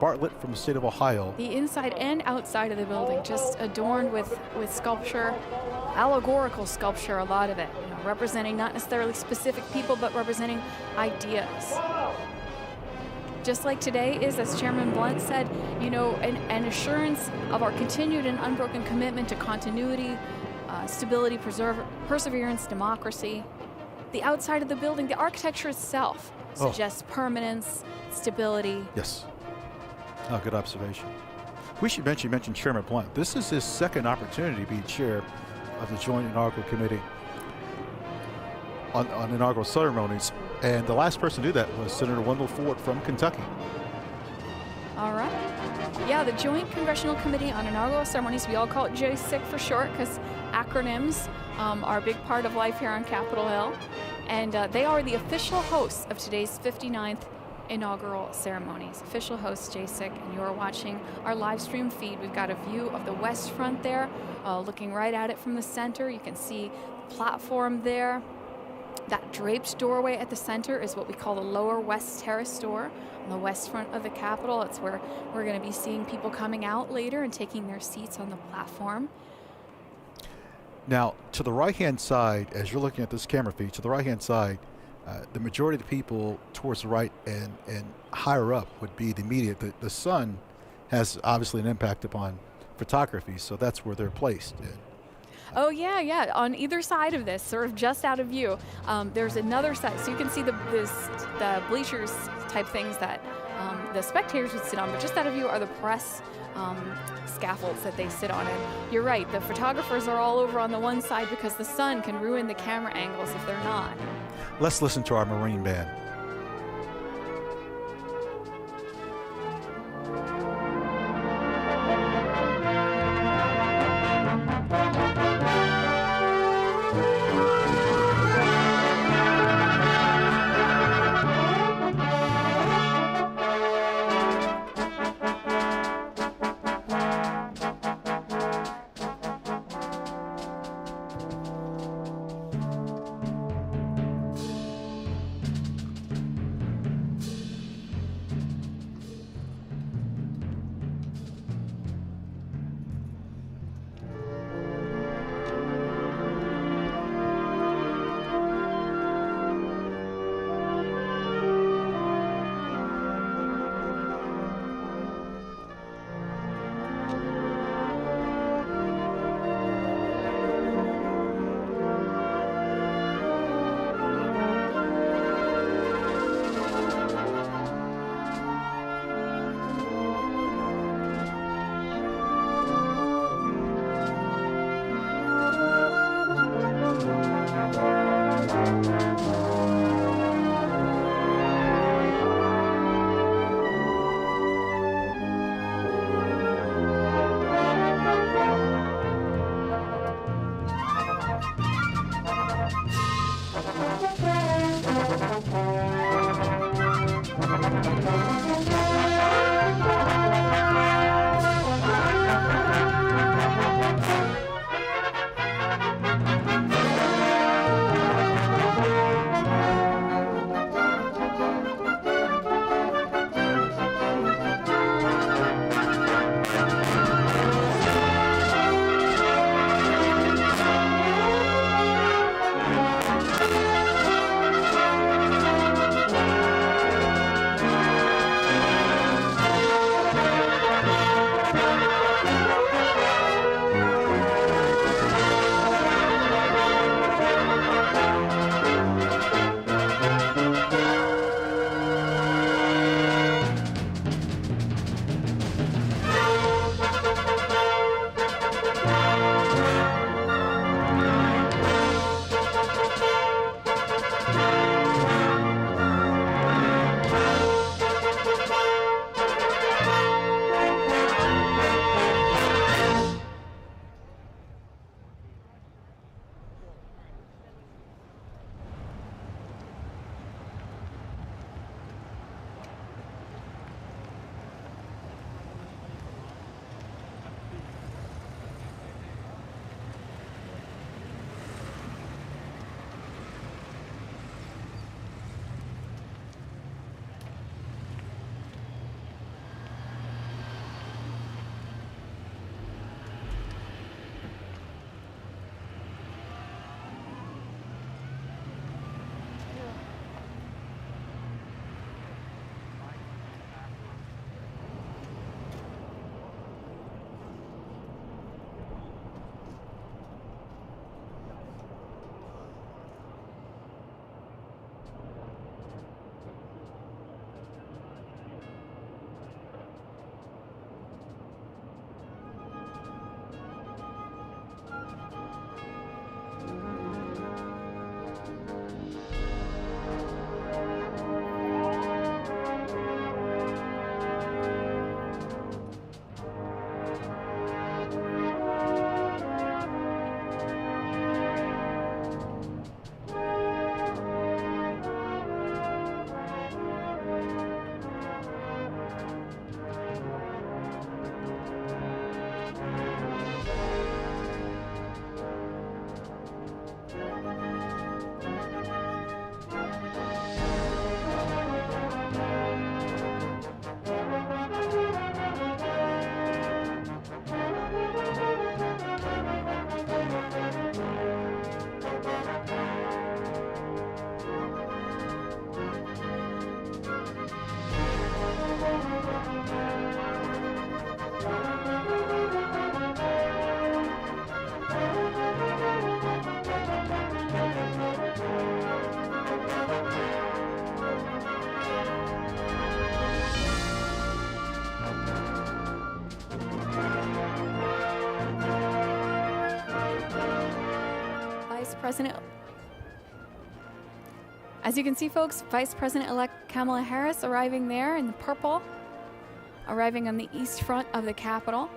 Bartlett from the state of Ohio. The inside and outside of the building just adorned with sculpture, allegorical sculpture, a lot of it, representing not necessarily specific people, but representing ideas. Just like today is, as Chairman Blunt said, an assurance of our continued and unbroken commitment to continuity, stability, perseverance, democracy. The outside of the building, the architecture itself suggests permanence, stability. Yes. Oh, good observation. We should mention Chairman Blunt. This is his second opportunity to be chair of the Joint Inaugural Committee on inaugural ceremonies, and the last person to do that was Senator Wendell Ford from Kentucky. All right. Yeah, the Joint Congressional Committee on Inaugural Ceremonies, we all call it JCIC for short, because acronyms are a big part of life here on Capitol Hill. And they are the official hosts of today's 59th inaugural ceremonies. Official host JCIC, and you're watching our live stream feed. We've got a view of the west front there, looking right at it from the center. You can see the platform there. That draped doorway at the center is what we call the lower west terrace door on the west front of the Capitol. It's where we're going to be seeing people coming out later and taking their seats on the platform. Now, to the right-hand side, as you're looking at this camera feed, to the right-hand side, the majority of the people towards the right and higher up would be the media. The sun has obviously an impact upon photography, so that's where they're placed. Oh, yeah. On either side of this, sort of just out of view, there's another side. So you can see the bleachers type things that the spectators would sit on, but just out of view are the press scaffolds that they sit on. And you're right, the photographers are all over on the one side because the sun can ruin the camera angles if they're not. Let's listen to our Marine band. As you can see, folks, Vice President-elect Kamala Harris arriving there in the purple, arriving on the east front of the Capitol.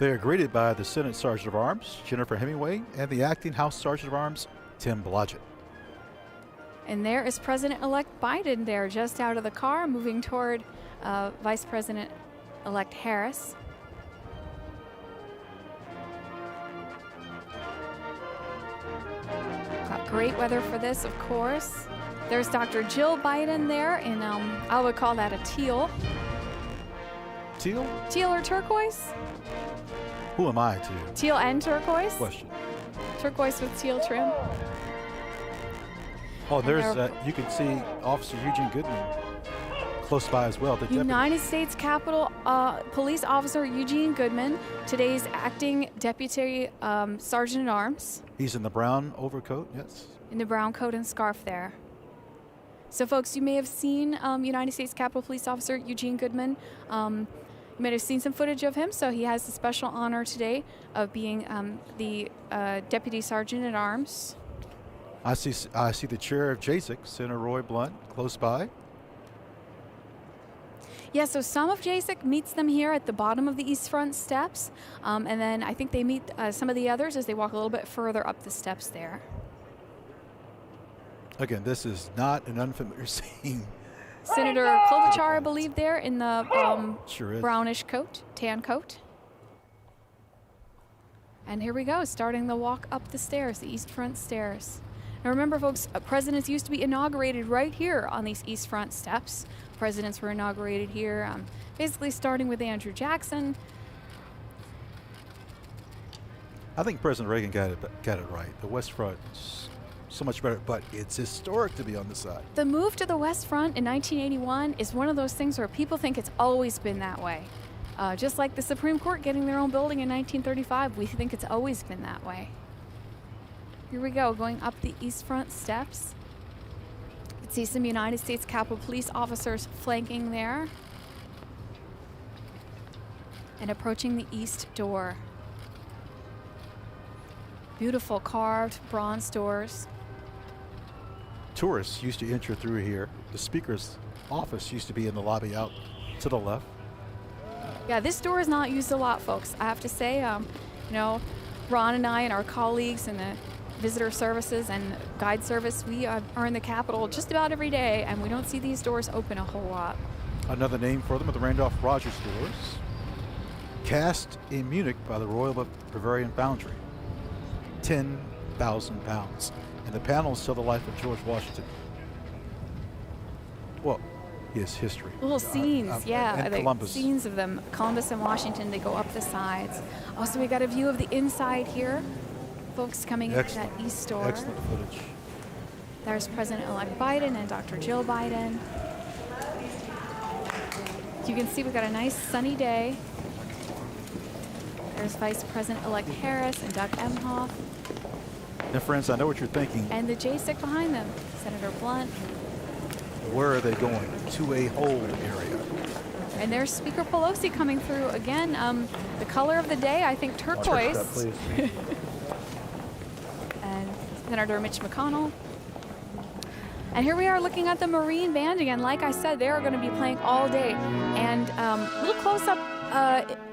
They are greeted by the Senate Sergeant of Arms, Jennifer Hemingway, and the acting House Sergeant of Arms, Tim Blodgett. And there is President-elect Biden there, just out of the car, moving toward Vice President-elect Harris. Got great weather for this, of course. There's Dr. Jill Biden there in, I would call that a teal. Teal? Teal or turquoise? Who am I to? Teal and turquoise? Question. Turquoise with teal trim. Oh, there's, you can see Officer Eugene Goodman close by as well. The United States Capitol Police Officer Eugene Goodman, today's acting Deputy Sergeant at Arms. He's in the brown overcoat, yes. In the brown coat and scarf there. So, folks, you may have seen United States Capitol Police Officer Eugene Goodman. You might have seen some footage of him, so he has the special honor today of being the Deputy Sergeant at Arms. I see the chair of JASIC, Senator Roy Blunt, close by. Yeah, so some of JASIC meets them here at the bottom of the East Front steps, and then I think they meet some of the others as they walk a little bit further up the steps there. Again, this is not an unfamiliar scene. Senator Klobuchar, I believe, there in the Sure is. brownish coat, tan coat. And here we go, starting the walk up the stairs, the East Front stairs. Now remember, folks, presidents used to be inaugurated right here on these East Front steps. Presidents were inaugurated here, basically starting with Andrew Jackson. I think President Reagan got it right. The West Front is so much better, but it's historic to be on the side. The move to the West Front in 1981 is one of those things where people think it's always been that way. Just like the Supreme Court getting their own building in 1935, we think it's always been that way. Here we go, going up the East Front steps. You can see some United States Capitol Police officers flanking there. And approaching the east door. Beautiful carved bronze doors. Tourists used to enter through here. The Speaker's office used to be in the lobby out to the left. Yeah, this door is not used a lot, folks. I have to say, Ron and I and our colleagues in the visitor services and guide service, we are in the Capitol just about every day, and we don't see these doors open a whole lot. Another name for them are the Randolph Rogers doors, cast in Munich by the Royal Bavarian Foundry. 10,000 pounds. And the panels tell the life of George Washington. Well, his history. Little scenes, yeah. And Columbus. Scenes of them. Columbus and Washington, they go up the sides. Also, we got a view of the inside here. Folks coming into that east door. Excellent footage. There's President-elect Biden and Dr. Jill Biden. You can see we got a nice sunny day. There's Vice President-elect Harris and Doug Emhoff. Now, friends, I know what you're thinking. And the JSIC behind them, Senator Blunt. Where are they going? To a whole area. And there's Speaker Pelosi coming through again. The color of the day, I think turquoise. Please. And Senator Mitch McConnell. And here we are looking at the Marine Band again. Like I said, they are going to be playing all day. And a little close-up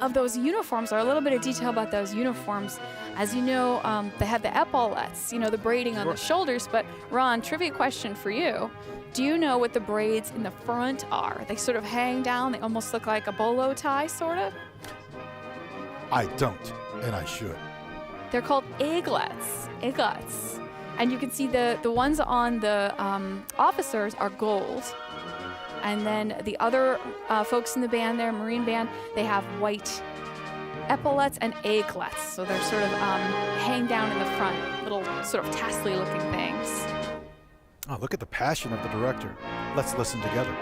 of those uniforms, or a little bit of detail about those uniforms. As you know, they have the epaulettes, the braiding on the shoulders. But Ron, trivia question for you. Do you know what the braids in the front are? They sort of hang down. They almost look like a bolo tie, sort of. I don't, and I should. They're called aiglets. Aiglets. And you can see the ones on the officers are gold. And then the other folks in the band there, Marine Band, they have white epaulettes and aiglets. So they're sort of hang down in the front, little sort of tassely looking things. Oh, look at the passion of the director. Let's listen together.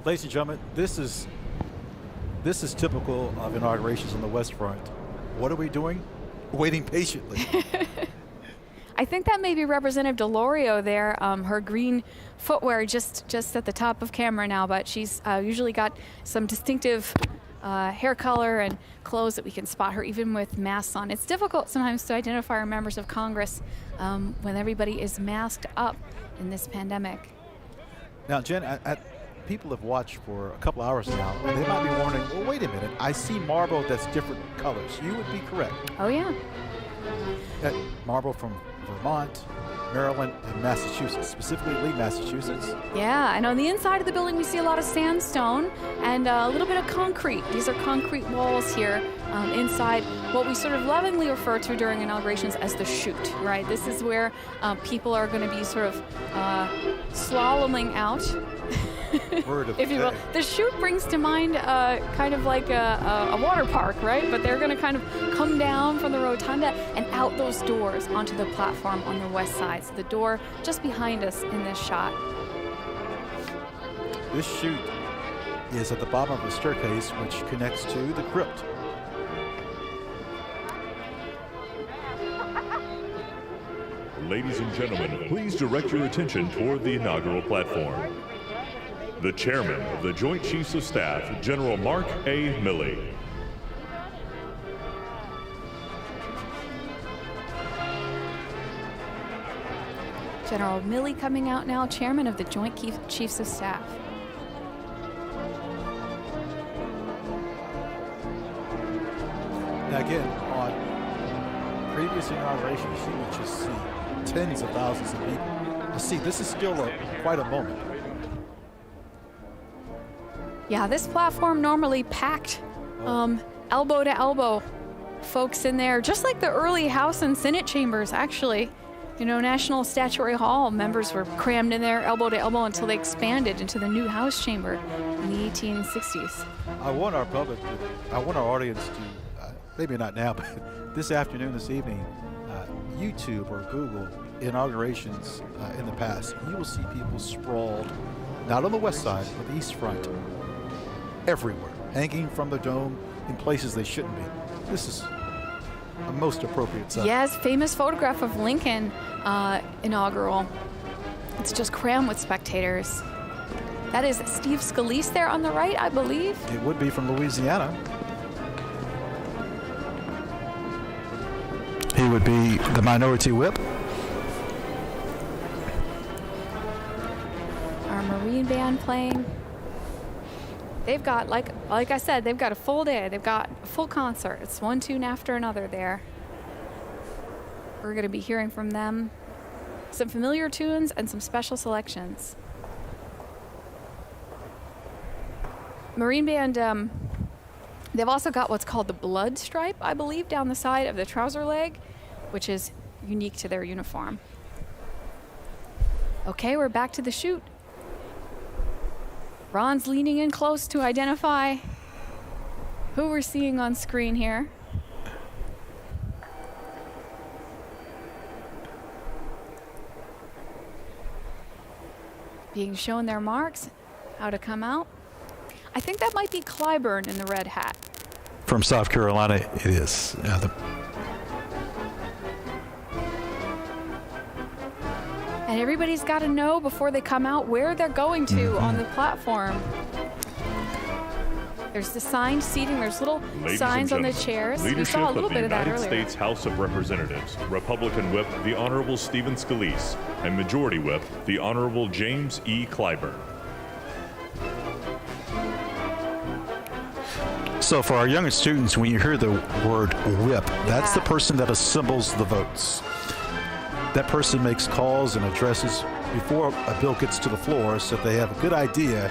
Ladies and gentlemen, this is typical of inaugurations on the West Front. What are we doing? Waiting patiently. I think that may be Representative Delorio there. Her green footwear just at the top of camera now, but she's usually got some distinctive hair color and clothes that we can spot her even with masks on. It's difficult sometimes to identify our members of Congress when everybody is masked up in this pandemic. Now, Jen, people have watched for a couple hours now, and they might be wondering, well, wait a minute, I see marble that's different colors. You would be correct. Oh, yeah. That marble from Vermont, Maryland, and Massachusetts, specifically Lee, Massachusetts. Yeah, and on the inside of the building we see a lot of sandstone and a little bit of concrete. These are concrete walls here inside what we sort of lovingly refer to during inaugurations as the chute, right? This is where people are going to be sort of slaloming out. If you will. The chute brings to mind kind of like a water park, right? But they're going to kind of come down from the rotunda and out those doors onto the platform on the west side. So the door just behind us in this shot. This chute is at the bottom of the staircase, which connects to the crypt. Ladies and gentlemen, please direct your attention toward the inaugural platform. The Chairman of the Joint Chiefs of Staff, General Mark A. Milley. General Milley coming out now, Chairman of the Joint Chiefs of Staff. Now again, on previous inaugurations, you would just see tens of thousands of people. Now see, this is still quite a moment. Yeah, this platform normally packed elbow to elbow. Folks in there, just like the early House and Senate chambers, actually. You know, National Statuary Hall members were crammed in there elbow to elbow until they expanded into the new House chamber in the 1860s. I want our audience to, maybe not now, but this afternoon, this evening, YouTube or Google inaugurations in the past. You will see people sprawled, not on the west side, but the east front, everywhere, hanging from the dome in places they shouldn't be. This is a most appropriate sight. Yes, famous photograph of Lincoln inaugural. It's just crammed with spectators. That is Steve Scalise there on the right, I believe. It would be from Louisiana. He would be the minority whip. Our Marine band playing. They've got, like I said, they've got a full day. They've got a full concert. It's one tune after another there. We're going to be hearing from them some familiar tunes and some special selections. Marine band, they've also got what's called the blood stripe, I believe, down the side of the trouser leg, which is unique to their uniform. Okay, we're back to the chute. Ron's leaning in close to identify who we're seeing on screen here. Being shown their marks, how to come out. I think that might be Clyburn in the red hat. From South Carolina, it is. And everybody's got to know before they come out where they're going to on the platform. There's the signed seating. There's little signs on the chairs. We saw a little bit of that earlier. United States House of Representatives, Republican Whip, the Honorable Stephen Scalise, and Majority Whip, the Honorable James E. Clyburn. So for our younger students, when you hear the word whip, that's the person that assembles the votes. That person makes calls and addresses before a bill gets to the floor, so they have a good idea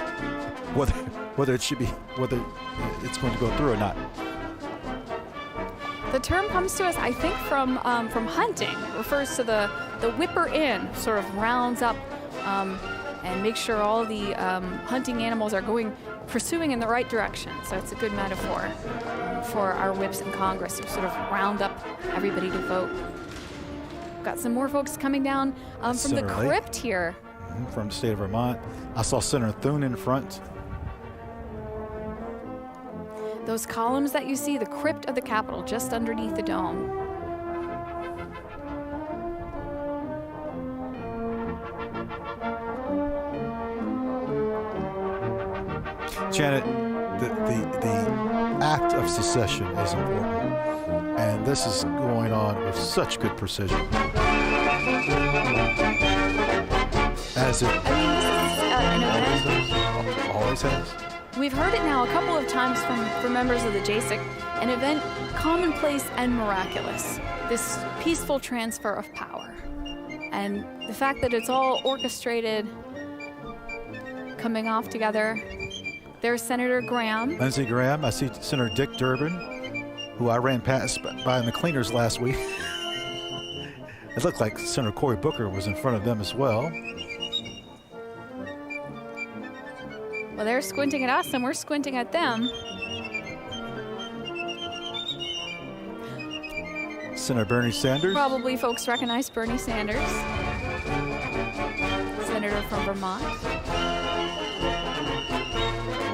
whether it's going to go through or not. The term comes to us, I think, from hunting. It refers to the whipper in, sort of rounds up and makes sure all the hunting animals are pursuing in the right direction. So it's a good metaphor for our whips in Congress to sort of round up everybody to vote. Got some more folks coming down from the crypt here. From the state of Vermont. I saw Senator Thune in front. Those columns that you see, the crypt of the Capitol, just underneath the dome. Janet, the act of secession is important, and this is going on with such good precision. As it always has. We've heard it now a couple of times from members of the JSIC, an event commonplace and miraculous, this peaceful transfer of power. And the fact that it's all orchestrated, coming off together. There's Senator Graham. Lindsey Graham. I see Senator Dick Durbin, who I ran past by in the cleaners last week. It looked like Senator Cory Booker was in front of them as well. Well, they're squinting at us and we're squinting at them. Senator Bernie Sanders. Probably folks recognize Bernie Sanders. Senator from Vermont.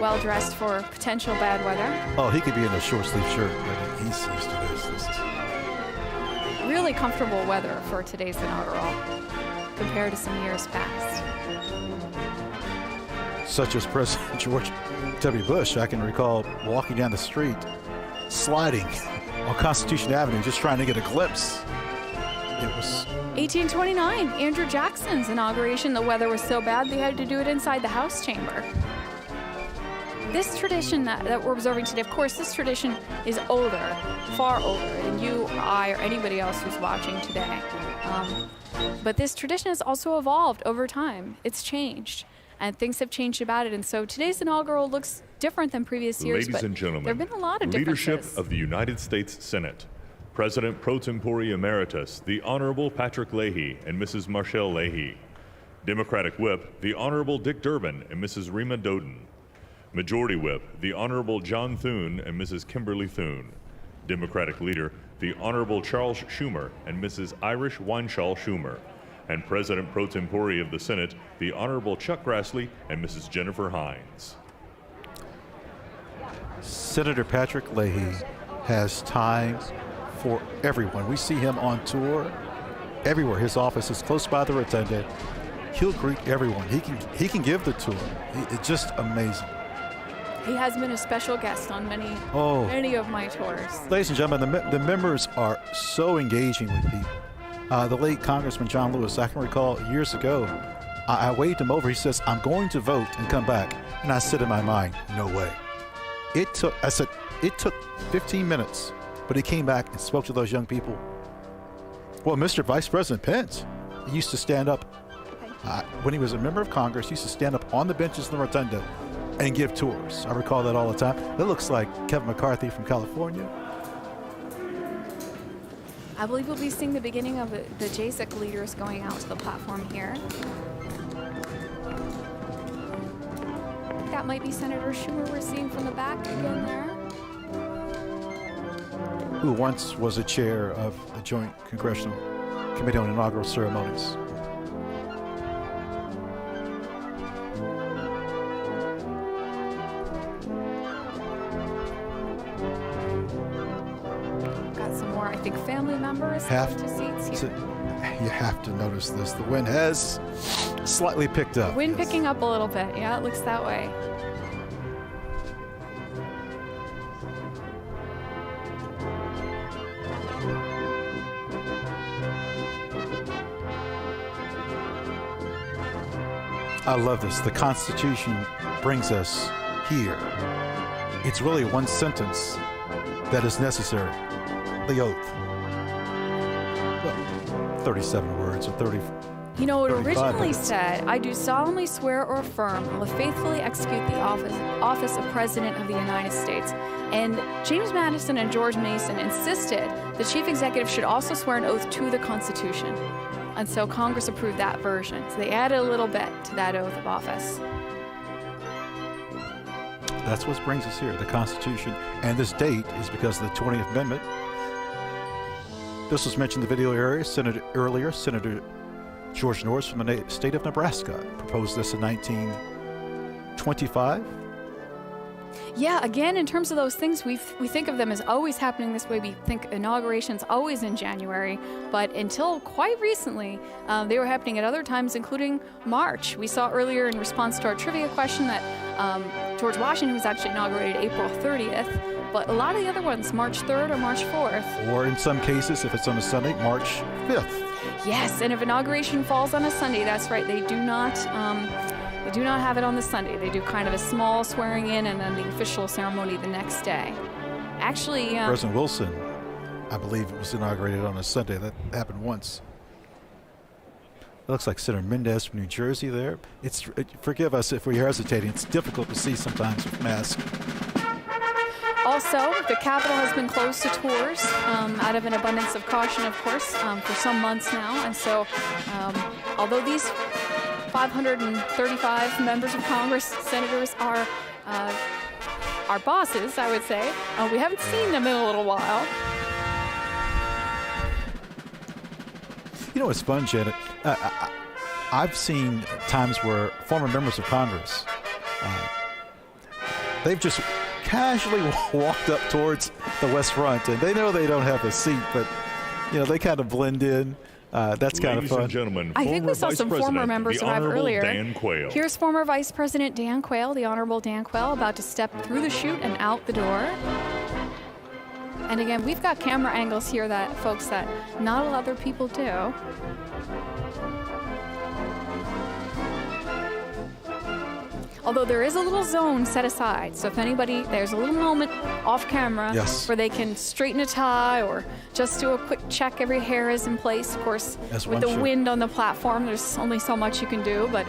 Well dressed for potential bad weather. Oh, he could be in a short sleeve shirt. I mean, he's used to this. This is really comfortable weather for today's inaugural compared to some years past. Such as President George W. Bush. I can recall walking down the street, sliding on Constitution Avenue, just trying to get a glimpse. It was 1829, Andrew Jackson's inauguration. The weather was so bad they had to do it inside the House chamber. This tradition that we're observing today, of course, this tradition is older, far older than you or I or anybody else who's watching today. But this tradition has also evolved over time. It's changed, and things have changed about it. And so today's inaugural looks different than previous years. Ladies and gentlemen, there have been a lot of leadership differences. of the United States Senate, President Pro Tempore Emeritus, the Honorable Patrick Leahy and Mrs. Marshall Leahy. Democratic Whip, the Honorable Dick Durbin and Mrs. Rima Doden. Majority Whip, the Honorable John Thune and Mrs. Kimberly Thune. Democratic Leader, the Honorable Charles Schumer and Mrs. Irish Wineshaw Schumer. And President Pro Tempore of the Senate, the Honorable Chuck Grassley and Mrs. Jennifer Hines. Senator Patrick Leahy has time for everyone. We see him on tour everywhere. His office is close by the rotunda. He'll greet everyone. He can give the tour. It's just amazing. He has been a special guest on many of my tours. Ladies and gentlemen, the members are so engaging with people. The late Congressman John Lewis, I can recall years ago, I waved him over. He says, "I'm going to vote and come back." And I said in my mind, no way. It took 15 minutes, but he came back and spoke to those young people. Well, Mr. Vice President Pence, he used to stand up, when he was a member of Congress, he used to stand up on the benches in the rotunda and give tours. I recall that all the time. It looks like Kevin McCarthy from California. I believe we'll be seeing the beginning of the JSIC leaders going out to the platform here. That might be Senator Schumer we're seeing from the back again there. Who once was a chair of the Joint Congressional Committee on Inaugural Ceremonies. I think family members have to seats here. You have to notice this. The wind has slightly picked up. Wind picking up a little bit. Yeah, it looks that way. I love this. The Constitution brings us here. It's really one sentence that is necessary. The oath. Well, 37 words or 30. You know, it originally minutes. said, "I do solemnly swear or affirm I will faithfully execute the office of President of the United States." And James Madison and George Mason insisted the chief executive should also swear an oath to the Constitution. And so Congress approved that version. So they added a little bit to that oath of office. That's what brings us here, the Constitution. And this date is because of the 20th Amendment. This was mentioned in the video area. Senator George Norris from the state of Nebraska proposed this in 1925. Yeah, again, in terms of those things, we think of them as always happening this way. We think inaugurations always in January, but until quite recently, they were happening at other times, including March. We saw earlier in response to our trivia question that George Washington was actually inaugurated April 30th, but a lot of the other ones, March 3rd or March 4th. Or in some cases, if it's on a Sunday, March 5th. Yes, and if inauguration falls on a Sunday, that's right, they do not have it on the Sunday. They do kind of a small swearing in and then the official ceremony the next day. Actually, President Wilson, I believe it was inaugurated on a Sunday. That happened once. It looks like Senator Mendez from New Jersey there. Forgive us if we're hesitating. It's difficult to see sometimes with masks. Also, the Capitol has been closed to tours out of an abundance of caution, of course, for some months now. And so, although these 535 members of Congress, senators are bosses, I would say, we haven't seen them in a little while. You know what's fun, Janet? I've seen times where former members of Congress, they've just casually walked up towards the West Front, and they know they don't have a seat, but they kind of blend in. That's kind of fun. Ladies and gentlemen, I think we saw some former members arrive earlier. Dan Quayle. Here's former Vice President Dan Quayle, the Honorable Dan Quayle, about to step through the chute and out the door. And again, we've got camera angles here that, folks, that not a lot of other people do. Although there is a little zone set aside, so if anybody, there's a little moment off camera where they can straighten a tie or just do a quick check every hair is in place. Of course, with the wind on the platform, there's only so much you can do, but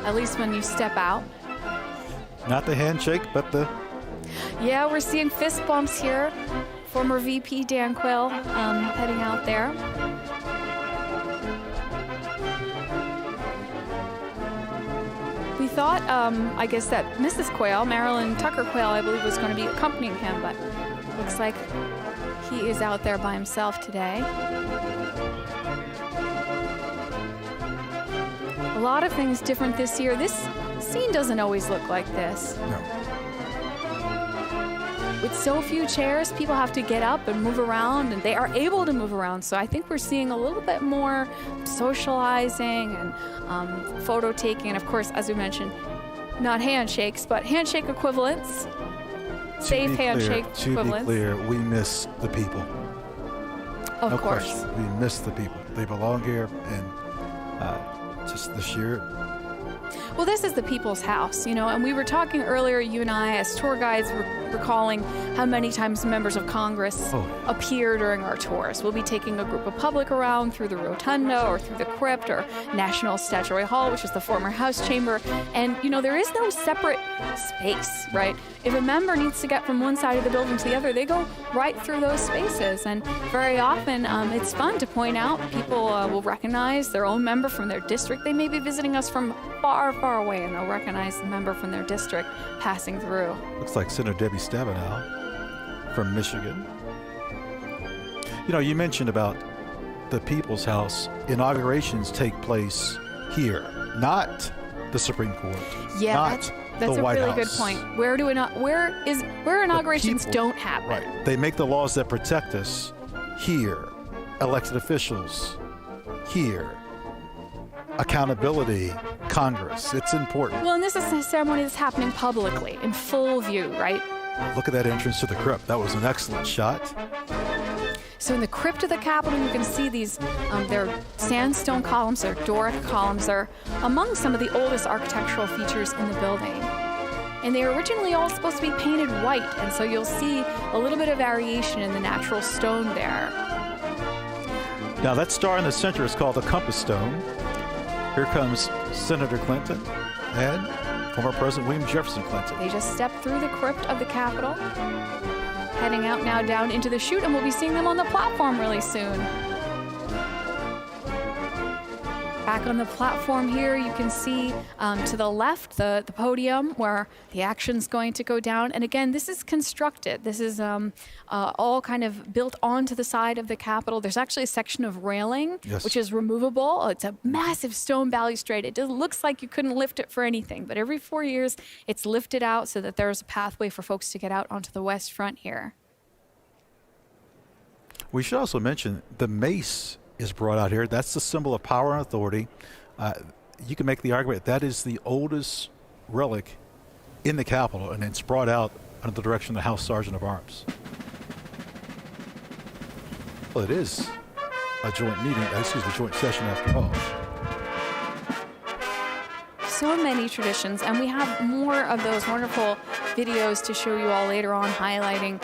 at least when you step out. Not the handshake, but the... Yeah, we're seeing fist bumps here. Former VP Dan Quayle heading out there. We thought, I guess, that Mrs. Quayle, Marilyn Tucker Quayle, I believe, was going to be accompanying him, but looks like he is out there by himself today. A lot of things different this year. This scene doesn't always look like this. No. With so few chairs, people have to get up and move around, and they are able to move around. So I think we're seeing a little bit more socializing and photo taking. And of course, as we mentioned, not handshakes, but handshake equivalents. Safe handshake equivalents. To be clear, we miss the people. Of course. Question. We miss the people. They belong here, and just the sheer... Well, this is the people's house, and we were talking earlier, you and I, as tour guides, recalling how many times members of Congress appear during our tours. We'll be taking a group of public around through the rotunda or through the crypt or National Statuary Hall, which is the former House chamber. And, there is no separate space, right? If a member needs to get from one side of the building to the other, they go right through those spaces. And very often, it's fun to point out. People will recognize their own member from their district. They may be visiting us from far, far away, and they'll recognize the member from their district passing through. Looks like Senator Debbie Stabenow from Michigan. You mentioned about the People's House. Inaugurations take place here, not the Supreme Court. Yeah, not that's the a White really House. good point. Where inaugurations don't happen. Right. They make the laws that protect us here. Elected officials here. Accountability, Congress. It's important. Well, and this is a ceremony that's happening publicly, in full view, right? Look at that entrance to the crypt. That was an excellent shot. So in the crypt of the Capitol, you can see these, they're sandstone columns, they're Doric columns. They're among some of the oldest architectural features in the building. And they were originally all supposed to be painted white, and so you'll see a little bit of variation in the natural stone there. Now, that star in the center is called the Compass Stone. Here comes Senator Clinton and former President William Jefferson Clinton. They just stepped through the crypt of the Capitol, heading out now down into the chute, and we'll be seeing them on the platform really soon. Back on the platform here, you can see to the left the podium where the action's going to go down. And again, this is constructed. This is all kind of built onto the side of the Capitol. There's actually a section of railing, which is removable. It's a massive stone balustrade. It looks like you couldn't lift it for anything, but every 4 years it's lifted out so that there's a pathway for folks to get out onto the west front here. We should also mention the mace is brought out here. That's the symbol of power and authority. You can make the argument that is the oldest relic in the Capitol, and it's brought out under the direction of the House Sergeant of Arms. Well, it is a joint meeting, joint session after all. So many traditions, and we have more of those wonderful videos to show you all later on, highlighting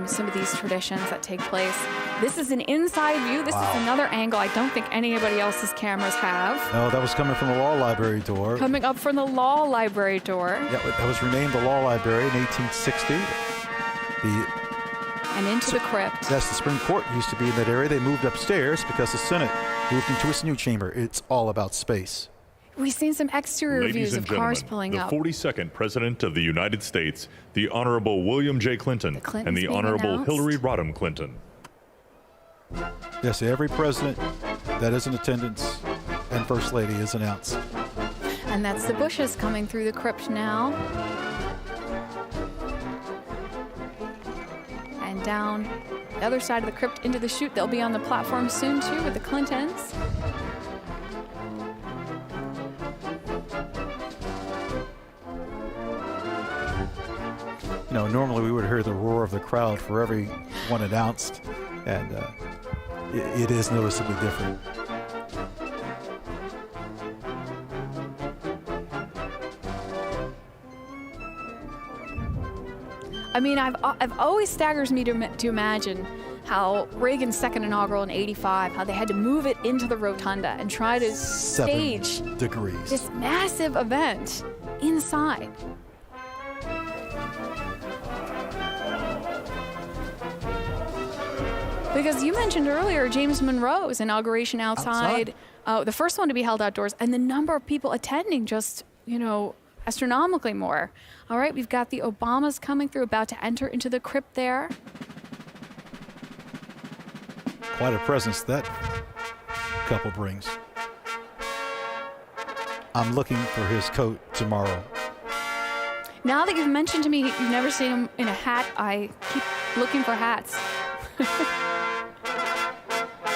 some of these traditions that take place. This is an inside view. This is another angle I don't think anybody else's cameras have. No, that was coming from the law library door. Coming up from the law library door. Yeah, that was renamed the law library in 1860. And into the crypt. Yes, the Supreme Court used to be in that area. They moved upstairs because the Senate moved into its new chamber. It's all about space. We've seen some exterior views of cars pulling up. The 42nd President of the United States, the Honorable William J. Clinton, and the Honorable Hillary Rodham Clinton. Yes, every president that is in attendance and First Lady is announced. And that's the Bushes coming through the crypt now. And down the other side of the crypt into the chute. They'll be on the platform soon, too, with the Clintons. You know, normally we would hear the roar of the crowd for every one announced, and it is noticeably different. I mean, I've always staggers me to imagine how Reagan's second inaugural in '85, how they had to move it into the rotunda and try to stage this massive event inside. Because you mentioned earlier James Monroe's inauguration outside. The first one to be held outdoors, and the number of people attending just, astronomically more. All right, we've got the Obamas coming through, about to enter into the crypt there. Quite a presence that couple brings. I'm looking for his coat tomorrow. Now that you've mentioned to me you've never seen him in a hat, I keep looking for hats.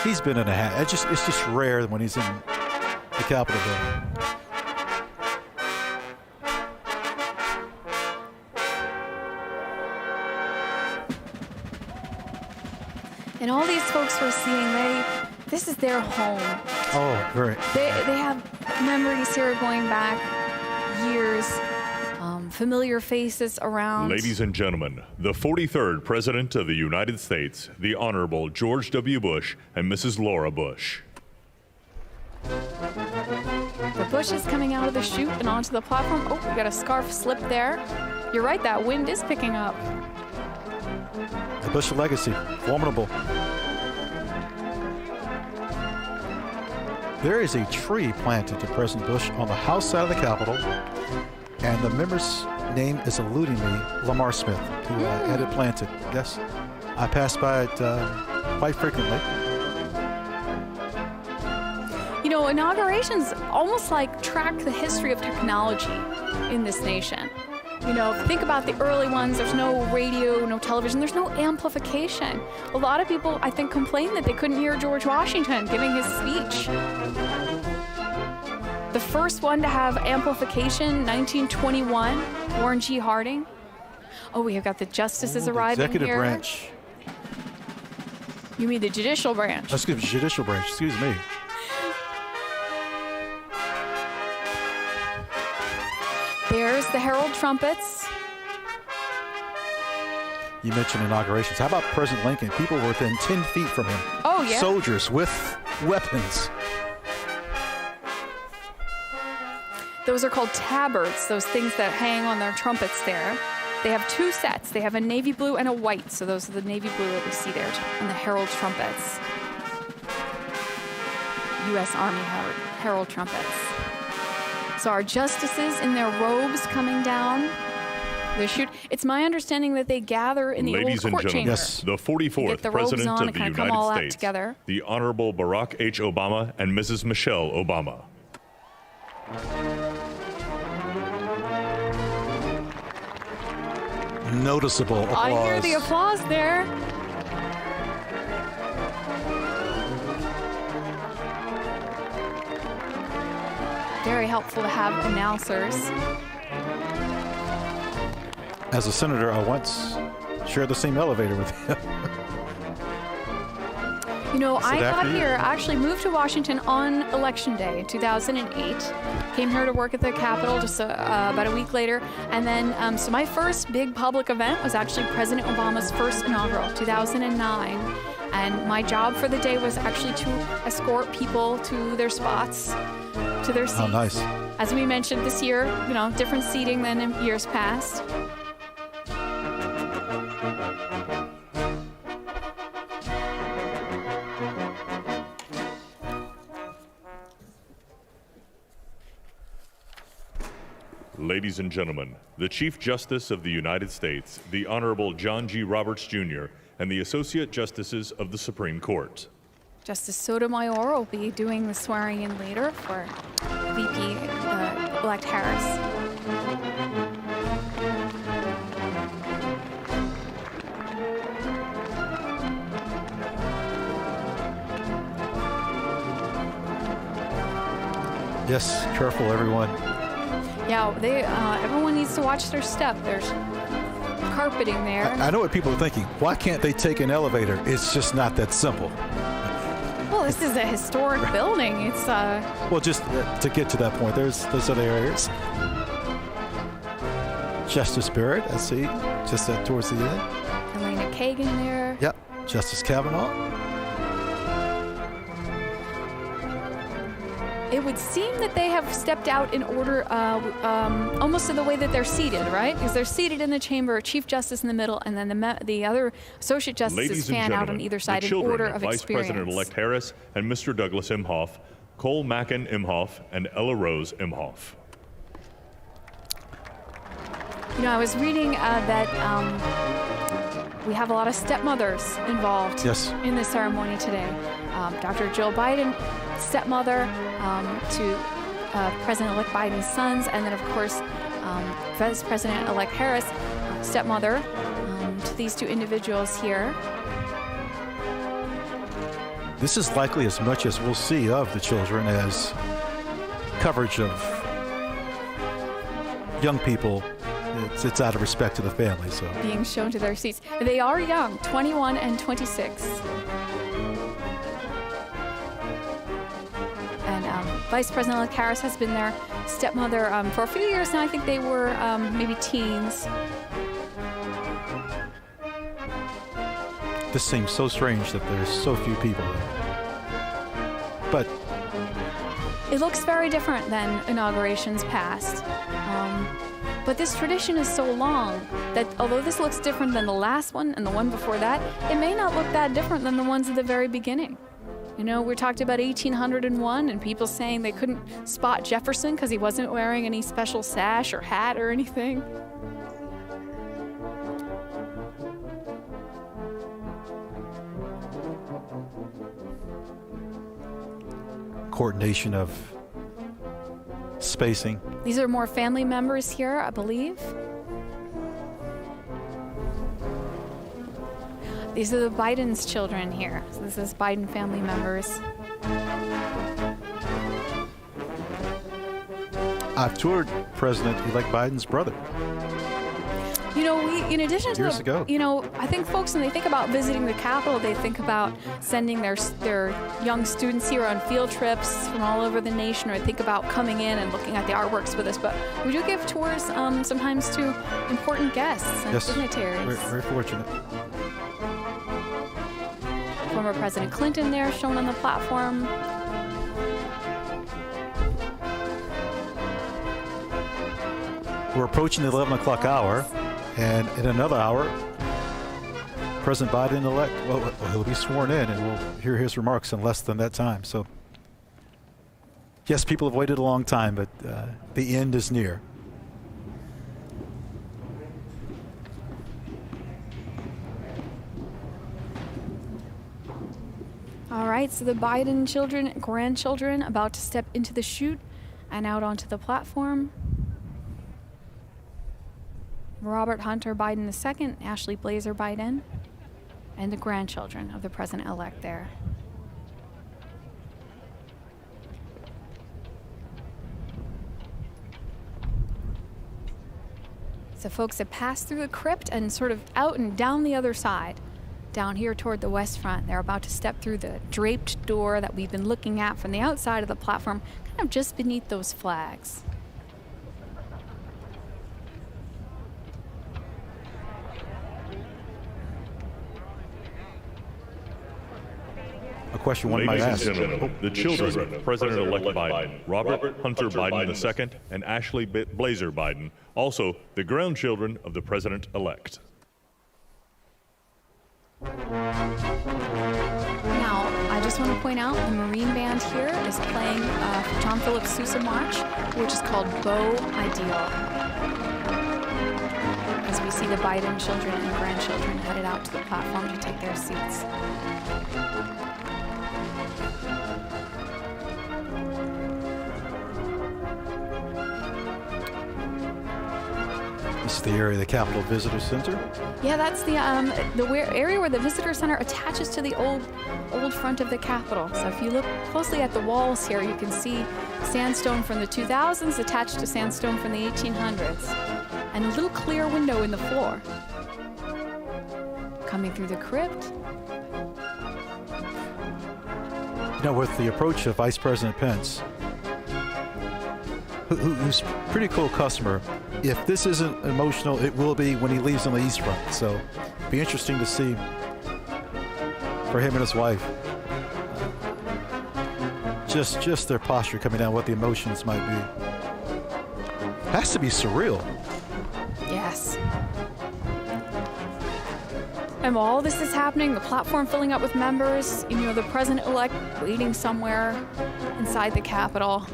He's been in a hat. It's just rare when he's in the Capitol building. And all these folks we're seeing, this is their home. Oh, very. They have memories here going back years. Familiar faces around. Ladies and gentlemen, the 43rd President of the United States, the Honorable George W. Bush and Mrs. Laura Bush. The Bush is coming out of the chute and onto the platform. Oh, we got a scarf slip there. You're right, that wind is picking up. The Bush legacy, formidable. There is a tree planted to President Bush on the House side of the Capitol. And the member's name is eluding me, Lamar Smith, who had it planted. Yes, I pass by it quite frequently. Inaugurations almost like track the history of technology in this nation. Think about the early ones. There's no radio, no television. There's no amplification. A lot of people, I think, complained that they couldn't hear George Washington giving his speech. The first one to have amplification, 1921, Warren G. Harding. Oh, we have got the justices arriving executive here. Branch. You mean the judicial branch? Excuse me, judicial branch, excuse me. There's the herald trumpets. You mentioned inaugurations. How about President Lincoln? People were within 10 feet from him. Oh, yeah. Soldiers with weapons. Those are called tabards, those things that hang on their trumpets there. They have two sets. They have a navy blue and a white. So those are the navy blue that we see there on the herald trumpets. U.S. Army Herald. herald trumpets. So our justices in their robes coming down. It's my understanding that they gather in the Ladies old court and chamber. gentlemen, the 44th the robes President on of and the kind of come all United out States, together. the Honorable Barack H. Obama and Mrs. Michelle Obama. Noticeable applause. I hear the applause there. Very helpful to have announcers. As a senator, I once shared the same elevator with him. You know, I got after you? here, I actually moved to Washington on Election Day in 2008. Came here to work at the Capitol just about a week later. And then, so my first big public event was actually President Obama's first inaugural, 2009. And my job for the day was actually to escort people to their spots, to their seats. Oh, nice. As we mentioned this year, you know, different seating than in years past. Ladies and gentlemen, the Chief Justice of the United States, the Honorable John G. Roberts, Jr., and the Associate Justices of the Supreme Court. Justice Sotomayor will be doing the swearing in later for VP-elect Harris. Yes, careful, everyone. Yeah, everyone needs to watch their step. There's carpeting there. I know what people are thinking. Why can't they take an elevator? It's just not that simple. Well, this is a historic building. It's Well, just to get to that point, there's other areas. Justice Barrett, I see, just towards the end. Elena Kagan there. Yep, Justice Kavanaugh. It would seem that they have stepped out in order, almost in the way that they're seated, right? Because they're seated in the chamber, Chief Justice in the middle, and then the other Associate Justices Ladies and fan out on gentlemen, either side the in children order of of Vice experience. President-elect Harris and Mr. Douglas Imhoff, Cole Mackin Imhoff, and Ella Rose Imhoff. You know, I was reading that we have a lot of stepmothers involved in the ceremony today. Dr. Joe Biden, stepmother to President-elect Biden's sons, and then, of course, Vice President-elect Harris, stepmother to these two individuals here. This is likely as much as we'll see of the children as coverage of young people. It's out of respect to the family. So being shown to their seats. They are young, 21 and 26. And Vice President-elect Harris has been their stepmother for a few years now. I think they were maybe teens. This seems so strange that there's so few people there. But it looks very different than inaugurations past. But this tradition is so long that although this looks different than the last one and the one before that, it may not look that different than the ones at the very beginning. You know, we talked about 1801 and people saying they couldn't spot Jefferson because he wasn't wearing any special sash or hat or anything. Coordination of spacing. These are more family members here, I believe. These are the Biden's children here. So this is Biden family members. I've toured President-elect Biden's brother. You know, in addition to years ago. You know, I think folks, when they think about visiting the Capitol, they think about sending their young students here on field trips from all over the nation, or think about coming in and looking at the artworks with us. But we do give tours sometimes to important guests and dignitaries. We're very fortunate. Former President Clinton there, shown on the platform. We're approaching the 11 o'clock hour. And in another hour, President Biden-elect, well, he'll be sworn in, and we'll hear his remarks in less than that time. So Yes, people have waited a long time, but the end is near. All right, so the Biden children, grandchildren, about to step into the chute and out onto the platform. Robert Hunter Biden II, Ashley Blazer Biden, and the grandchildren of the president-elect there. So folks have passed through the crypt and sort of out and down the other side. Down here toward the west front, they're about to step through the draped door that we've been looking at from the outside of the platform, kind of just beneath those flags. A question one might ask. Ladies and gentlemen, the children of President-elect Biden, Robert Hunter Biden II, and Ashley Blazer Biden, also the grandchildren of the president-elect. Now, I just want to point out the Marine Band here is playing John Philip Sousa March, which is called Beau Ideal. As we see the Biden children and grandchildren headed out to the platform to take their seats. This is the area of the Capitol Visitor Center. Yeah, that's the area where the Visitor Center attaches to the old front of the Capitol. So if you look closely at the walls here, you can see sandstone from the 2000s attached to sandstone from the 1800s, and a little clear window in the floor. Coming through the crypt. You know, with the approach of Vice President Pence, who's a pretty cool customer, if this isn't emotional, it will be when he leaves on the East Front. So it'll be interesting to see for him and his wife. Just their posture coming down, what the emotions might be. Has to be surreal. Yes. And while all this is happening, the platform filling up with members, you know, the president-elect waiting somewhere inside the Capitol.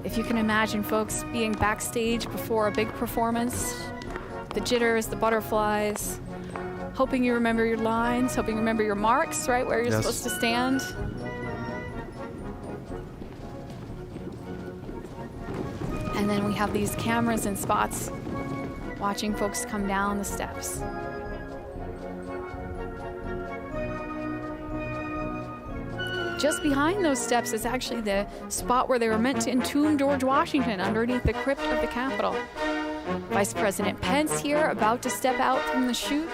If you can imagine folks being backstage before a big performance, the jitters, the butterflies, hoping you remember your lines, hoping you remember your marks, right, where you're supposed to stand. And then we have these cameras and spots watching folks come down the steps. Just behind those steps is actually the spot where they were meant to entomb George Washington, underneath the crypt of the Capitol. Vice President Pence here, about to step out from the chute.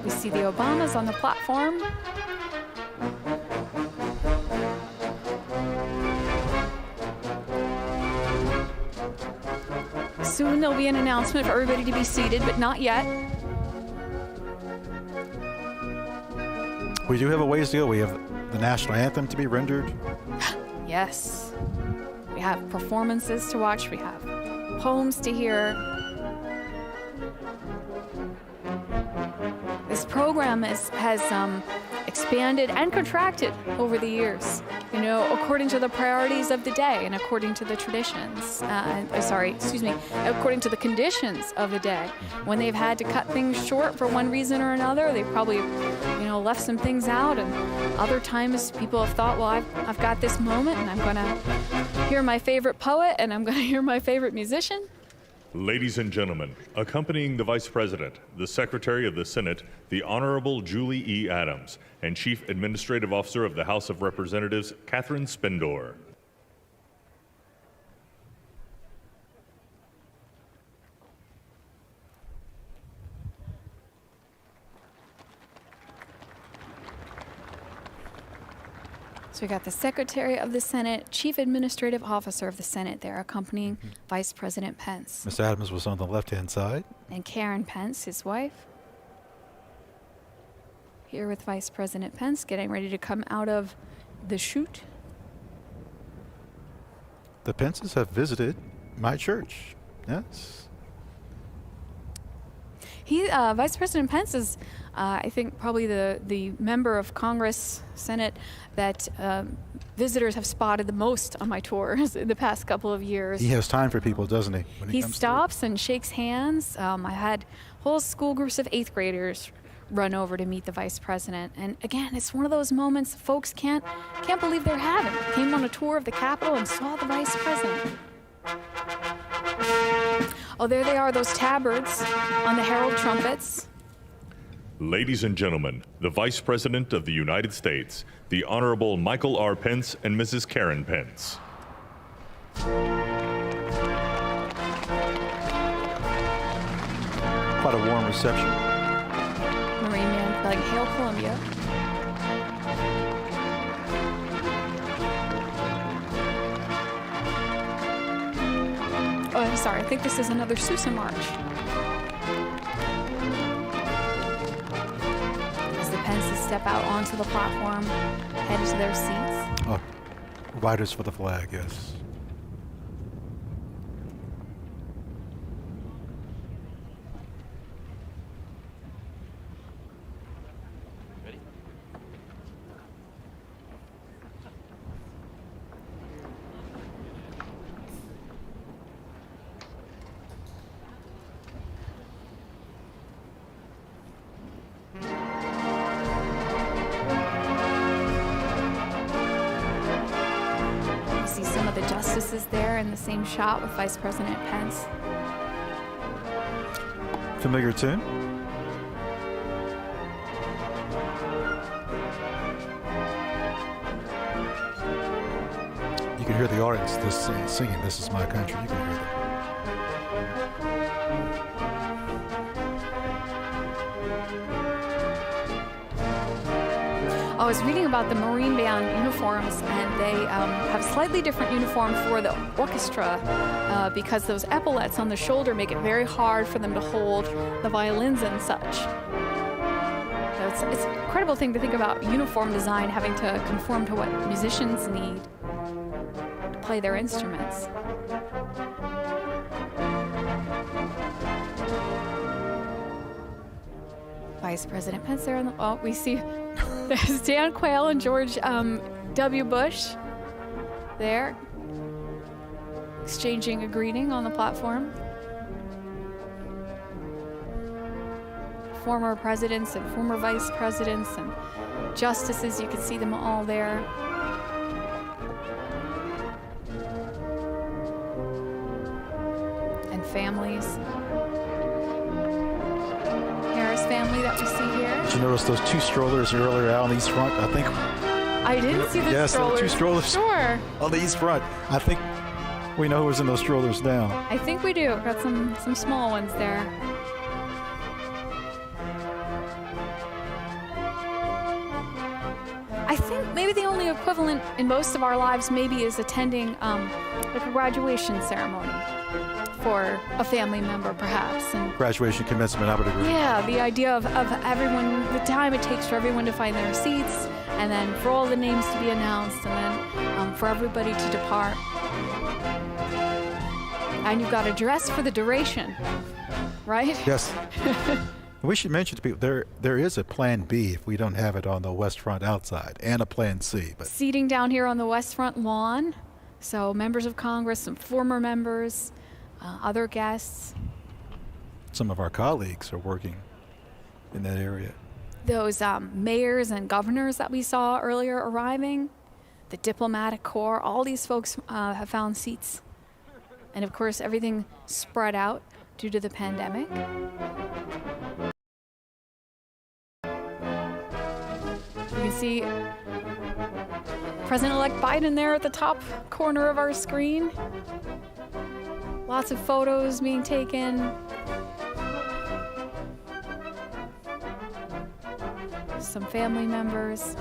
We see the Obamas on the platform. Soon there'll be an announcement for everybody to be seated, but not yet. We do have a ways to go. We have the national anthem to be rendered. Yes. We have performances to watch. We have poems to hear. This program has expanded and contracted over the years, you know, according to the priorities of the day and according to the traditions. According to the conditions of the day. When they've had to cut things short for one reason or another, they probably, you know, left some things out. And other times people have thought, well, I've got this moment and I'm going to hear my favorite poet and I'm going to hear my favorite musician. Ladies and gentlemen, accompanying the Vice President, the Secretary of the Senate, the Honorable Julie E. Adams, and Chief Administrative Officer of the House of Representatives, Catherine Spindor. So we got the Secretary of the Senate, Chief Administrative Officer of the Senate there, accompanying Vice President Pence. Mr. Adams was on the left-hand side. And Karen Pence, his wife. Here with Vice President Pence, getting ready to come out of the chute. The Pences have my church. Yes. Vice President Pence is I think probably the member of Congress, Senate, that visitors have spotted the most on my tours in the past couple of years. He has time for people, doesn't he? When He comes stops and shakes hands. I had whole school groups of 8th graders run over to meet the vice president. And again, it's one of those moments folks can't believe they're having. Came on a tour of the Capitol and saw the vice president. Oh, there they are, those tabards on the herald trumpets. Ladies and gentlemen, the Vice President of the United States, the Honorable Michael R. Pence and Mrs. Karen Pence. Quite a warm reception. Marine Man playing Hail Columbia. Oh, I'm sorry, I think this is another Sousa March. As the Pences step out onto the platform, headed to their seats. Oh, riders for the flag, yes. Justices there in the same shot with Vice President Pence. Familiar tune? You can hear the audience singing "This Is My Country." You can hear that. I was reading about the Marine Band uniforms, and they have slightly different uniform for the orchestra because those epaulets on the shoulder make it very hard for them to hold the violins and such. So it's an incredible thing to think about uniform design having to conform to what musicians need to play their instruments. Vice President Pence there on the, oh, we see there's Dan Quayle and George W. Bush there exchanging a greeting on the platform. Former presidents and former vice presidents and justices, you can see them all there. And families. Harris family that we see here. Did you notice those two strollers earlier out on the east front? I think. I didn't see the strollers. Yes, two strollers. Sure. On the east front. I think we know who's in those strollers now. I think we do. Got some small ones there. I think maybe the only equivalent in most of our lives maybe is attending like a graduation ceremony for a family member, perhaps. And Graduation, commencement, I would agree. yeah, the idea of everyone, the time it takes for everyone to find their seats, and then for all the names to be announced, and then for everybody to depart. And you've got to dress for the duration, right? Yes. We should mention to people there is a plan B if we don't have it on the west front outside, and a plan C. But seating down here on the west front lawn, so members of Congress, some former members, other guests. some of our colleagues are working in that area. Those mayors and governors that we saw earlier arriving, the diplomatic corps, all these folks have found seats. And of course, everything spread out due to the pandemic. You can see President-elect Biden there at the top corner of our screen. Lots of photos being taken. Some family members.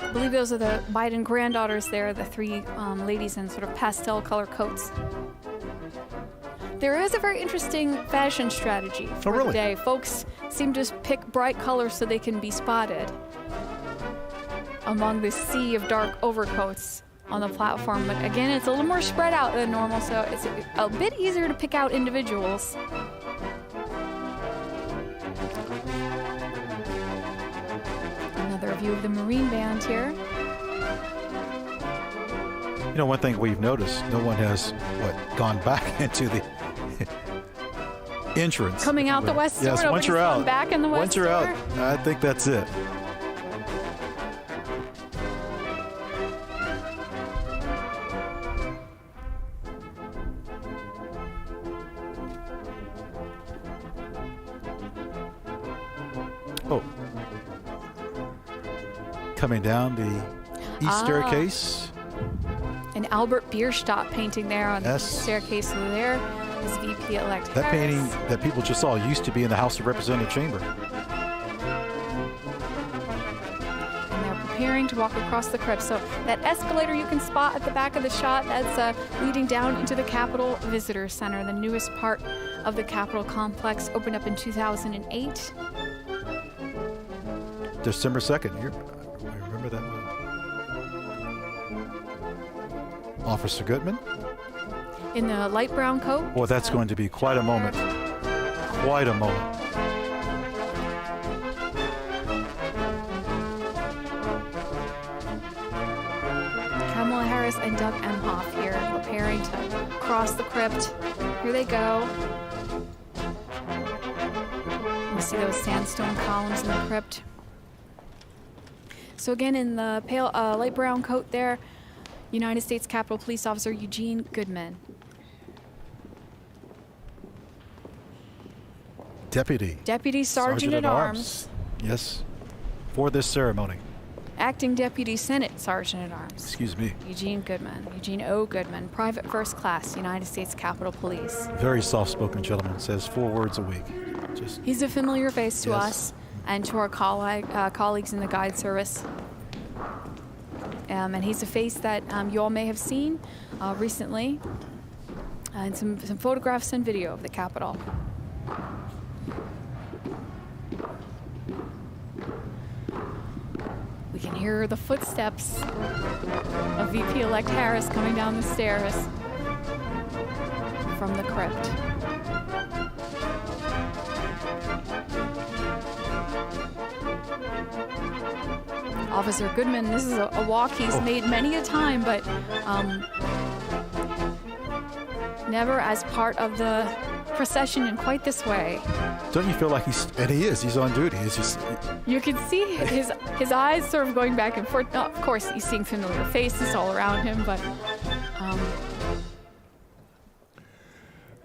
I believe those are the Biden granddaughters there, the three ladies in sort of pastel color coats. There is a very interesting fashion strategy for the day. Folks seem to pick bright colors so they can be spotted among this sea of dark overcoats on the platform. But again, it's a little more spread out than normal, so it's a bit easier to pick out individuals. view of the Marine Band here. You know, one thing we've noticed, no one has, gone back into the entrance. Coming out the west door. Yes, once you're Nobody's out. gone back in the west Once you're door. out, I think that's it. Oh. Coming down the east staircase. An Albert Bierstadt painting there on Yes. the staircase there is VP-elect That Harris. painting that people just saw used to be in the House of Representatives chamber. And they're preparing to walk across the crypt. So that escalator you can spot at the back of the shot, that's leading down into the Capitol Visitor Center, the newest part of the Capitol complex, opened up in 2008. December 2nd. I remember that one. Officer Goodman. In the light brown coat. Well, that's going to be quite a moment. Quite a moment. Kamala Harris and Doug Emhoff here preparing to cross the crypt. Here they go. You see those sandstone columns in the crypt. So again, in the pale light brown coat there, United States Capitol Police Officer Eugene Goodman. Deputy Sergeant at Arms. Yes, for this ceremony. Acting Deputy Senate Sergeant at Arms. Excuse me. Eugene Goodman. Eugene O. Goodman, Private First Class, United States Capitol Police. Very soft-spoken gentleman. Says 4 words a week. Just He's a familiar face to Yes. us and to our colleagues in the guide service. And he's a face that you all may have seen recently in some photographs and video of the Capitol. We can hear the footsteps of VP-elect Harris coming down the stairs from the crypt. Officer Goodman, this is a walk he's made many a time, but never as part of the procession in quite this way. don't you feel like he's on duty? It's just You can see his eyes sort of going back and forth. Now, of course, he's seeing familiar faces all around him, but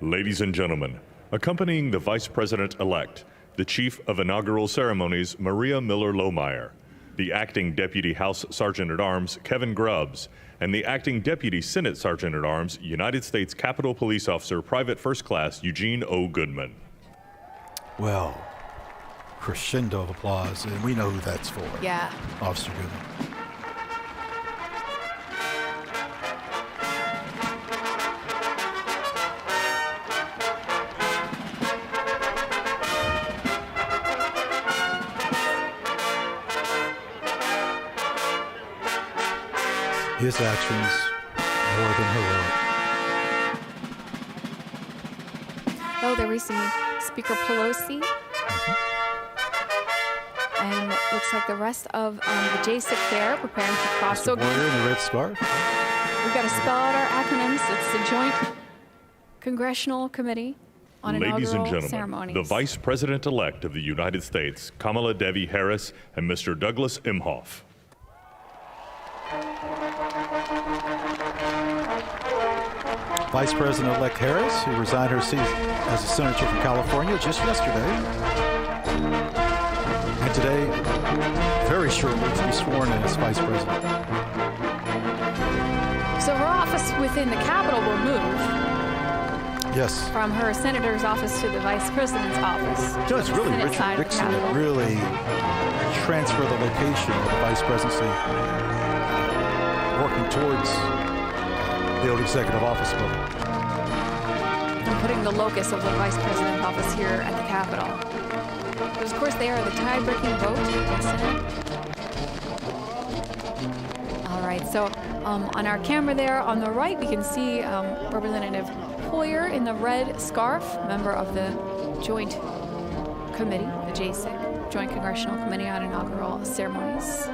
Ladies and gentlemen, accompanying the Vice President-elect, the Chief of Inaugural Ceremonies, Maria Miller-Lohmeyer, the Acting Deputy House Sergeant-at-Arms, Kevin Grubbs, and the Acting Deputy Senate Sergeant-at-Arms, United States Capitol Police Officer Private First Class Eugene O. Goodman. well, crescendo of applause, and we know who that's for. yeah. Officer Goodman. His actions more than heroic. Oh, there we see Speaker Pelosi. And it looks like the rest of the JSIC there preparing to cross. So Warrior in the red scarf. we've got to spell out our acronyms. It's the Joint Congressional Committee on Ladies and Inaugural gentlemen, Ceremonies. the Vice President-elect of the United States, Kamala Devi Harris, and Mr. Douglas Emhoff. Vice President-elect Harris, who resigned her seat as a senator from California just yesterday, and today, very shortly, to be sworn in as Vice President. So her office within the Capitol will move Yes. from her senator's office to the vice president's office. You know, it's really Senate side Richard of the Nixon that Capitol. really transferred the location of the vice presidency, working towards the old executive office building. And putting the locus of the vice president's office here at the Capitol. Because, of course, they are the tie-breaking vote in the Senate. All right, so on our camera there on the right, we can see Representative Hoyer in the red scarf, member of the Joint Committee, the JSIC. Joint Congressional Committee on Inaugural Ceremonies.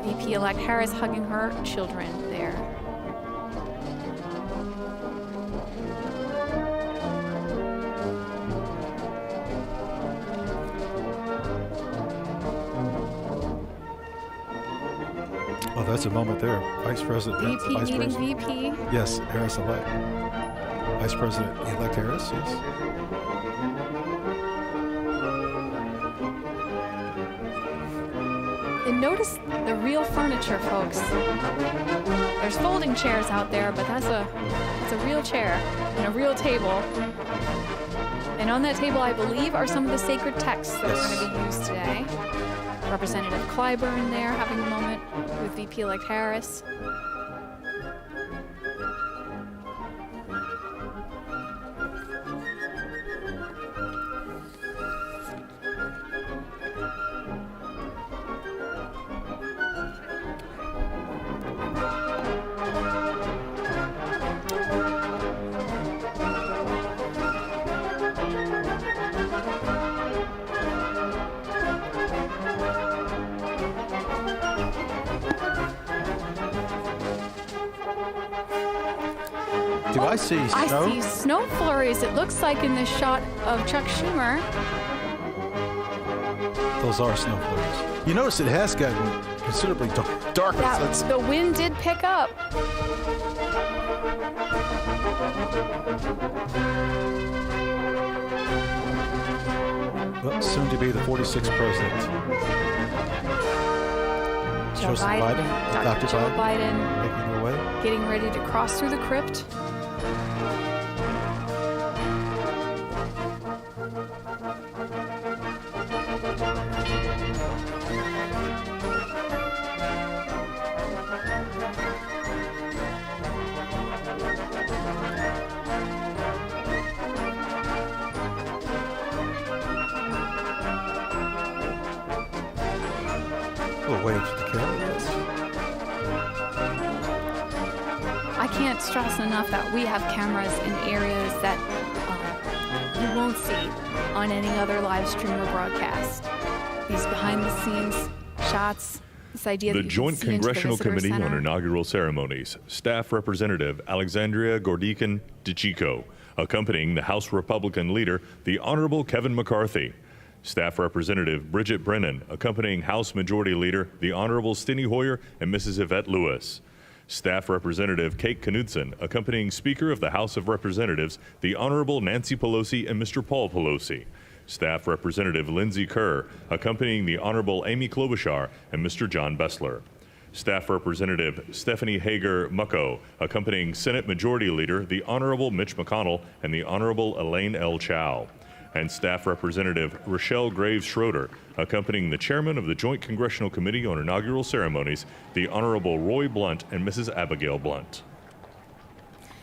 VP-elect Harris hugging her children there. Oh, that's a moment there. Vice President. VP Vice meeting President. VP. Yes, Harris-elect. Vice President-elect Harris, yes. And notice the real furniture, folks. There's folding chairs out there, but that's a real chair and a real table. And on that table, I believe, are some of the sacred texts that are going to be used today. Representative Clyburn there having a moment with VP-elect Harris. Do I see snow? I see snow flurries, it looks like, in this shot of Chuck Schumer. Those are snow flurries. You notice it has gotten considerably darker. The wind did pick up. Well, soon to be the 46th president. Joe Biden, Dr. Joe Biden, making their way. Getting ready to cross through the crypt. Wave to the cameras. I can't stress enough that we have cameras in areas that you won't see on any other live stream or broadcast. These behind-the-scenes shots, this idea that The Joint Congressional Committee on Inaugural Ceremonies, Staff Representative Alexandria Gordican DeChico, accompanying the House Republican leader, the Honorable Kevin McCarthy. Staff Representative Bridget Brennan, accompanying House Majority Leader, the Honorable Steny Hoyer and Mrs. Yvette Lewis. Staff Representative Kate Knudsen, accompanying Speaker of the House of Representatives, the Honorable Nancy Pelosi and Mr. Paul Pelosi. Staff Representative Lindsey Kerr, accompanying the Honorable Amy Klobuchar and Mr. John Bessler. Staff Representative Stephanie Hager Mucko, accompanying Senate Majority Leader, the Honorable Mitch McConnell and the Honorable Elaine L. Chao. And Staff Representative Rochelle Graves Schroeder, accompanying the Chairman of the Joint Congressional Committee on Inaugural Ceremonies, the Honorable Roy Blunt and Mrs. Abigail Blunt.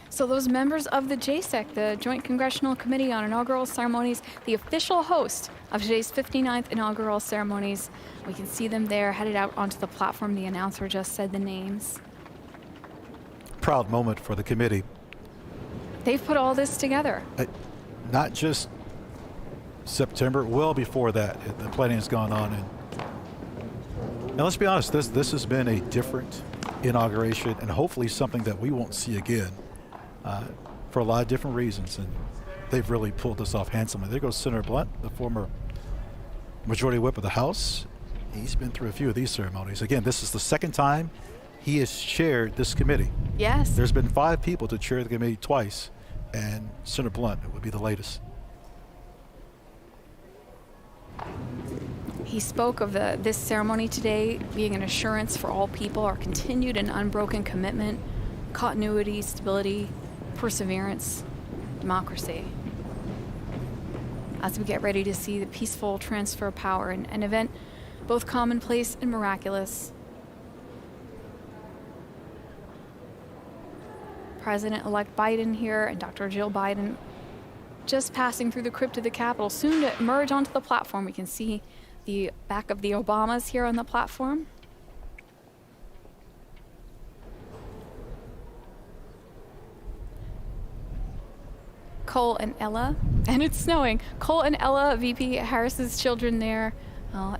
So those members of the JCEC, the Joint Congressional Committee on Inaugural Ceremonies, the official host of today's 59th inaugural ceremonies, we can see them there headed out onto the platform. The announcer just said the names. Proud moment for the committee. They've put all this together. Not just September, well before that, the planning has gone on. And let's be honest, this has been a different inauguration and hopefully something that we won't see again for a lot of different reasons. And they've really pulled this off handsomely. There goes Senator Blunt, the former Majority Whip of the House. He's been through a few of these ceremonies. Again, this is the second time he has chaired this committee. Yes. There's been 5 people to chair the committee twice, and Senator Blunt would be the latest. He spoke of this ceremony today being an assurance for all people, our continued and unbroken commitment, continuity, stability, perseverance, democracy. As we get ready to see the peaceful transfer of power, an event both commonplace and miraculous. President-elect Biden here and Dr. Jill Biden just passing through the crypt of the Capitol, soon to emerge onto the platform. We can see the back of the Obamas here on the platform. Cole and Ella, and it's snowing. Cole and Ella, VP Harris's children there.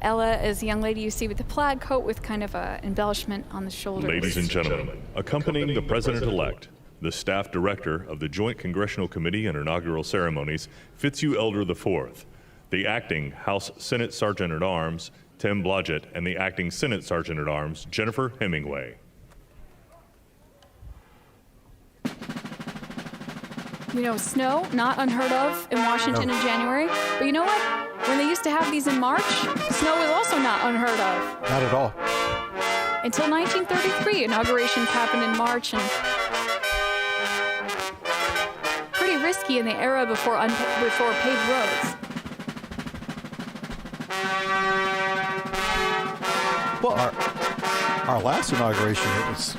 Ella is the young lady you see with the plaid coat with kind of an embellishment on the shoulders. Ladies and gentlemen, accompanying the President-elect, the Staff Director of the Joint Congressional Committee on Inaugural Ceremonies, Fitzhugh Elder IV, the Acting House Senate Sergeant-at-Arms, Tim Blodgett, and the Acting Senate Sergeant-at-Arms, Jennifer Hemingway. You know, snow, not unheard of in Washington in January. But you know what? When they used to have these in March, snow was also not unheard of. Not at all. Until 1933, inaugurations happened in March, and pretty risky in the era before paved roads. Well, our last inauguration, it was,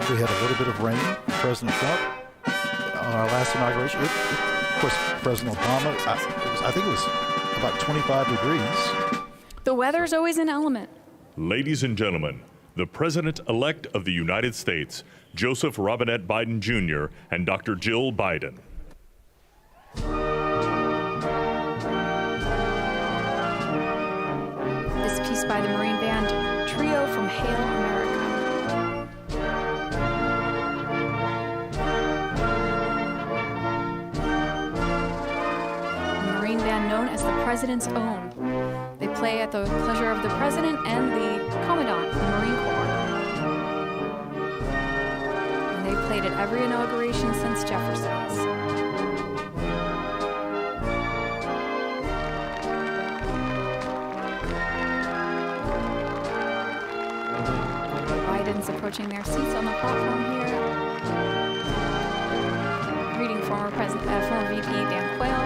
we had a little bit of rain. President Trump, on our last inauguration, of course, President Obama, I think it was about 25 degrees. The weather's always an element. Ladies and gentlemen, the President-elect of the United States, Joseph Robinette Biden Jr., and Dr. Jill Biden. This piece by the Marine Band Trio from Hail America. The Marine Band known as the President's Own. They play at the pleasure of the President and the Commandant of the Marine Corps. And they played at every inauguration since Jefferson's. Biden's approaching their seats on the platform here. Greeting former VP Dan Quayle.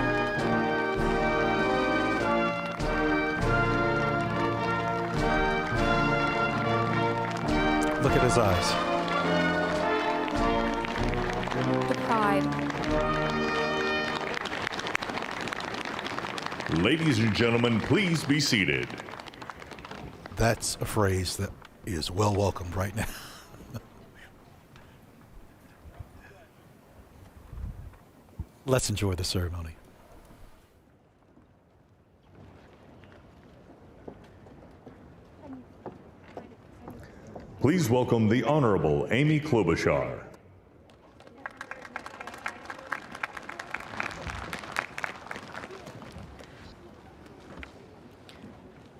Look at his eyes. The pride. Ladies and gentlemen, please be seated. That's a phrase that is well welcomed right now. Let's enjoy the ceremony. Please welcome the Honorable Amy Klobuchar.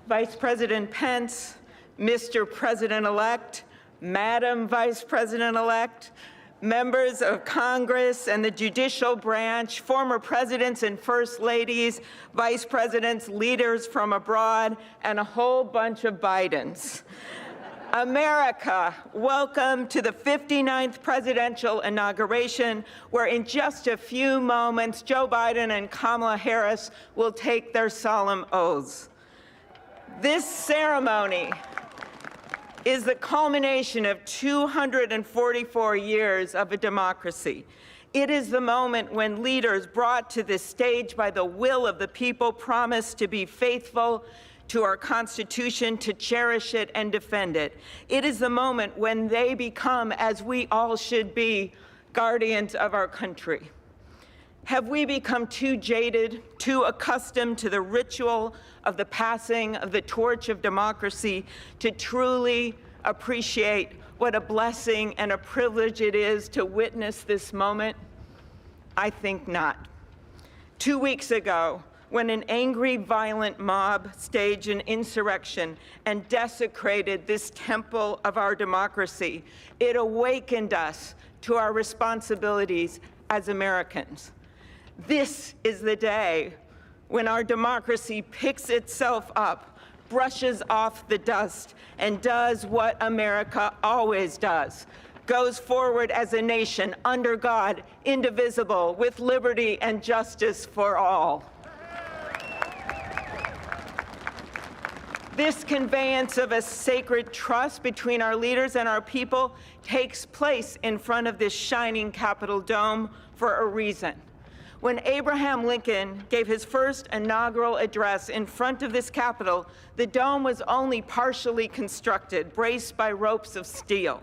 Vice President Pence, Mr. President-elect, Madam Vice President-elect, members of Congress and the judicial branch, former presidents and first ladies, vice presidents, leaders from abroad, and a whole bunch of Bidens. America, welcome to the 59th presidential inauguration, where in just a few moments, Joe Biden and Kamala Harris will take their solemn oaths. This ceremony is the culmination of 244 years of a democracy. It is the moment when leaders brought to this stage by the will of the people promise to be faithful to our Constitution, to cherish it and defend it. It is the moment when they become, as we all should be, guardians of our country. Have we become too jaded, too accustomed to the ritual of the passing of the torch of democracy to truly appreciate what a blessing and a privilege it is to witness this moment? I think not. 2 weeks ago, when an angry, violent mob staged an insurrection and desecrated this temple of our democracy, it awakened us to our responsibilities as Americans. This is the day when our democracy picks itself up, brushes off the dust, and does what America always does: goes forward as a nation under God, indivisible, with liberty and justice for all. This conveyance of a sacred trust between our leaders and our people takes place in front of this shining Capitol dome for a reason. When Abraham Lincoln gave his first inaugural address in front of this Capitol, the dome was only partially constructed, braced by ropes of steel.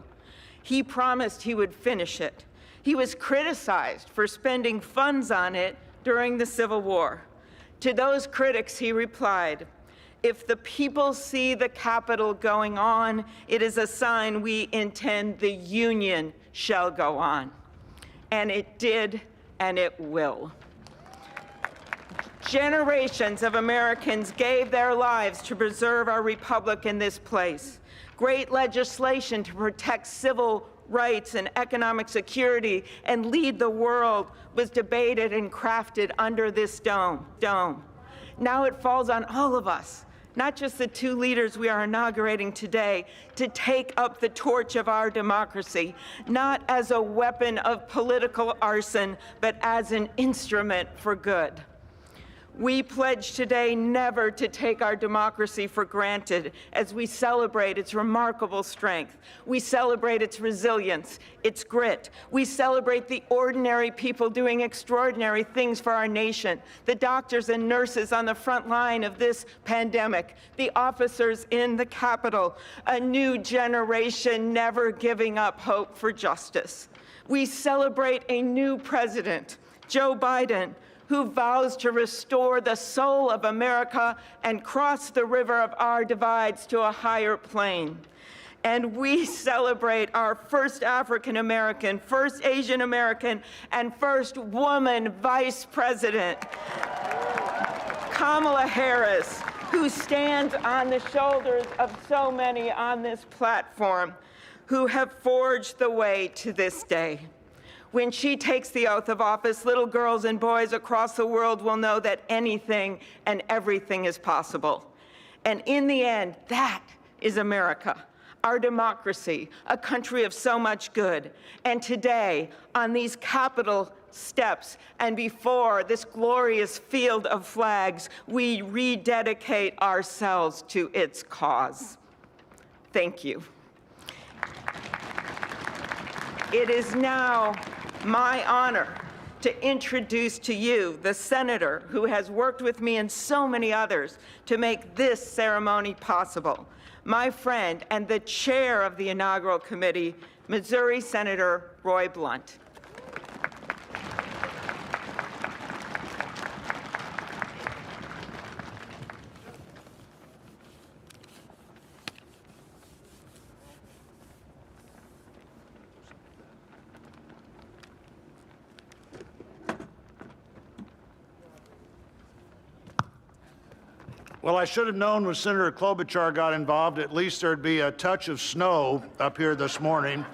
He promised he would finish it. He was criticized for spending funds on it during the Civil War. To those critics, he replied, "If the people see the Capitol going on, it is a sign we intend the Union shall go on." And it did, and it will. Generations of Americans gave their lives to preserve our republic in this place. Great legislation to protect civil rights and economic security and lead the world was debated and crafted under this dome. Now it falls on all of us, not just the two leaders we are inaugurating today, to take up the torch of our democracy, not as a weapon of political arson, but as an instrument for good. We pledge today never to take our democracy for granted as we celebrate its remarkable strength. We celebrate its resilience, its grit. We celebrate the ordinary people doing extraordinary things for our nation, the doctors and nurses on the front line of this pandemic, the officers in the Capitol, a new generation never giving up hope for justice. We celebrate a new president, Joe Biden, who vows to restore the soul of America and cross the river of our divides to a higher plane. And we celebrate our first African American, first Asian American, and first woman vice president, Kamala Harris, who stands on the shoulders of so many on this platform who have forged the way to this day. When she takes the oath of office, little girls and boys across the world will know that anything and everything is possible. And in the end, that is America, our democracy, a country of so much good. And today, on these Capitol steps and before this glorious field of flags, we rededicate ourselves to its cause. Thank you. It is now my honor to introduce to you the senator who has worked with me and so many others to make this ceremony possible, my friend and the chair of the inaugural committee, Missouri Senator Roy Blunt. Well, I should have known when Senator Klobuchar got involved, at least there'd be a touch of snow up here this morning.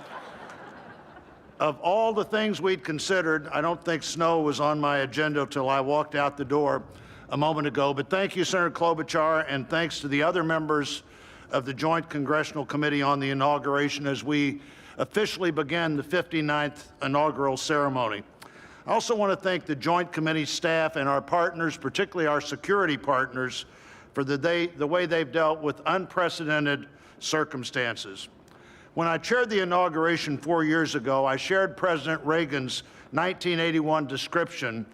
Of all the things we'd considered, I don't think snow was on my agenda till I walked out the door a moment ago. But thank you, Senator Klobuchar, and thanks to the other members of the Joint Congressional Committee on the Inauguration as we officially begin the 59th inaugural ceremony. I also want to thank the Joint Committee staff and our partners, particularly our security partners, for the way they've dealt with unprecedented circumstances. When I chaired the inauguration 4 years ago, I shared President Reagan's 1981 description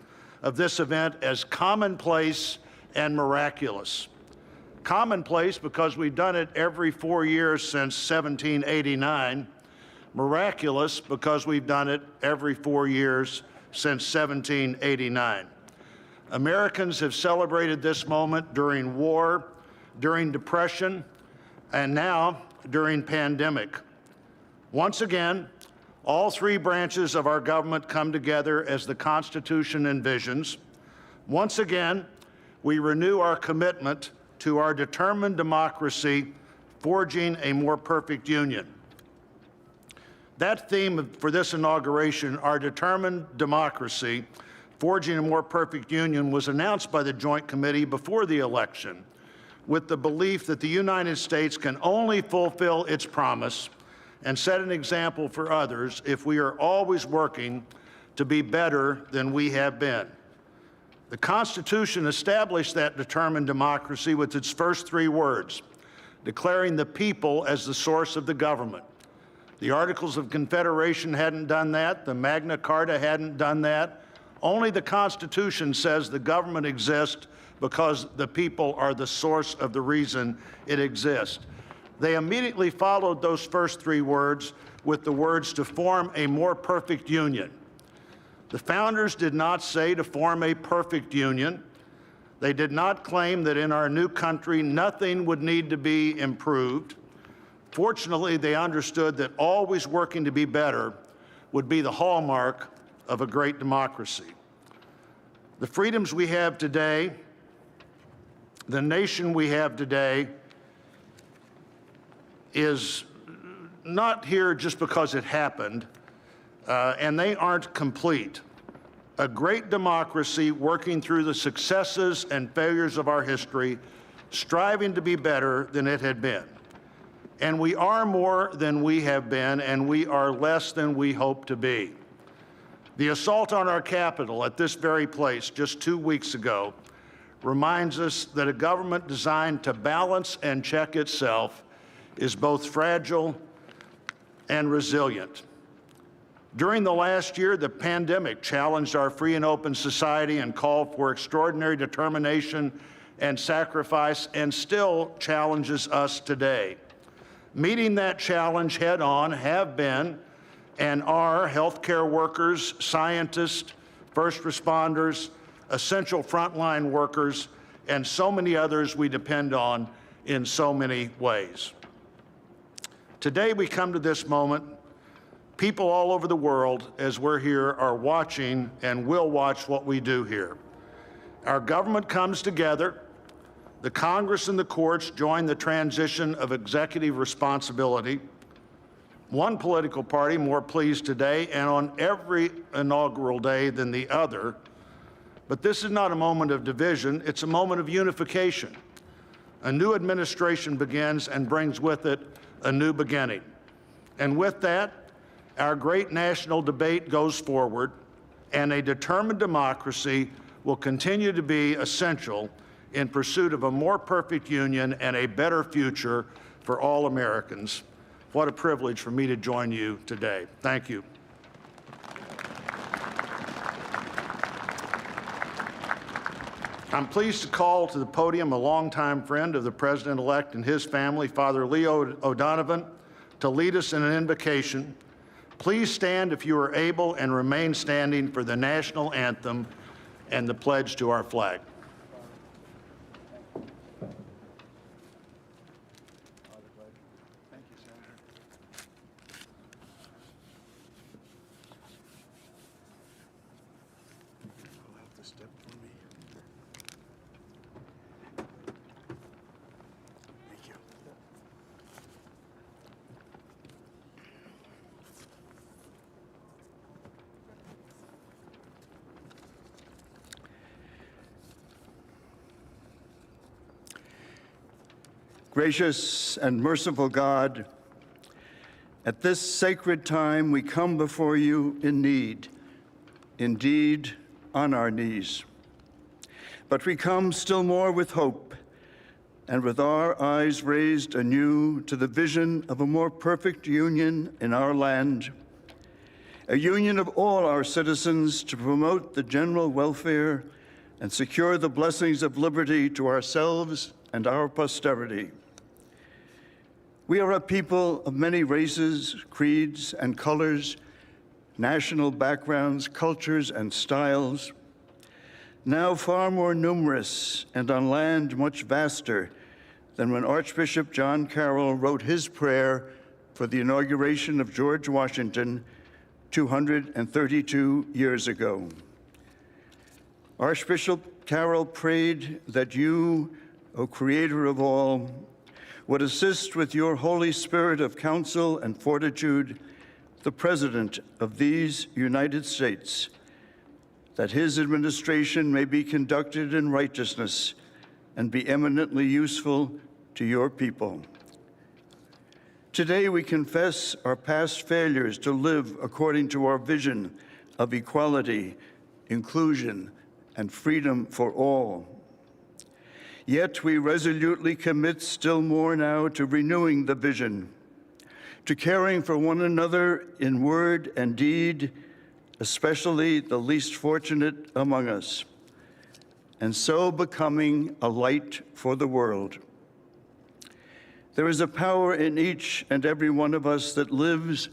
of this event as commonplace and miraculous. Commonplace because we've done it every 4 years since 1789. Miraculous because we've done it every 4 years since 1789. Americans have celebrated this moment during war, during depression, and now during pandemic. Once again, all three branches of our government come together as the Constitution envisions. Once again, we renew our commitment to our determined democracy, forging a more perfect union. That theme for this inauguration, our determined democracy, forging a more perfect union, was announced by the Joint Committee before the election with the belief that the United States can only fulfill its promise and set an example for others if we are always working to be better than we have been. The Constitution established that determined democracy with its first three words, declaring the people as the source of the government. The Articles of Confederation hadn't done that. The Magna Carta hadn't done that. Only the Constitution says the government exists because the people are the source of the reason it exists. They immediately followed those first three words with the words to form a more perfect union. The founders did not say to form a perfect union. They did not claim that in our new country nothing would need to be improved. Fortunately, they understood that always working to be better would be the hallmark of a great democracy. The freedoms we have today, the nation we have today, is not here just because it happened, and they aren't complete. A great democracy working through the successes and failures of our history, striving to be better than it had been. And we are more than we have been, and we are less than we hope to be. The assault on our Capitol at this very place just 2 weeks ago reminds us that a government designed to balance and check itself is both fragile and resilient. During the last year, the pandemic challenged our free and open society and called for extraordinary determination and sacrifice, and still challenges us today. Meeting that challenge head on have been and are healthcare workers, scientists, first responders, essential frontline workers, and so many others we depend on in so many ways. Today we come to this moment. People all over the world, as we're here, are watching and will watch what we do here. Our government comes together. The Congress and the courts join the transition of executive responsibility. One political party more pleased today and on every inaugural day than the other. But this is not a moment of division, it's a moment of unification. A new administration begins and brings with it a new beginning. And with that, our great national debate goes forward, and a determined democracy will continue to be essential in pursuit of a more perfect union and a better future for all Americans. What a privilege for me to join you today. Thank you. I'm pleased to call to the podium a longtime friend of the President-elect and his family, Father Leo O'Donovan, to lead us in an invocation. Please stand if you are able and remain standing for the national anthem and the pledge to our flag. Gracious and merciful God, at this sacred time we come before you in need, indeed on our knees. But we come still more with hope and with our eyes raised anew to the vision of a more perfect union in our land, a union of all our citizens to promote the general welfare and secure the blessings of liberty to ourselves and our posterity. We are a people of many races, creeds, and colors, national backgrounds, cultures, and styles, now far more numerous and on land much vaster than when Archbishop John Carroll wrote his prayer for the inauguration of George Washington 232 years ago. Archbishop Carroll prayed that you, O Creator of all, would assist with your Holy Spirit of counsel and fortitude the President of these United States, that his administration may be conducted in righteousness and be eminently useful to your people. Today we confess our past failures to live according to our vision of equality, inclusion, and freedom for all. Yet we resolutely commit still more now to renewing the vision, to caring for one another in word and deed, especially the least fortunate among us, and so becoming a light for the world. There is a power in each and every one of us that lives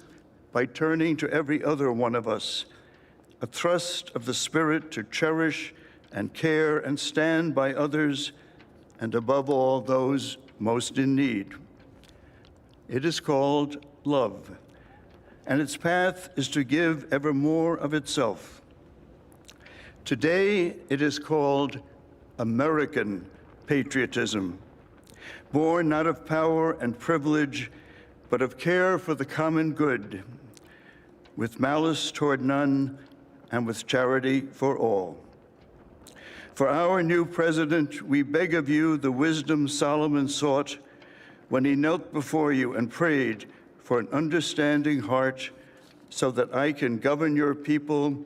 by turning to every other one of us, a thrust of the Spirit to cherish and care and stand by others, and above all, those most in need. It is called love, and its path is to give ever more of itself. Today, it is called American patriotism, born not of power and privilege, but of care for the common good, with malice toward none and with charity for all. For our new president, we beg of you the wisdom Solomon sought when he knelt before you and prayed for an understanding heart, so that I can govern your people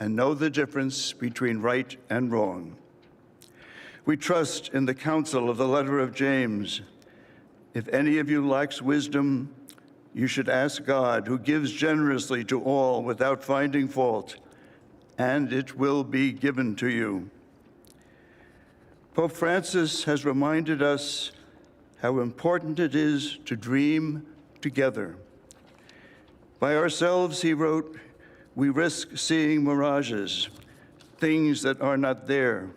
and know the difference between right and wrong. We trust in the counsel of the letter of James. If any of you lacks wisdom, you should ask God, who gives generously to all without finding fault, and it will be given to you. Pope Francis has reminded us how important it is to dream together. By ourselves, he wrote, we risk seeing mirages, things that are not there.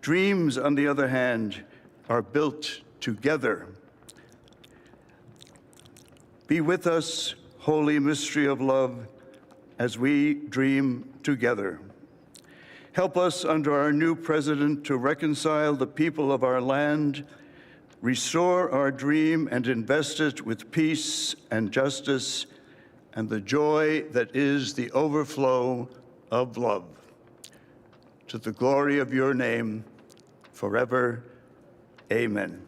Dreams, on the other hand, are built together. Be with us, holy mystery of love, as we dream together. Help us under our new president to reconcile the people of our land, restore our dream and invest it with peace and justice and the joy that is the overflow of love. To the glory of your name, forever, amen.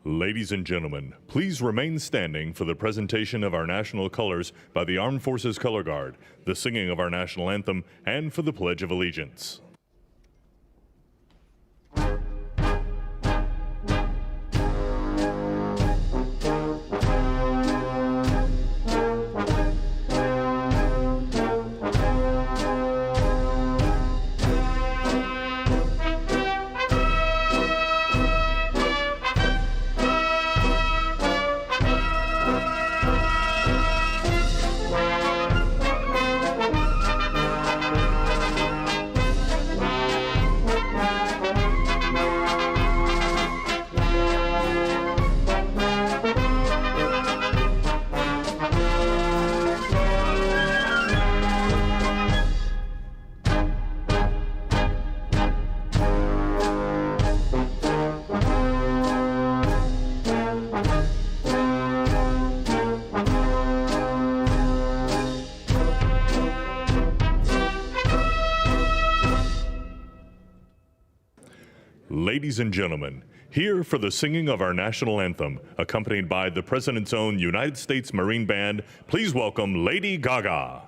Ladies and gentlemen, please remain standing for the presentation of our national colors by the Armed Forces Color Guard, the singing of our national anthem, and for the Pledge of Allegiance. Ladies and gentlemen, here for the singing of our national anthem, accompanied by the President's own United States Marine Band, please welcome Lady Gaga.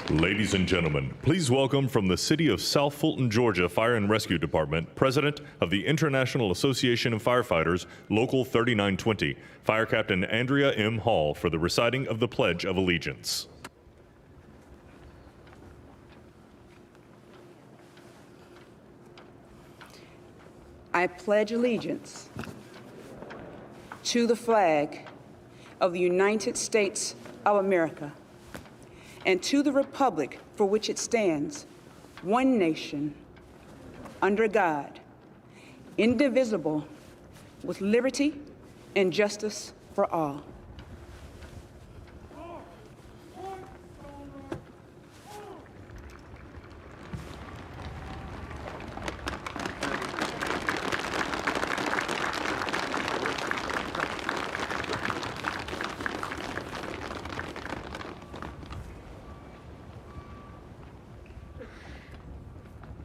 Ladies and gentlemen, please welcome from the City of South Fulton, Georgia Fire and Rescue Department, President of the International Association of Firefighters, Local 3920, Fire Captain Andrea M. Hall, for the reciting of the Pledge of Allegiance. I pledge allegiance to the flag of the United States of America and to the republic for which it stands, one nation, under God, indivisible, with liberty and justice for all.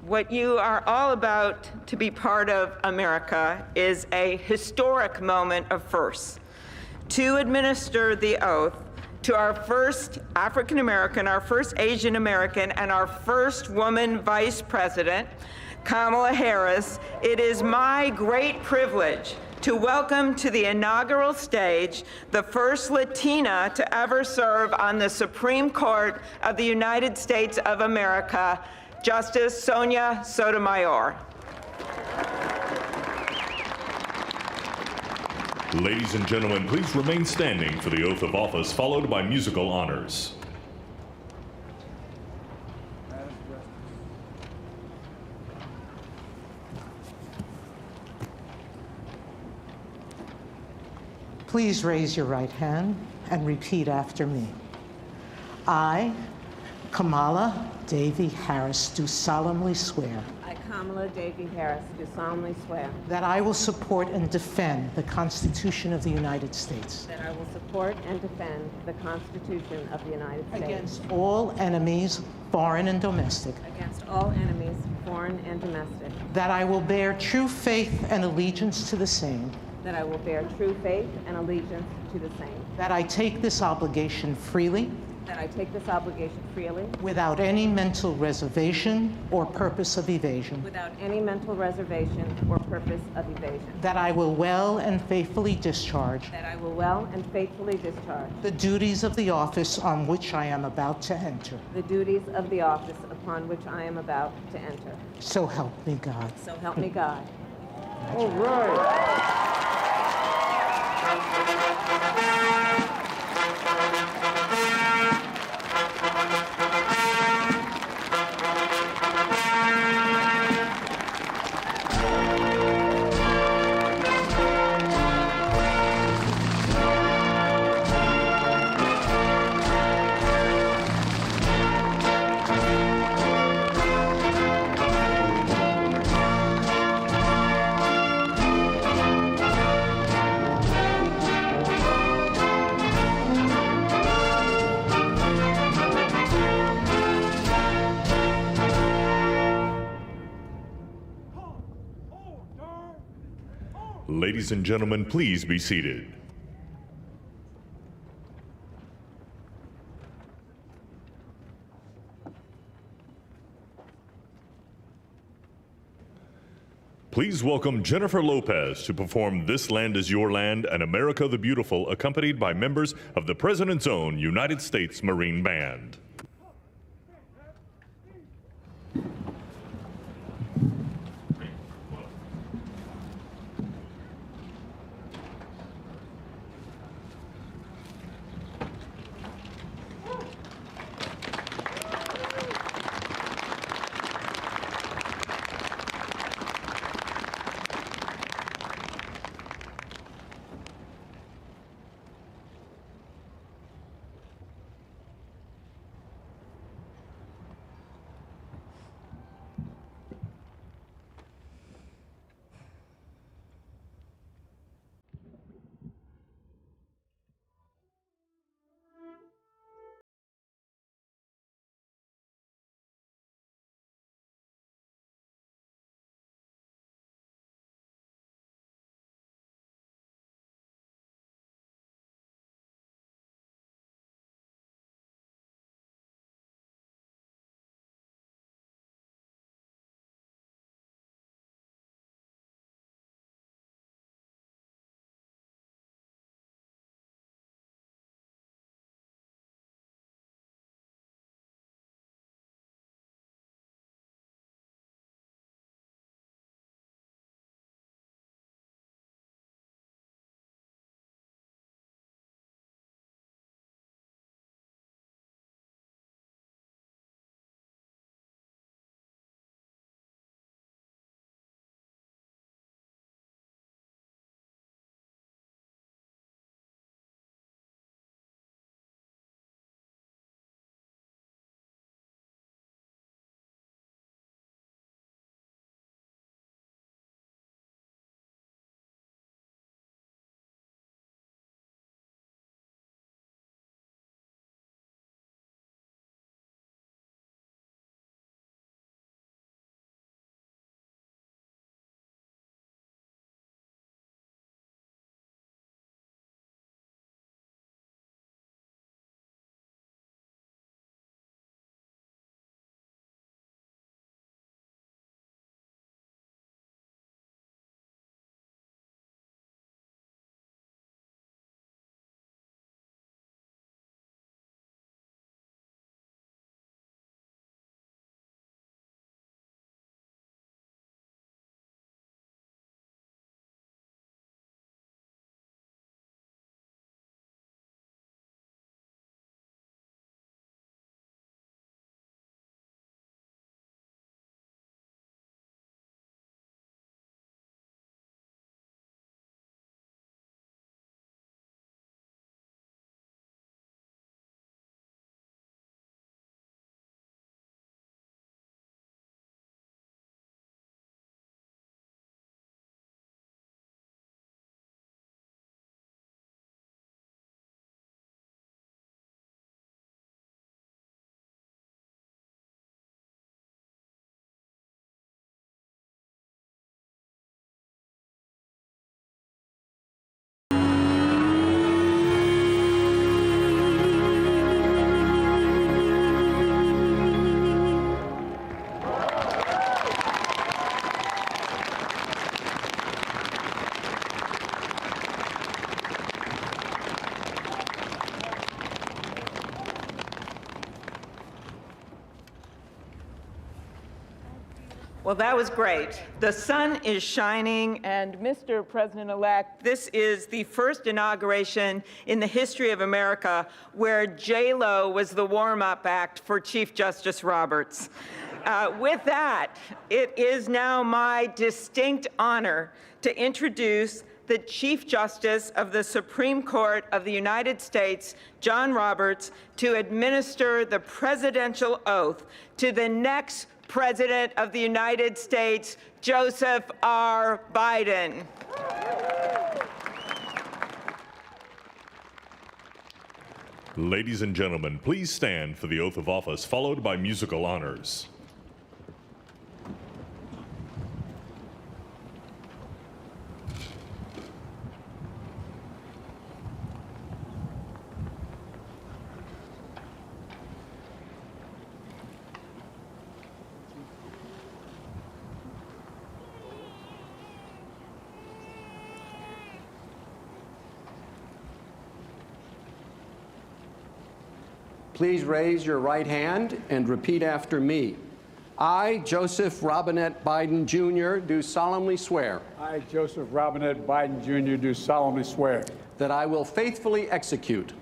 What you are all about to be part of, America, is a historic moment of firsts. To administer the oath to our first African American, our first Asian American, and our first woman Vice President, Kamala Harris, it is my great privilege to welcome to the inaugural stage the first Latina to ever serve on the Supreme Court of the United States of America, Justice Sonia Sotomayor. Ladies and gentlemen, please remain standing for the oath of office, followed by musical honors. Please raise your right hand and repeat after me. I, Kamala Davy Harris, do solemnly swear I, Kamala Davy Harris, do solemnly swear that I will support and defend the Constitution of the United States that I will support and defend the Constitution of the United States against all enemies, foreign and domestic, against all enemies, foreign and domestic, that I will bear true faith and allegiance to the same, that I will bear true faith and allegiance to the same, that I take this obligation freely, that I take this obligation freely, without any mental reservation or purpose of evasion, without any mental reservation or purpose of evasion, that I will well and faithfully discharge that I will well and faithfully discharge the duties of the office on which I am about to enter. the duties of the office upon which I am about to enter. So help me God. So help me God. All right. Ladies and gentlemen, please be seated. Please welcome Jennifer Lopez to perform This Land Is Your Land and America the Beautiful, accompanied by members of the President's Own United States Marine Band. Well, that was great. The sun is shining, and Mr. President-elect, this is the first inauguration in the history of America where J-Lo was the warm-up act for Chief Justice Roberts. With that, it is now my distinct honor to introduce the Chief Justice of the Supreme Court of the United States, John Roberts, to administer the presidential oath to the next President of the United States, Joseph R. Biden. Ladies and gentlemen, please stand for the oath of office, followed by musical honors. Please raise your right hand and repeat after me. I, Joseph Robinette Biden, Jr., do solemnly swear. I, Joseph Robinette Biden, Jr., do solemnly swear. That I will faithfully execute.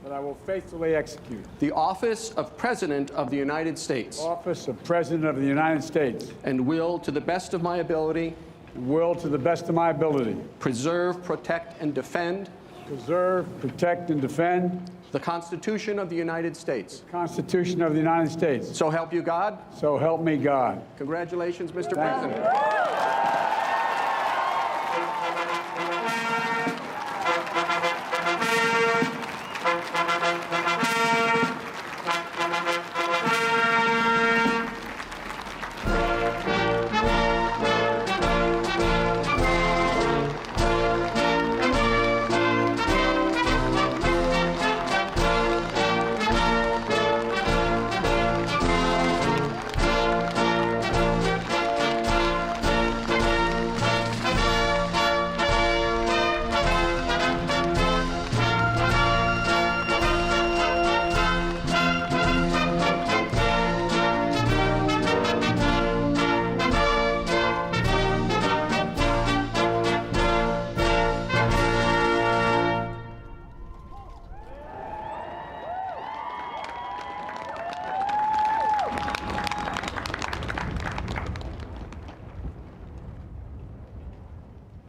That I will faithfully execute. The office of President of the United States. Office of President of the United States. And will, to the best of my ability. And will, to the best of my ability. Preserve, protect, and defend. Preserve, protect, and defend. The Constitution of the United States. The Constitution of the United States. So help you God. So help me God. Congratulations, Mr. Thank President.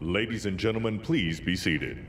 Ladies and gentlemen, please be seated.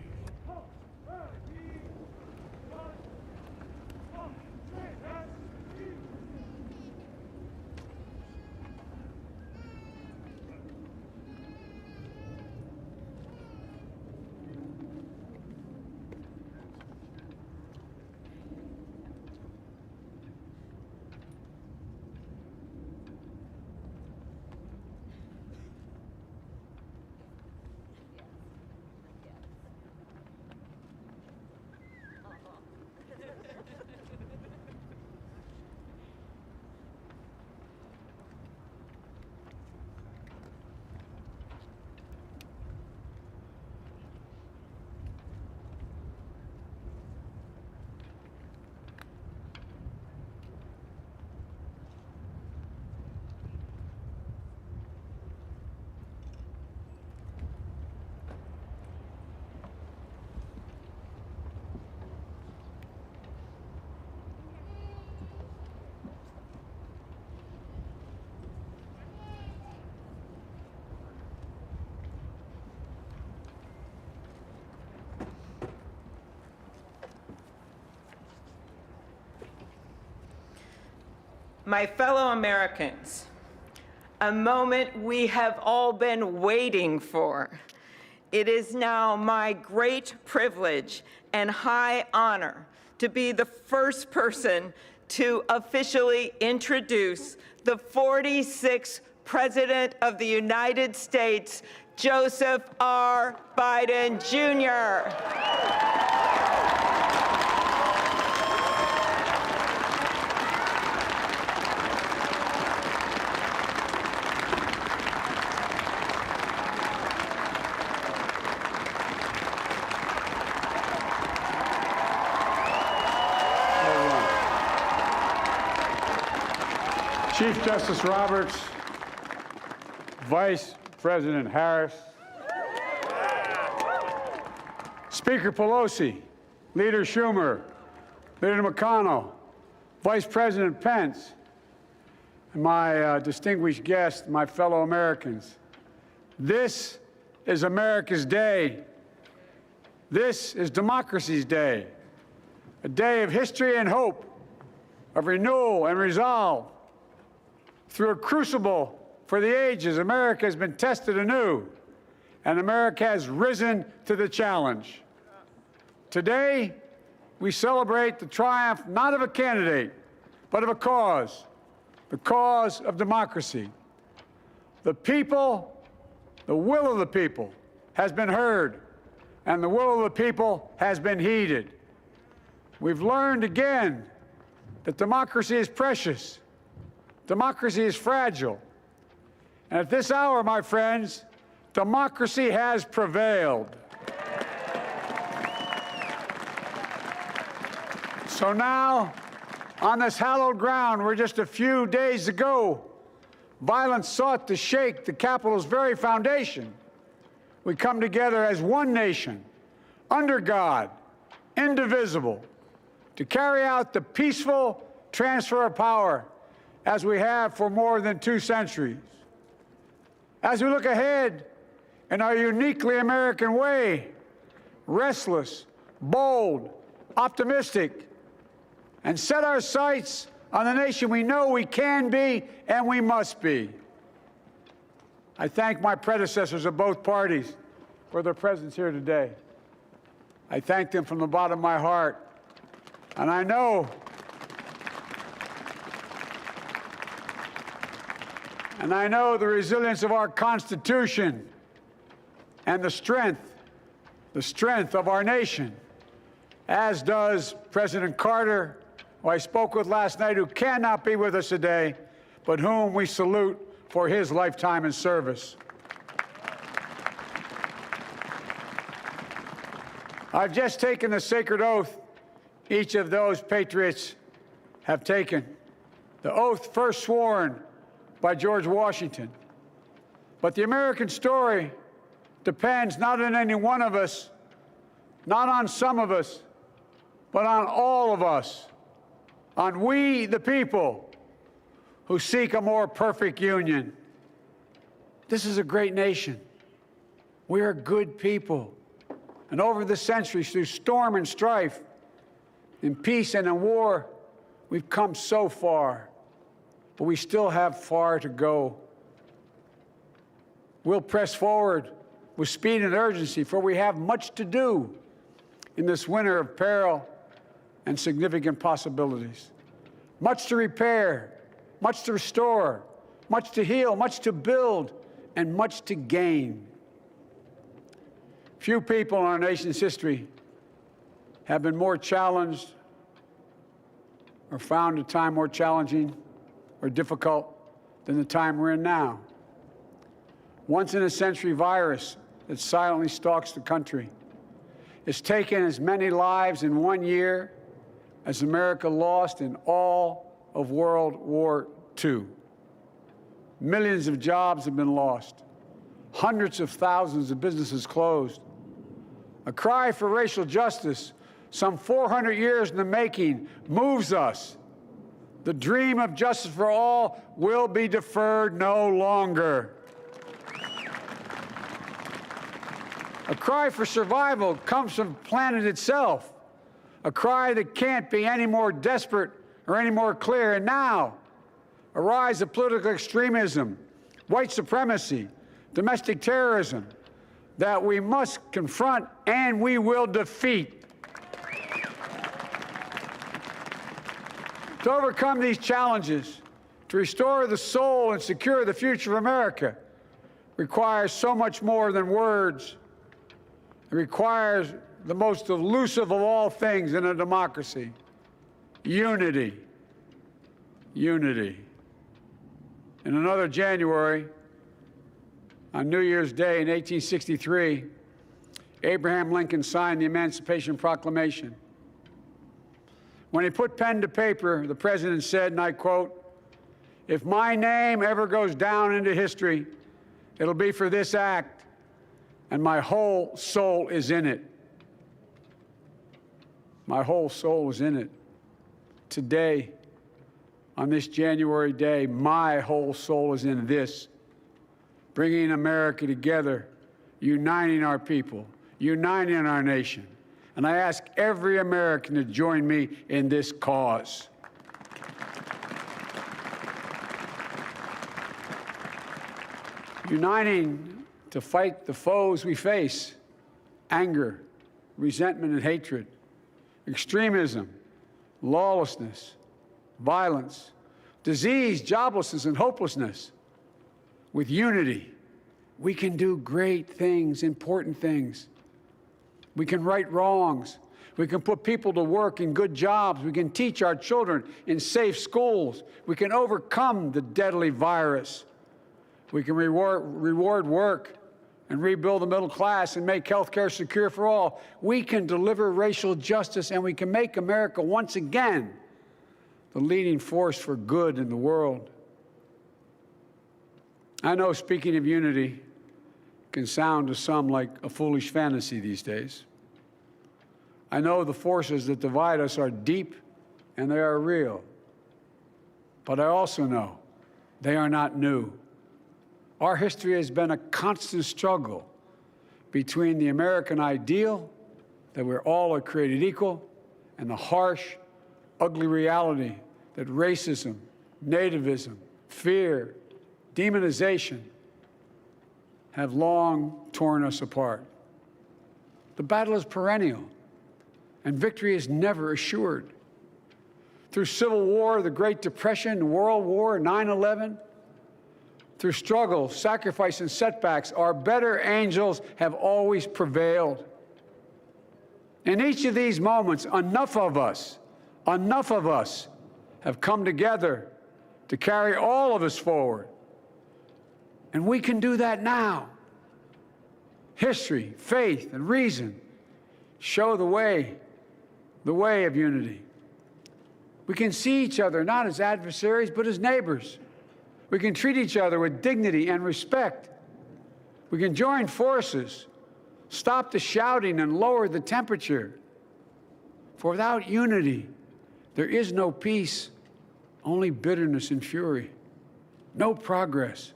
My fellow Americans, a moment we have all been waiting for. It is now my great privilege and high honor to be the first person to officially introduce the 46th President of the United States, Joseph R. Biden, Jr. Chief Justice Roberts, Vice President Harris, Speaker Pelosi, Leader Schumer, Leader McConnell, Vice President Pence, and my distinguished guests, my fellow Americans. This is America's day. This is democracy's day, a day of history and hope, of renewal and resolve. Through a crucible for the ages, America has been tested anew, and America has risen to the challenge. Today, we celebrate the triumph not of a candidate, but of a cause, the cause of democracy. The people, the will of the people has been heard, and the will of the people has been heeded. We've learned again that democracy is precious, democracy is fragile, and at this hour, my friends, democracy has prevailed. So now, on this hallowed ground where just a few days ago, violence sought to shake the Capitol's very foundation, we come together as one nation, under God, indivisible, to carry out the peaceful transfer of power as we have for more than 2 centuries. As we look ahead in our uniquely American way, restless, bold, optimistic, and set our sights on the nation we know we can be and we must be. I thank my predecessors of both parties for their presence here today. I thank them from the bottom of my heart. And I know the resilience of our Constitution and the strength of our nation, as does President Carter, who I spoke with last night, who cannot be with us today, but whom we salute for his lifetime in service. I've just taken the sacred oath each of those patriots have taken, the oath first sworn by George Washington. But the American story depends not on any one of us, not on some of us, but on all of us, on we, the people, who seek a more perfect union. This is a great nation. We are good people. And over the centuries, through storm and strife, in peace and in war, we've come so far, but we still have far to go. We'll press forward with speed and urgency, for we have much to do in this winter of peril and significant possibilities. Much to repair, much to restore, much to heal, much to build, and much to gain. Few people in our nation's history have been more challenged or found a time more challenging or difficult than the time we're in now. Once-in-a-century virus that silently stalks the country. It's taken as many lives in 1 year as America lost in all of World War II. Millions of jobs have been lost. Hundreds of thousands of businesses closed. A cry for racial justice, some 400 years in the making, moves us. The dream of justice for all will be deferred no longer. A cry for survival comes from the planet itself, a cry that can't be any more desperate or any more clear. And now, a rise of political extremism, white supremacy, domestic terrorism, that we must confront and we will defeat. To overcome these challenges, to restore the soul and secure the future of America, requires so much more than words. It requires the most elusive of all things in a democracy: unity. Unity. In another January, on New Year's Day in 1863, Abraham Lincoln signed the Emancipation Proclamation. When he put pen to paper, the president said, and I quote, "If my name ever goes down into history It'll be for this act, and my whole soul is in it. My whole soul is in it. Today, on this January day, my whole soul is in this, bringing America together, uniting our people, uniting our nation. And I ask every American to join me in this cause. Uniting to fight the foes we face: anger, resentment and hatred, extremism, lawlessness, violence, disease, joblessness, and hopelessness. With unity, we can do great things, important things. We can right wrongs. We can put people to work in good jobs. We can teach our children in safe schools. We can overcome the deadly virus. We can reward work and rebuild the middle class and make health care secure for all. We can deliver racial justice, and we can make America once again the leading force for good in the world. I know speaking of unity can sound to some like a foolish fantasy these days. I know the forces that divide us are deep and they are real. But I also know they are not new. Our history has been a constant struggle between the American ideal that we're all created equal and the harsh, ugly reality that racism, nativism, fear, demonization have long torn us apart. The battle is perennial, and victory is never assured. Through Civil War, the Great Depression, World War, 9/11, through struggle, sacrifice, and setbacks, our better angels have always prevailed. In each of these moments, enough of us have come together to carry all of us forward. And we can do that now. History, faith, and reason show the way of unity. We can see each other not as adversaries, but as neighbors. We can treat each other with dignity and respect. We can join forces, stop the shouting, and lower the temperature. For without unity, there is no peace, only bitterness and fury. No progress,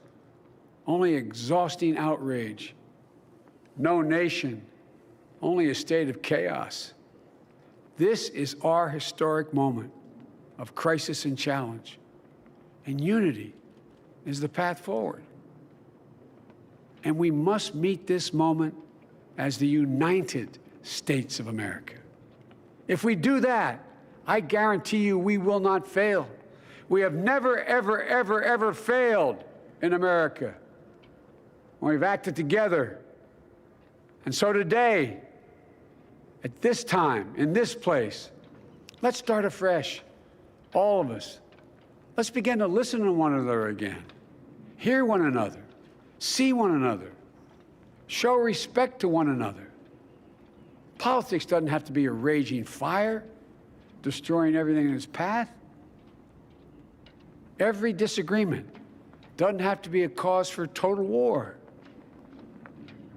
only exhausting outrage. No nation, only a state of chaos. This is our historic moment of crisis and challenge, and unity is the path forward. And we must meet this moment as the United States of America. If we do that, I guarantee you we will not fail. We have never, ever, ever, ever failed in America when we've acted together. And so today, at this time, in this place, let's start afresh, all of us. Let's begin to listen to one another again, hear one another, see one another, show respect to one another. Politics doesn't have to be a raging fire, destroying everything in its path. Every disagreement doesn't have to be a cause for total war.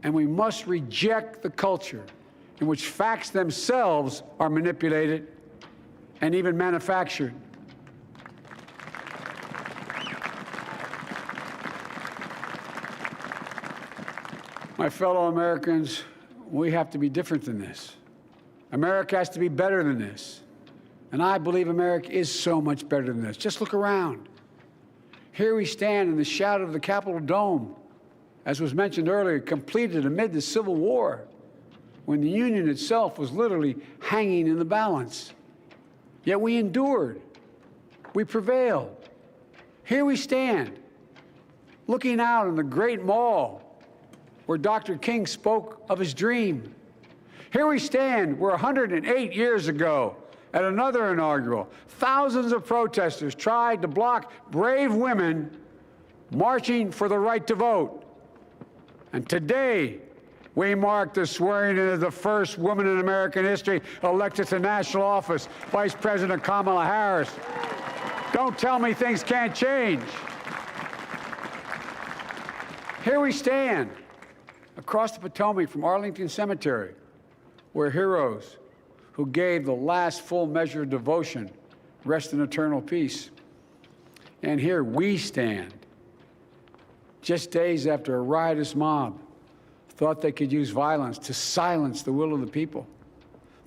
And we must reject the culture in which facts themselves are manipulated and even manufactured. My fellow Americans, we have to be different than this. America has to be better than this. And I believe America is so much better than this. Just look around. Here we stand in the shadow of the Capitol Dome, as was mentioned earlier, completed amid the Civil War, when the Union itself was literally hanging in the balance. Yet we endured. We prevailed. Here we stand, looking out on the great mall where Dr. King spoke of his dream. Here we stand where 108 years ago, at another inaugural, thousands of protesters tried to block brave women marching for the right to vote. And today, we mark the swearing in of the first woman in American history elected to national office, Vice President Kamala Harris. Don't tell me things can't change. Here we stand across the Potomac from Arlington Cemetery, where heroes who gave the last full measure of devotion rest in eternal peace. And here we stand, just days after a riotous mob thought they could use violence to silence the will of the people,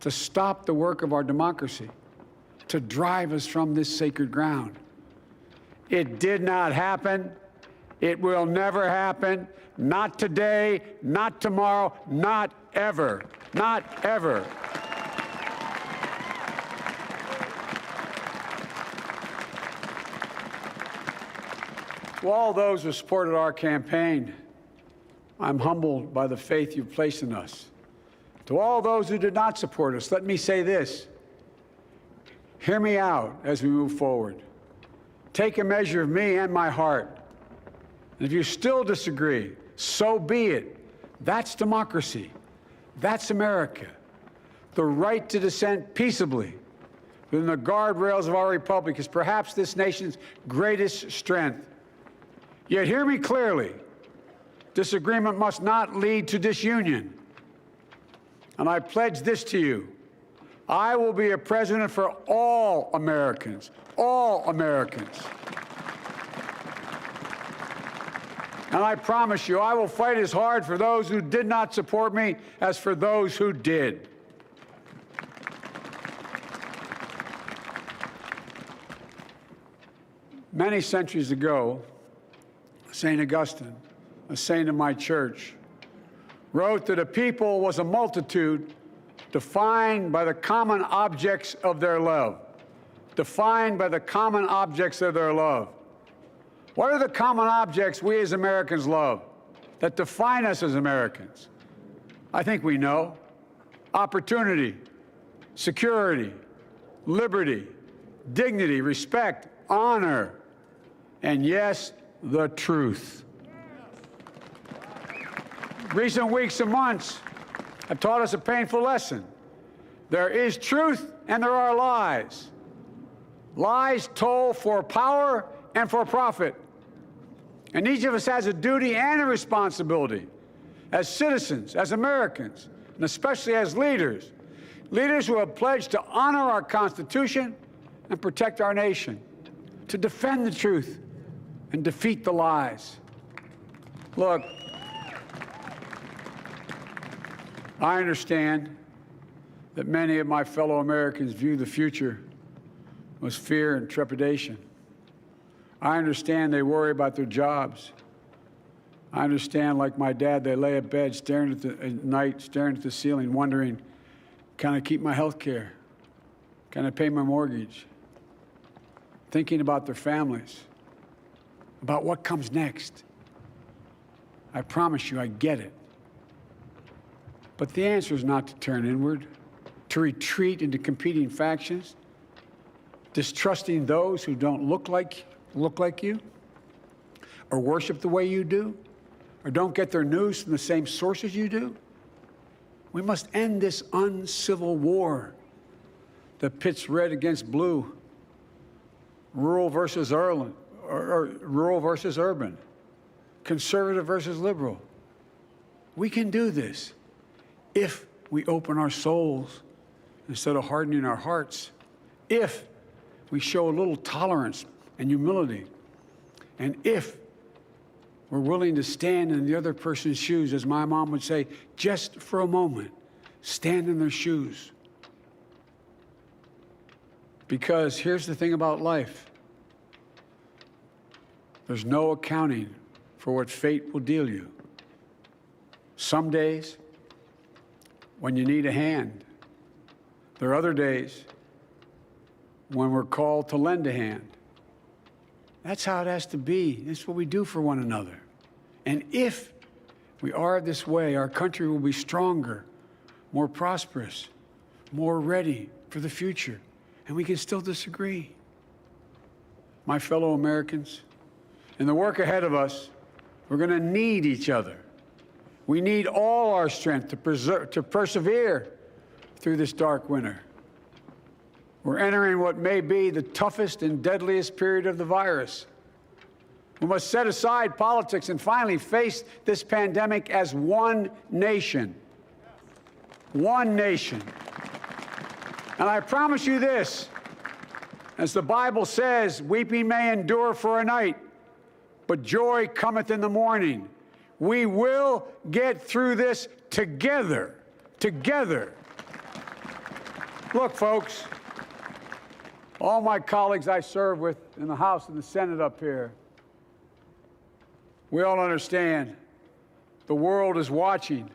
to stop the work of our democracy, to drive us from this sacred ground. It did not happen. It will never happen. Not today, not tomorrow, not ever. Not ever. To all those who supported our campaign, I'm humbled by the faith you've placed in us. To all those who did not support us, let me say this. Hear me out as we move forward. Take a measure of me and my heart. And if you still disagree, so be it. That's democracy. That's America. The right to dissent peaceably within the guardrails of our republic is perhaps this nation's greatest strength. Yet hear me clearly. Disagreement must not lead to disunion. And I pledge this to you. I will be a president for all Americans. All Americans. And I promise you, I will fight as hard for those who did not support me as for those who did. Many centuries ago, St. Augustine, a saint of my church, wrote that a people was a multitude defined by the common objects of their love. Defined by the common objects of their love. What are the common objects we as Americans love that define us as Americans? I think we know. Opportunity, security, liberty, dignity, respect, honor, and yes, the truth. Recent weeks and months have taught us a painful lesson. There is truth and there are lies. Lies told for power and for profit. And each of us has a duty and a responsibility as citizens, as Americans, and especially as leaders. Leaders who have pledged to honor our Constitution and protect our nation, to defend the truth and defeat the lies. Look, I understand that many of my fellow Americans view the future with fear and trepidation. I understand they worry about their jobs. I understand, like my dad, they lay at bed at night, staring at the ceiling, wondering, can I keep my health care? Can I pay my mortgage? Thinking about their families, about what comes next. I promise you, I get it. But the answer is not to turn inward, to retreat into competing factions, distrusting those who don't look like you, or worship the way you do, or don't get their news from the same sources you do. We must end this uncivil war that pits red against blue, rural versus urban, conservative versus liberal. We can do this if we open our souls instead of hardening our hearts, if we show a little tolerance and humility, and if we're willing to stand in the other person's shoes, as my mom would say, just for a moment, stand in their shoes. Because here's the thing about life. There's no accounting for what fate will deal you. Some days, when you need a hand. There are other days when we're called to lend a hand. That's how it has to be. That's what we do for one another. And if we are this way, our country will be stronger, more prosperous, more ready for the future. And we can still disagree. My fellow Americans, in the work ahead of us, we're going to need each other. We need all our strength to persevere through this dark winter. We're entering what may be the toughest and deadliest period of the virus. We must set aside politics and finally face this pandemic as one nation. One nation. And I promise you this, as the Bible says, weeping may endure for a night, but joy cometh in the morning. We will get through this together. Together. Look, folks, all my colleagues I serve with in the House and the Senate up here, we all understand the world is watching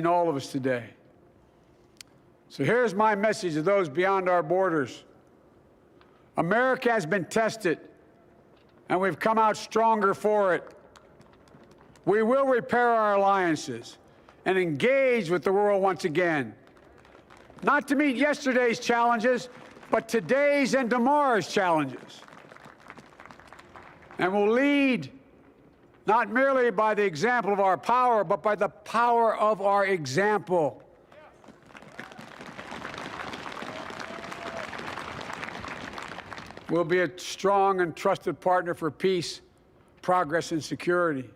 all of us today. So here's my message to those beyond our borders. America has been tested, and we've come out stronger for it. We will repair our alliances and engage with the world once again, not to meet yesterday's challenges, but today's and tomorrow's challenges. And we'll lead not merely by the example of our power, but by the power of our example. We'll be a strong and trusted partner for peace, progress, and security.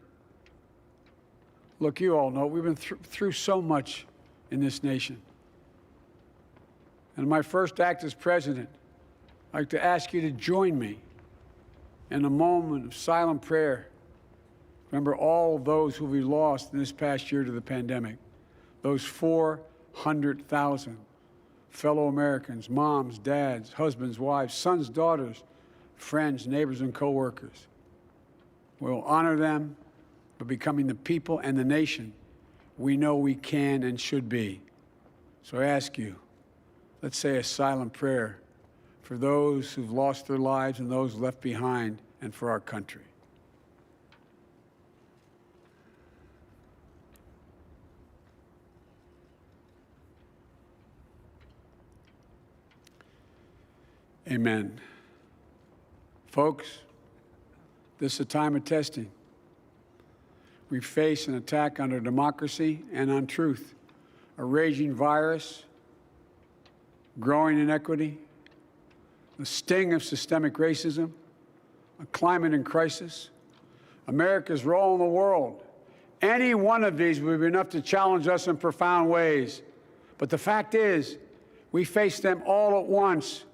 Look, you all know we've been through so much in this nation. And in my first act as president, I'd like to ask you to join me in a moment of silent prayer. Remember all those who we lost in this past year to the pandemic, those 400,000 fellow Americans, moms, dads, husbands, wives, sons, daughters, friends, neighbors, and coworkers. We'll honor them by becoming the people and the nation we know we can and should be. So I ask you, let's say a silent prayer for those who've lost their lives and those left behind, and for our country. Amen. Folks, this is a time of testing. We face an attack on our democracy and on truth, a raging virus, growing inequity, the sting of systemic racism, a climate in crisis, America's role in the world. Any one of these would be enough to challenge us in profound ways. But the fact is, we face them all at once,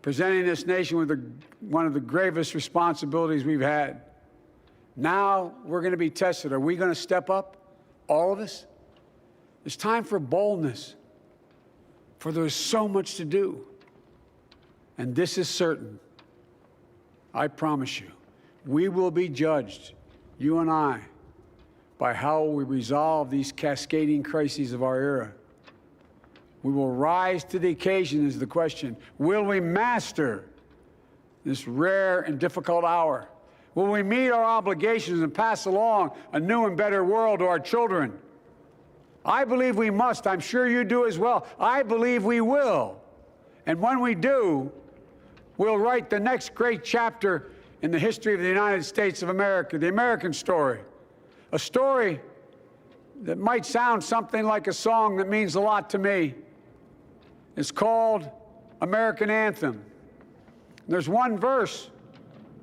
presenting this nation with one of the gravest responsibilities we've had. Now we're going to be tested. Are we going to step up, all of us? It's time for boldness, for there's so much to do. And this is certain. I promise you, we will be judged, you and I, by how we resolve these cascading crises of our era. We will rise to the occasion is the question. Will we master this rare and difficult hour? Will we meet our obligations and pass along a new and better world to our children? I believe we must. I'm sure you do as well. I believe we will. And when we do, we'll write the next great chapter in the history of the United States of America, the American story. A story that might sound something like a song that means a lot to me. It's called American Anthem. There's one verse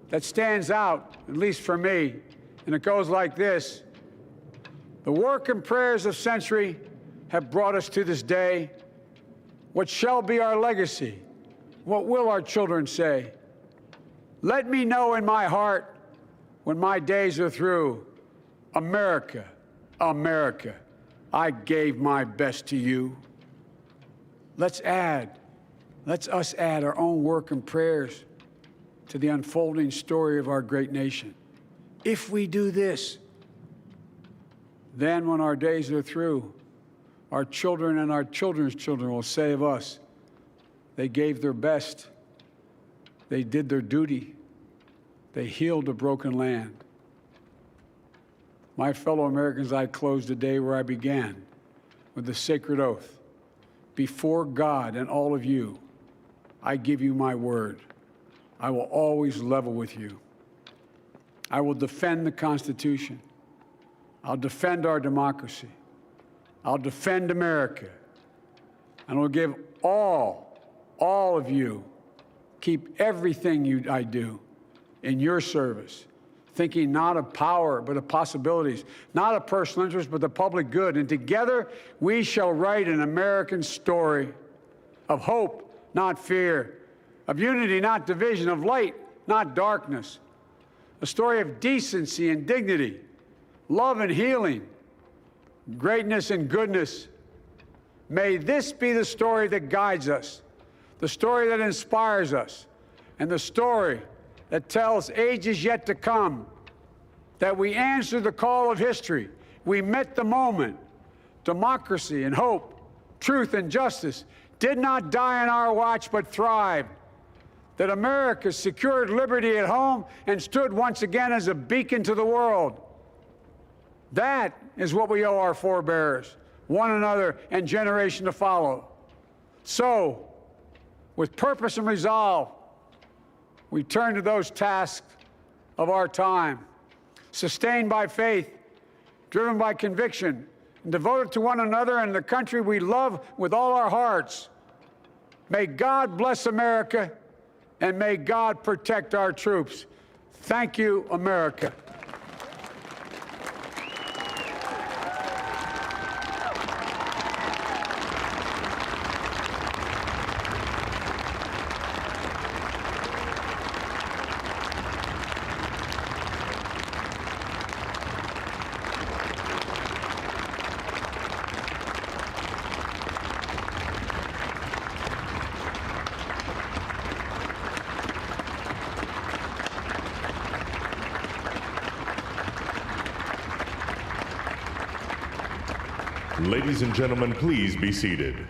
that stands out, at least for me, and it goes like this. The work and prayers of century have brought us to this day. What shall be our legacy? What will our children say? Let me know in my heart when my days are through. America, America, I gave my best to you. Let's us add our own work and prayers to the unfolding story of our great nation. If we do this, then when our days are through, our children and our children's children will say of us, they gave their best, they did their duty, they healed a broken land. My fellow Americans, I close the day where I began, with the sacred oath. Before God and all of you, I give you my word. I will always level with you. I will defend the Constitution. I'll defend our democracy. I'll defend America. And I'll give all of you, keep everything I do in your service, thinking not of power, but of possibilities, not of personal interest, but the public good. And together, we shall write an American story of hope, not fear, of unity, not division, of light, not darkness, a story of decency and dignity, love and healing, greatness and goodness. May this be the story that guides us, the story that inspires us, and the story that tells ages yet to come that we answered the call of history. We met the moment. Democracy and hope, truth and justice did not die on our watch, but thrived. That America secured liberty at home and stood once again as a beacon to the world. That is what we owe our forebears, one another, and generation to follow. So, with purpose and resolve, we turn to those tasks of our time, sustained by faith, driven by conviction, and devoted to one another and the country we love with all our hearts. May God bless America, and may God protect our troops. Thank you, America. Ladies and gentlemen, please be seated.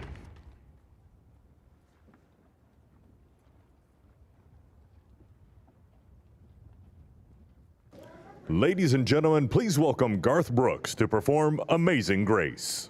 Ladies and gentlemen, please welcome Garth Brooks to perform Amazing Grace.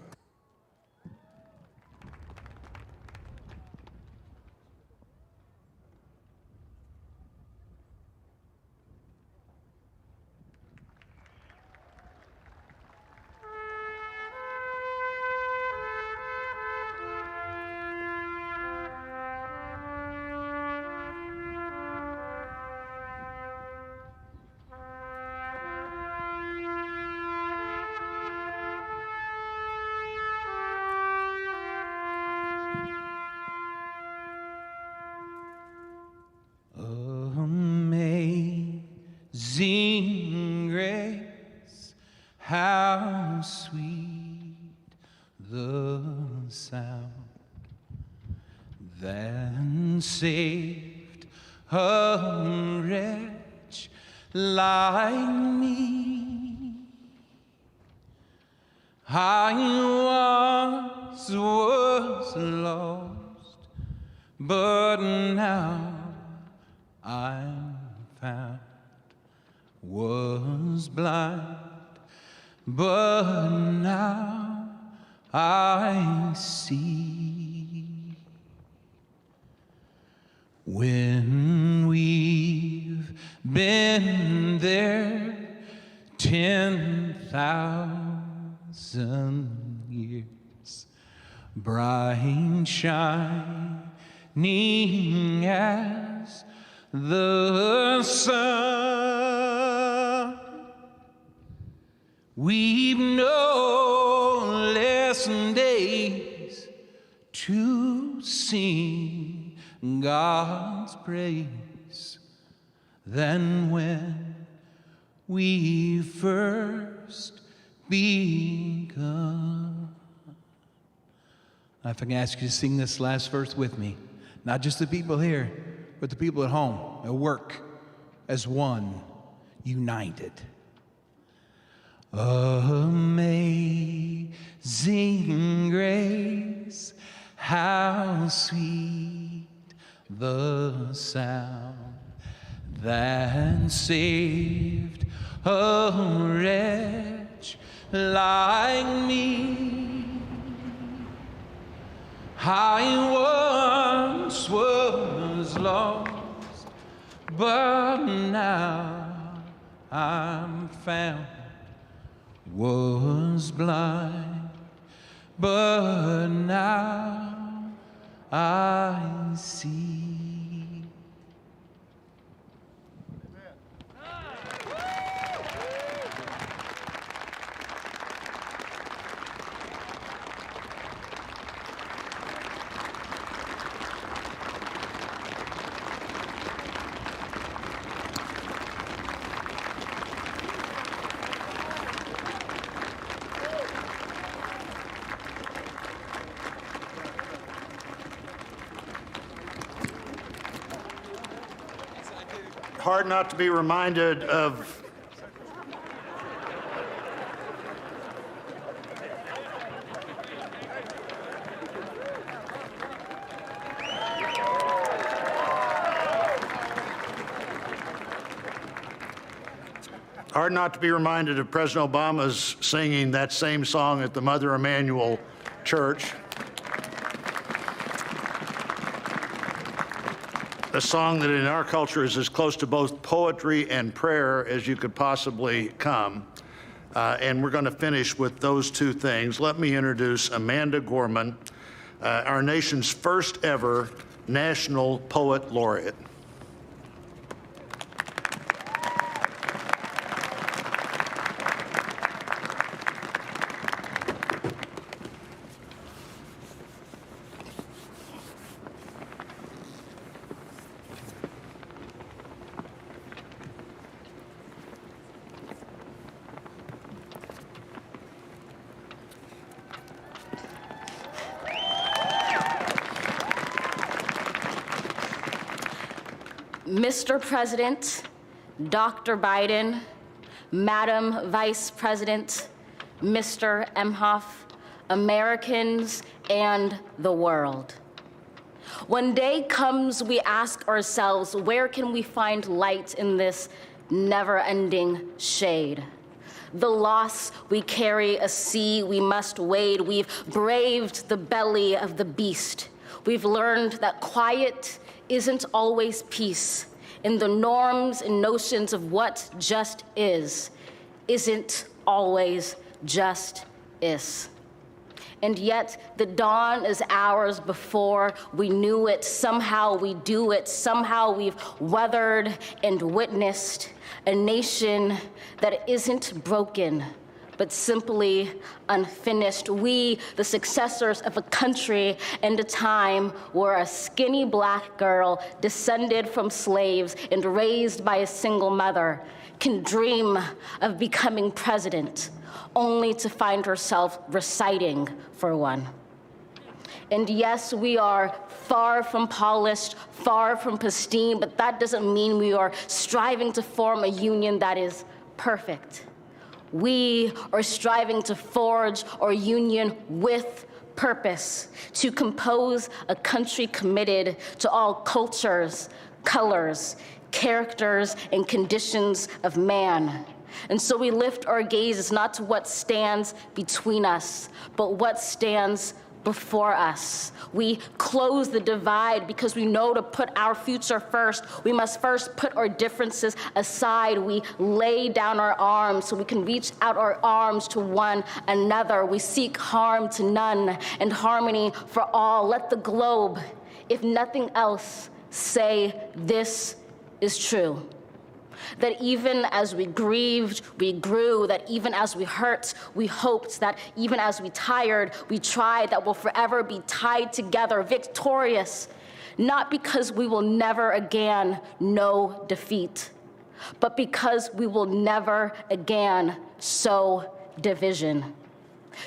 Amazing grace, how sweet the sound that saved a wretch like me. I once was lost, but now I'm found. Was blind, but now I see. When we've been there 10,000 years, bright shining as the sun, we've no less days to sing God's praise than when we first begun. If I can ask you to sing this last verse with me, not just the people here, but the people at home, at work, as one, united. Amazing grace, how sweet the sound that saved a wretch like me. I once was lost, but now I'm found. Was blind, but now I see. Amen. Hard not to be reminded of President Obama's singing that same song at the Mother Emanuel Church. A song that in our culture is as close to both poetry and prayer as you could possibly come. And we're going to finish with those two things. Let me introduce Amanda Gorman, our nation's first ever National Poet Laureate. Mr. President, Dr. Biden, Madam Vice President, Mr. Emhoff, Americans, and the world. When day comes, we ask ourselves, where can we find light in this never-ending shade? The loss we carry, a sea we must wade. We've braved the belly of the beast. We've learned that quiet isn't always peace, and the norms and notions of what just isn't always just is. And yet the dawn is ours before we knew it. Somehow we do it. Somehow we've weathered and witnessed a nation that isn't broken, but simply unfinished. We, the successors of a country and a time where a skinny black girl descended from slaves and raised by a single mother can dream of becoming president, only to find herself reciting for one. And yes, we are far from polished, far from pristine, but that doesn't mean we are striving to form a union that is perfect. We are striving to forge our union with purpose, to compose a country committed to all cultures, colors, characters, and conditions of man. And so we lift our gaze not to what stands between us, but what stands before us. We close the divide because we know to put our future first, we must first put our differences aside. We lay down our arms so we can reach out our arms to one another. We seek harm to none and harmony for all. Let the globe, if nothing else, say this is true. That even as we grieved, we grew, that even as we hurt, we hoped, that even as we tired, we tried, that we'll forever be tied together, victorious, not because we will never again know defeat, but because we will never again sow division.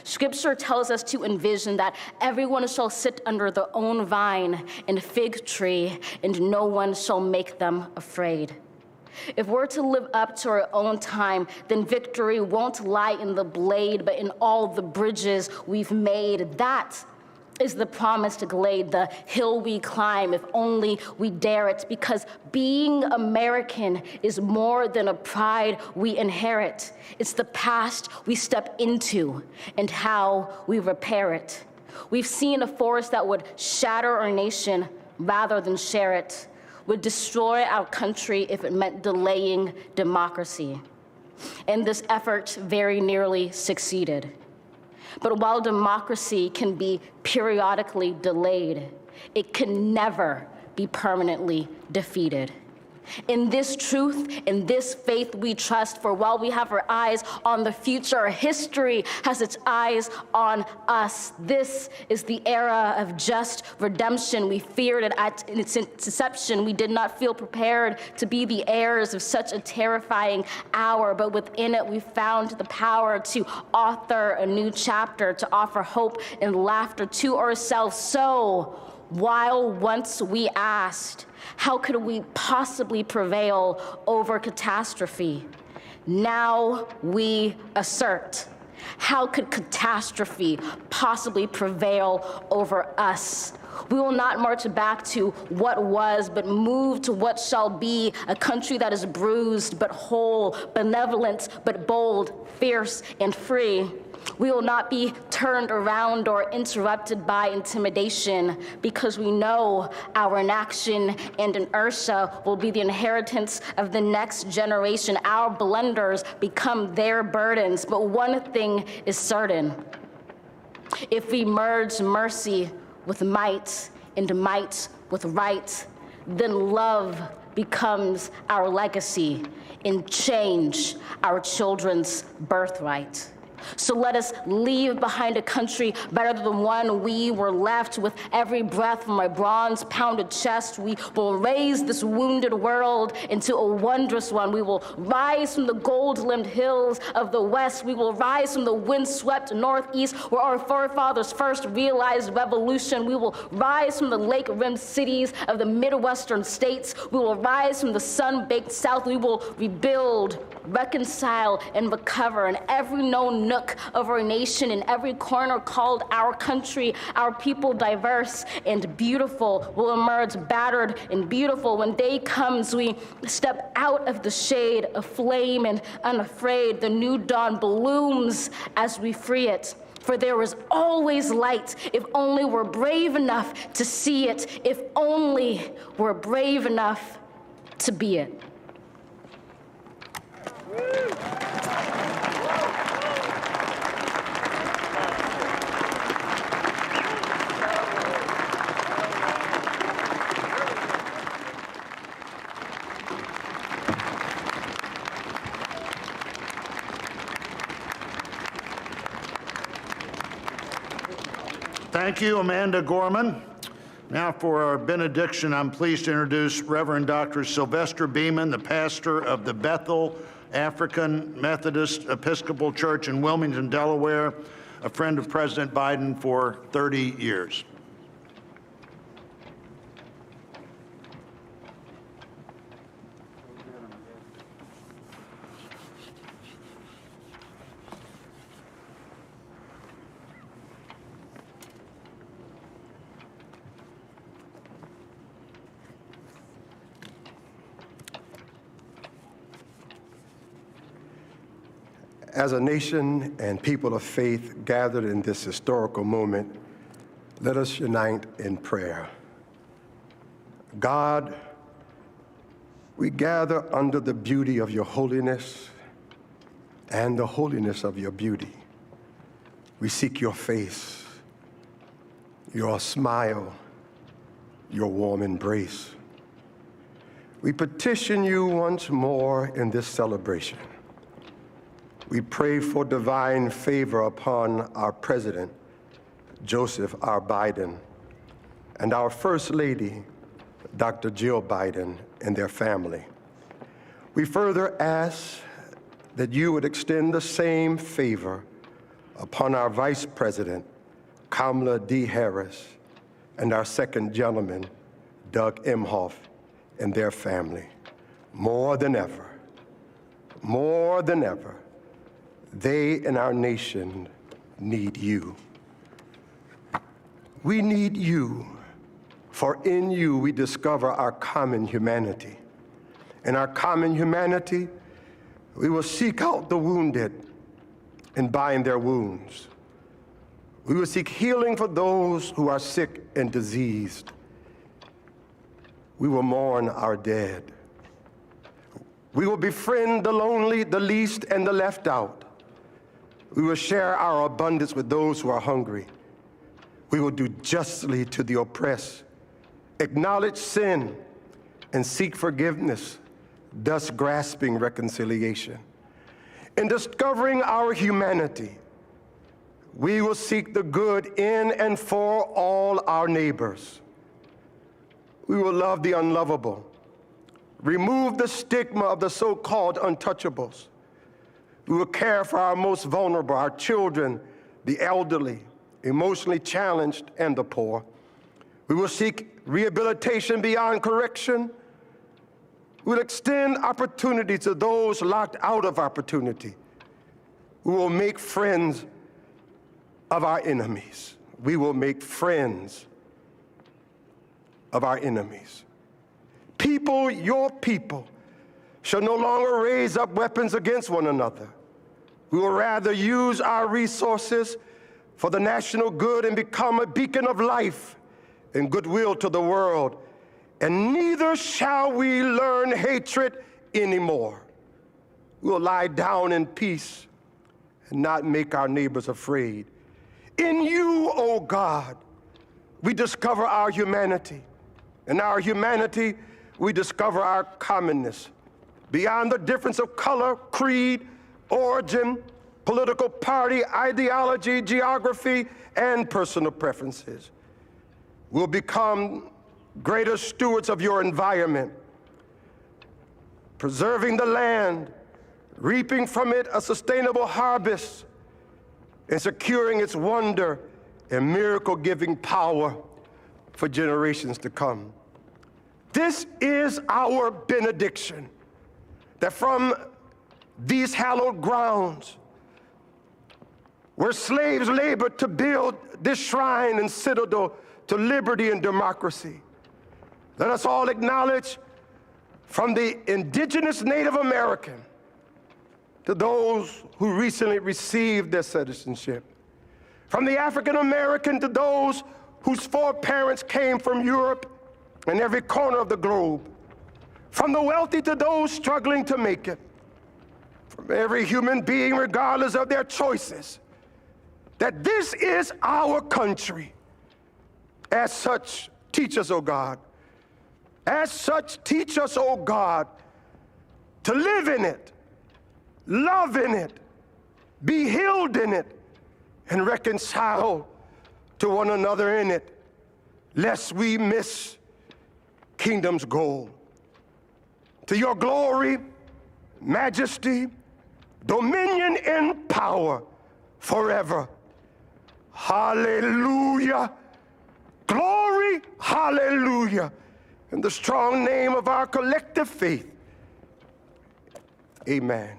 Scripture tells us to envision that everyone shall sit under their own vine and fig tree, and no one shall make them afraid. If we're to live up to our own time, then victory won't lie in the blade, but in all the bridges we've made. That is the promised glade, the hill we climb, if only we dare it, because being American is more than a pride we inherit. It's the past we step into and how we repair it. We've seen a force that would shatter our nation rather than share it, would destroy our country if it meant delaying democracy. And this effort very nearly succeeded. But while democracy can be periodically delayed, it can never be permanently defeated. In this truth, in this faith we trust, for while we have our eyes on the future, history has its eyes on us. This is the era of just redemption. We feared it at its inception. We did not feel prepared to be the heirs of such a terrifying hour, but within it we found the power to author a new chapter, to offer hope and laughter to ourselves. So While once we asked, how could we possibly prevail over catastrophe? Now we assert, how could catastrophe possibly prevail over us? We will not march back to what was, but move to what shall be, a country that is bruised but whole, benevolent but bold, fierce and free. We will not be turned around or interrupted by intimidation, because we know our inaction and inertia will be the inheritance of the next generation. Our blunders become their burdens, but one thing is certain. If we merge mercy with might and might with right, then love becomes our legacy and change our children's birthright. So let us leave behind a country better than the one we were left. With every breath from my bronze-pounded chest, we will raise this wounded world into a wondrous one. We will rise from the gold-limbed hills of the West. We will rise from the wind-swept Northeast, where our forefathers first realized revolution. We will rise from the lake-rimmed cities of the Midwestern states. We will rise from the sun-baked South. We will rebuild, reconcile, and recover in every known nook of our nation, in every corner called our country. Our people, diverse and beautiful, will emerge battered and beautiful. When day comes, we step out of the shade of flame and unafraid. The new dawn blooms as we free it. For there is always light, if only we're brave enough to see it, if only we're brave enough to be it. Thank you, Amanda Gorman. Now for our benediction, I'm pleased to introduce Reverend Dr. Sylvester Beeman, the pastor of the Bethel African Methodist Episcopal Church in Wilmington, Delaware, a friend of President Biden for 30 years. As a nation and people of faith gathered in this historical moment, let us unite in prayer. God, we gather under the beauty of your holiness and the holiness of your beauty. We seek your face, your smile, your warm embrace. We petition you once more in this celebration. We pray for divine favor upon our President, Joseph R. Biden, and our First Lady, Dr. Jill Biden, and their family. We further ask that you would extend the same favor upon our Vice President, Kamala D. Harris, and our second gentleman, Doug Emhoff, and their family. More than ever, they and our nation need you. We need you, for in you we discover our common humanity. In our common humanity, we will seek out the wounded and bind their wounds. We will seek healing for those who are sick and diseased. We will mourn our dead. We will befriend the lonely, the least, and the left out. We will share our abundance with those who are hungry. We will do justly to the oppressed, acknowledge sin, and seek forgiveness, thus grasping reconciliation. In discovering our humanity, we will seek the good in and for all our neighbors. We will love the unlovable, remove the stigma of the so-called untouchables. We will care for our most vulnerable, our children, the elderly, emotionally challenged, and the poor. We will seek rehabilitation beyond correction. We will extend opportunity to those locked out of opportunity. We will make friends of our enemies. We will make friends of our enemies. People, your people, shall no longer raise up weapons against one another. We will rather use our resources for the national good and become a beacon of life and goodwill to the world. And neither shall we learn hatred anymore. We will lie down in peace and not make our neighbors afraid. In you, O God, we discover our humanity. In our humanity, we discover our commonness. Beyond the difference of color, creed, origin, political party, ideology, geography, and personal preferences. We'll become greater stewards of your environment, preserving the land, reaping from it a sustainable harvest, and securing its wonder and miracle-giving power for generations to come. This is our benediction, that from these hallowed grounds, where slaves labored to build this shrine and citadel to liberty and democracy, let us all acknowledge, from the indigenous Native American to those who recently received their citizenship, from the African American to those whose foreparents came from Europe and every corner of the globe, from the wealthy to those struggling to make it, from every human being, regardless of their choices, that this is our country. As such, teach us, O God. As such, teach us, O God, to live in it, love in it, be healed in it, and reconcile to one another in it, lest we miss kingdom's goal. To your glory, majesty, dominion, and power forever. Hallelujah. Glory, hallelujah. In the strong name of our collective faith, amen.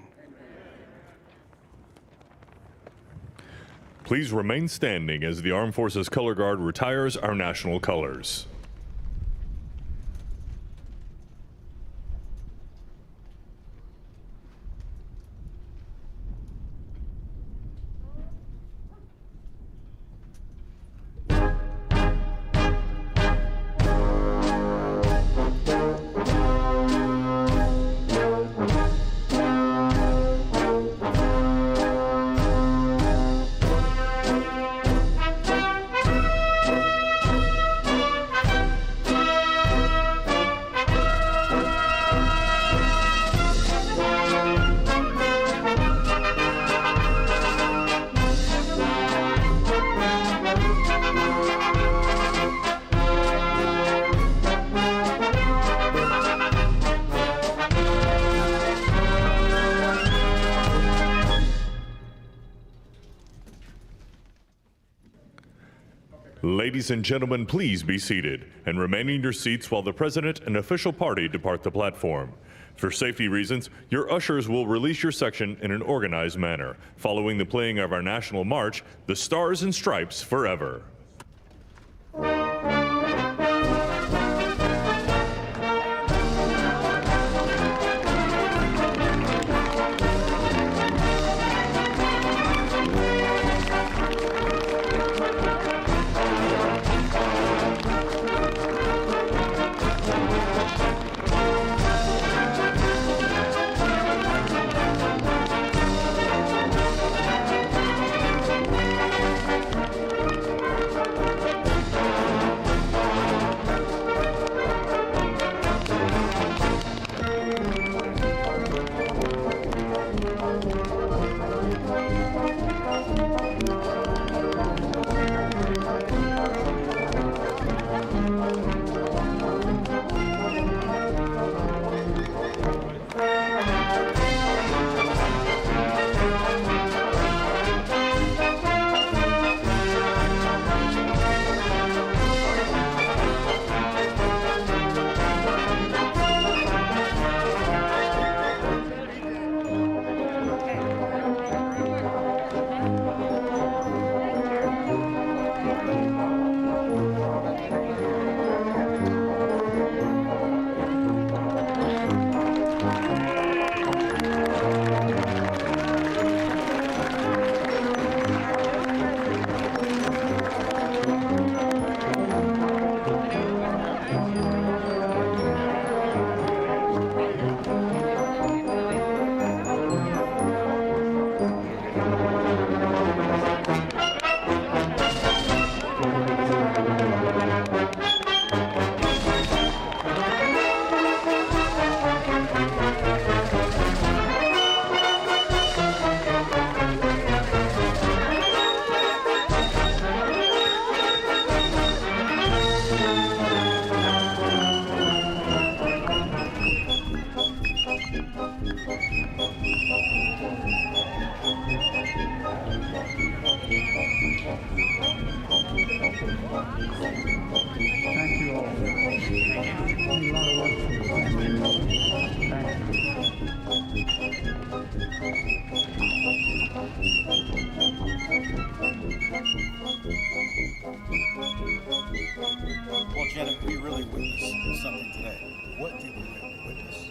Please remain standing as the Armed Forces Color Guard retires our national colors. Ladies and gentlemen, please be seated and remain in your seats while the President and official party depart the platform. For safety reasons, your ushers will release your section in an organized manner, following the playing of our national march, The Stars and Stripes Forever. we really witness something today? What did we witness?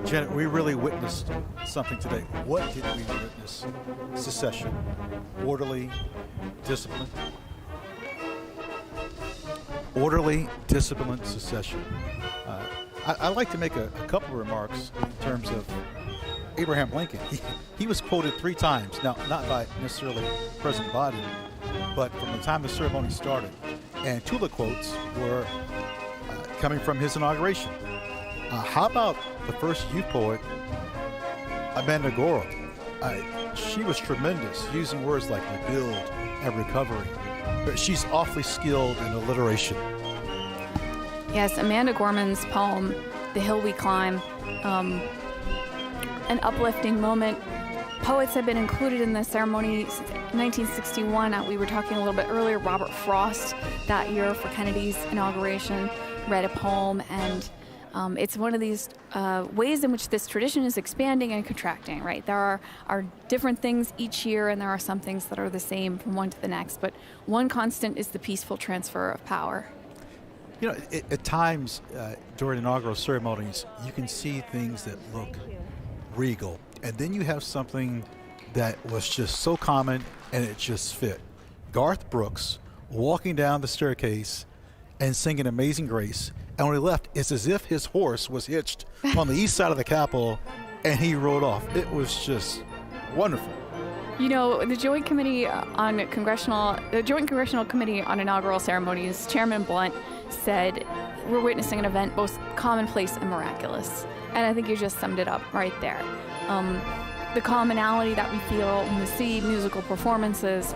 Janet, we really witnessed something today. What did we witness? Secession, orderly, disciplined. Orderly, disciplined secession. I'd like to make a couple of remarks in terms of Abraham Lincoln. He was quoted 3 times, now not by necessarily President Biden, but from the time the ceremony started. And 2 of the quotes were coming from his inauguration. How about the first youth poet, Amanda Gorham? She was tremendous, using words like rebuild and recovery, but she's awfully skilled in alliteration. Yes, Amanda Gorman's poem, The Hill We Climb, an uplifting moment. Poets have been included in the ceremony since 1961. We were talking a little bit earlier, Robert Frost that year for Kennedy's inauguration read a poem, and it's one of these ways in which this tradition is expanding and contracting, right? There are different things each year, and there are some things that are the same from one to the next, but one constant is the peaceful transfer of power. You know, at times during inaugural ceremonies, you can see things that look regal, and then you have something that was just so common and it just fit. Garth Brooks walking down the staircase and singing Amazing Grace, and when he left, it's as if his horse was hitched on the east side of the Capitol and he rode off. It was just wonderful. You know, the Joint Committee on Congressional Committee on Inaugural Ceremonies, Chairman Blunt said, we're witnessing an event both commonplace and miraculous. And I think you just summed it up right there. The commonality that we feel when we see musical performances,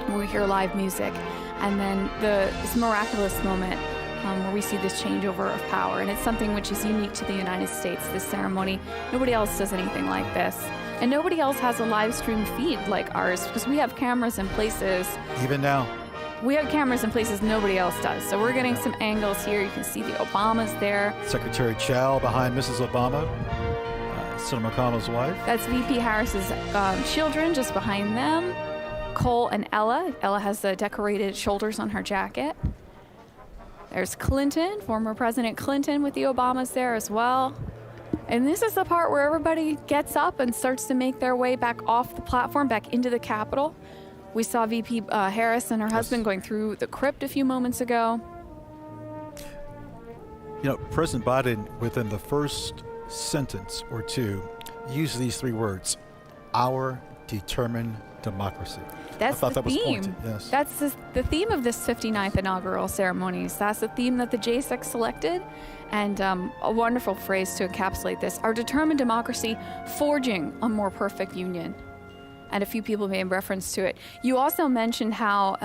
when we hear live music, and then this miraculous moment where we see this changeover of power. And it's something which is unique to the United States, this ceremony. Nobody else does anything like this. And nobody else has a live stream feed like ours, because we have cameras in places. Even now. We have cameras in places nobody else does. So we're getting some angles here. You can see the Obamas there. Secretary Chow behind Mrs. Obama, Senator McConnell's wife. That's VP Harris's children just behind them. Cole and Ella. Ella has the decorated shoulders on her jacket. There's Clinton, former President Clinton with the Obamas there as well. And this is the part where everybody gets up and starts to make their way back off the platform, back into the Capitol. We saw VP Harris and her husband going through the crypt a few moments ago. You know, President Biden, within the first sentence or two, used these 3 words: our determined democracy. That's I thought the that was theme. pointed. Yes. That's the theme of this 59th inaugural ceremonies. That's the theme that the JSEC selected, and a wonderful phrase to encapsulate this: our determined democracy, forging a more perfect union. And a few people made reference to it. You also mentioned how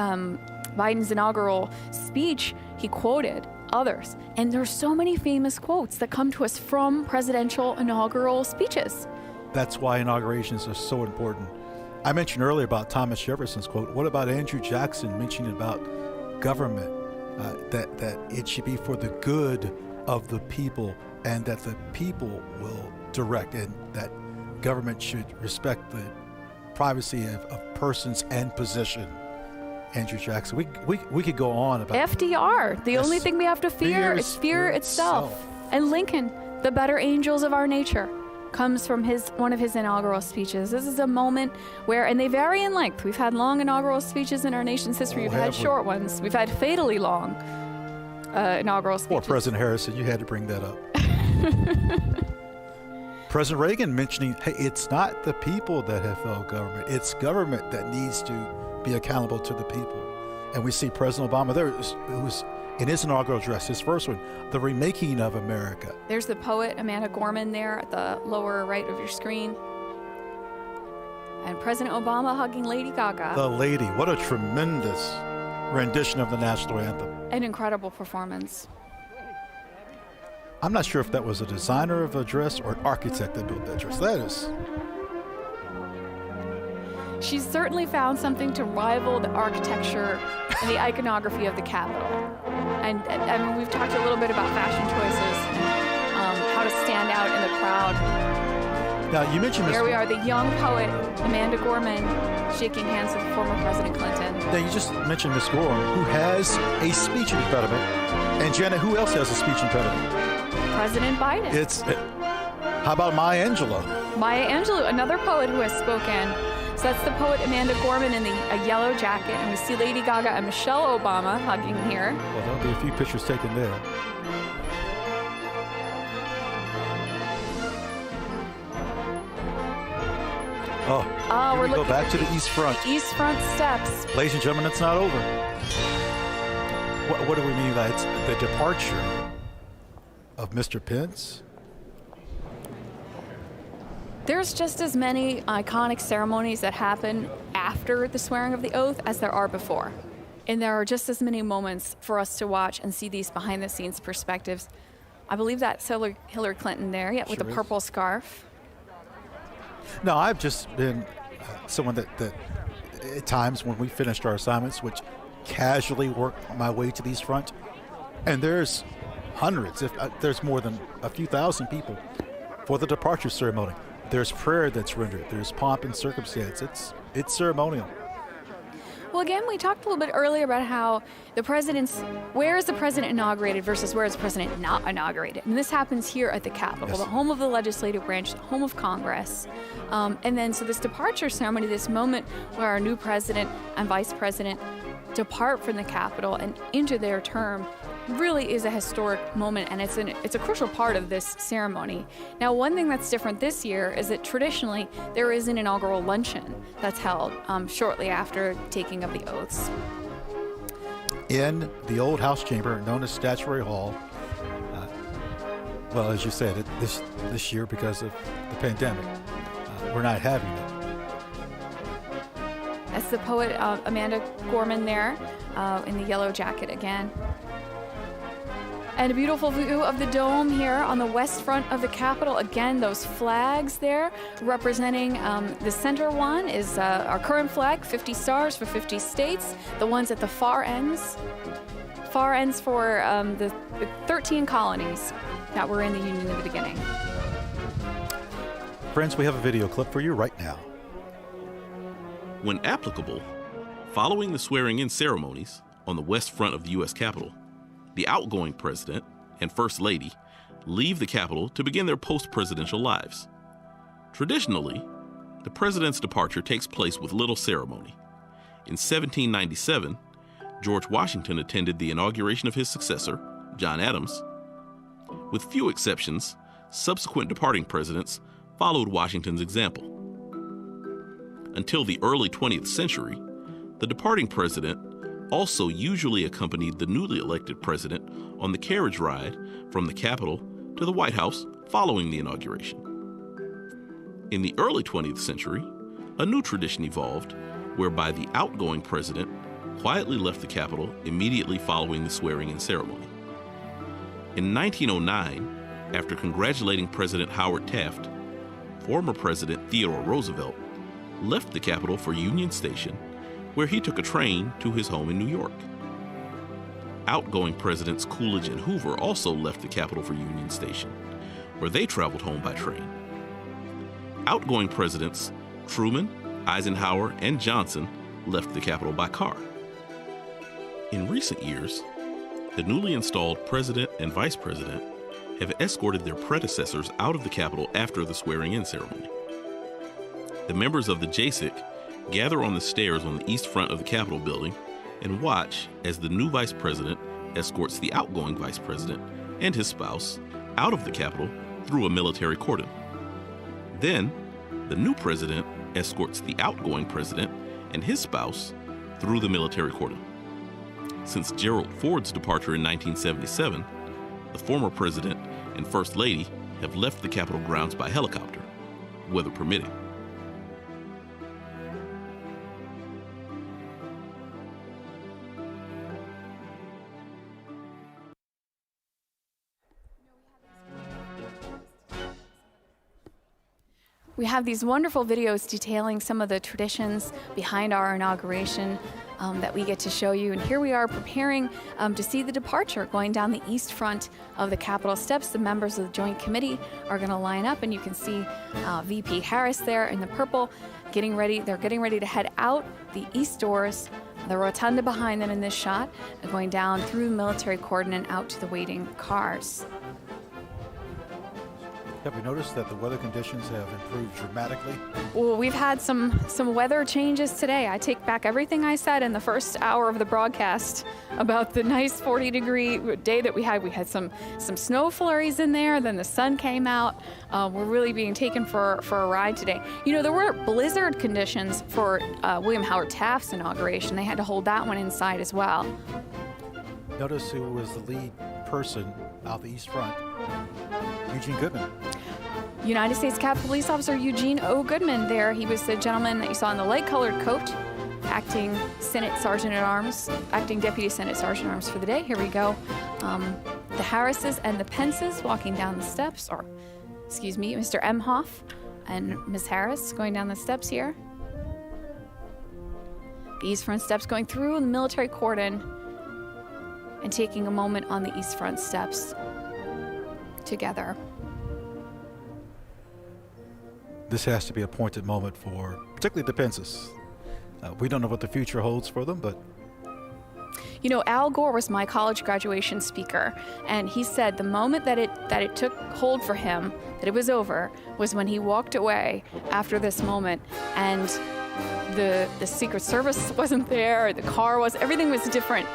Biden's inaugural speech, he quoted others. And there's so many famous quotes that come to us from presidential inaugural speeches. That's why inaugurations are so important. I mentioned earlier about Thomas Jefferson's quote. What about Andrew Jackson mentioning about government, that it should be for the good of the people, and that the people will direct, and that government should respect the privacy of persons and position. Andrew Jackson. We could go on about FDR. The only thing we have to fear is fear itself. And Lincoln, the better angels of our nature, comes from one of his inaugural speeches. This is a moment where, and they vary in length. We've had long inaugural speeches in our nation's history. We've had short ones. We've had fatally long inaugural speeches. Poor President Harrison, you had to bring that up. President Reagan mentioning, hey, it's not the people that have failed government. It's government that needs to be accountable to the people. And we see President Obama there, who was in his inaugural address, his first one, the remaking of America. There's the poet Amanda Gorman there at the lower right of your screen. And President Obama hugging Lady Gaga. The lady, what a tremendous rendition of the national anthem. An incredible performance. I'm not sure if that was a designer of a dress or an architect that built that dress. That is. She's certainly found something to rival the architecture and the iconography of the Capitol. And I mean, we've talked a little bit about fashion choices, how to stand out in the crowd. Now, you mentioned Here we are, the young poet, Amanda Gorman, shaking hands with former President Clinton. Now, you just mentioned Miss Gorman, who has a speech impediment. And Janet, who else has a speech impediment? President Biden. How about Maya Angelou? Maya Angelou, another poet who has spoken. So that's the poet Amanda Gorman in a yellow jacket, and we see Lady Gaga and Michelle Obama hugging here. Well, there'll be a few pictures taken there. Here we go back to the East Front. East Front steps. Ladies and gentlemen, it's not over. What do we mean by it's the departure of Mr. Pence? There's just as many iconic ceremonies that happen after the swearing of the oath as there are before. And there are just as many moments for us to watch and see these behind-the-scenes perspectives. I believe that's Hillary Clinton there, with the purple scarf. No, I've just been someone that at times when we finished our assignments would casually work my way to the East Front. And there's hundreds, if there's more than a few thousand people for the departure ceremony. There's prayer that's rendered. There's pomp and circumstance. It's ceremonial. Well, again, we talked a little bit earlier about how where is the president inaugurated versus where is the president not inaugurated. And this happens here at the Capitol, the home of the legislative branch, the home of Congress. And then so this departure ceremony, this moment where our new president and vice president depart from the Capitol and into their term, really is a historic moment, and it's a crucial part of this ceremony. Now, one thing that's different this year is that traditionally there is an inaugural luncheon that's held shortly after taking of the oaths. In the old House chamber known as Statuary Hall, well, as you said, this year because of the pandemic, we're not having it. That's the poet Amanda Gorman there in the yellow jacket again. And a beautiful view of the dome here on the west front of the Capitol. Again, those flags there representing the center one is our current flag, 50 stars for 50 states. The ones at the far ends for the 13 colonies that were in the Union in the beginning. Friends, we have a video clip for you right now. When applicable, following the swearing-in ceremonies on the west front of the U.S. Capitol, the outgoing president and first lady leave the Capitol to begin their post-presidential lives. Traditionally, the president's departure takes place with little ceremony. In 1797, George Washington attended the inauguration of his successor, John Adams. With few exceptions, subsequent departing presidents followed Washington's example. Until the early 20th century, the departing president also usually accompanied the newly elected president on the carriage ride from the Capitol to the White House following the inauguration. In the early 20th century, a new tradition evolved whereby the outgoing president quietly left the Capitol immediately following the swearing-in ceremony. In 1909, after congratulating President Howard Taft, former President Theodore Roosevelt left the Capitol for Union Station, where he took a train to his home in New York. Outgoing Presidents Coolidge and Hoover also left the Capitol for Union Station, where they traveled home by train. Outgoing Presidents Truman, Eisenhower, and Johnson left the Capitol by car. In recent years, the newly installed president and vice president have escorted their predecessors out of the Capitol after the swearing-in ceremony. The members of the JSIC gather on the stairs on the east front of the Capitol building and watch as the new vice president escorts the outgoing vice president and his spouse out of the Capitol through a military cordon. Then, the new president escorts the outgoing president and his spouse through the military cordon. Since Gerald Ford's departure in 1977, the former president and first lady have left the Capitol grounds by helicopter, weather permitting. We have these wonderful videos detailing some of the traditions behind our inauguration that we get to show you. And here we are preparing to see the departure going down the east front of the Capitol steps. The members of the Joint Committee are going to line up, and you can see VP Harris there in the purple getting ready. They're getting ready to head out the east doors, the rotunda behind them in this shot, going down through the military cordon and out to the waiting cars. Have we noticed that the weather conditions have improved dramatically? Well, we've had some weather changes today. I take back everything I said in the first hour of the broadcast about the nice 40-degree day that we had. We had some snow flurries in there, then the sun came out. We're really being taken for a ride today. You know, there were blizzard conditions for William Howard Taft's inauguration. They had to hold that one inside as well. Notice who was the lead person out the east front. Eugene Goodman. United States Capitol Police Officer Eugene O. Goodman there. He was the gentleman that you saw in the light-colored coat, acting Senate Sergeant-at-Arms, acting Deputy Senate Sergeant-at-Arms for the day. Here we go. The Harrises and the Pences walking down the steps, or, excuse me, Mr. Emhoff and Ms. Harris going down the steps here. The east front steps going through the military cordon and taking a moment on the east front steps together. This has to be a pointed moment for particularly the Pences. We don't know what the future holds for them, but you know, Al Gore was my college graduation speaker, and he said the moment that it took hold for him, that it was over, was when he walked away after this moment, and the Secret Service wasn't there, the car was, everything was different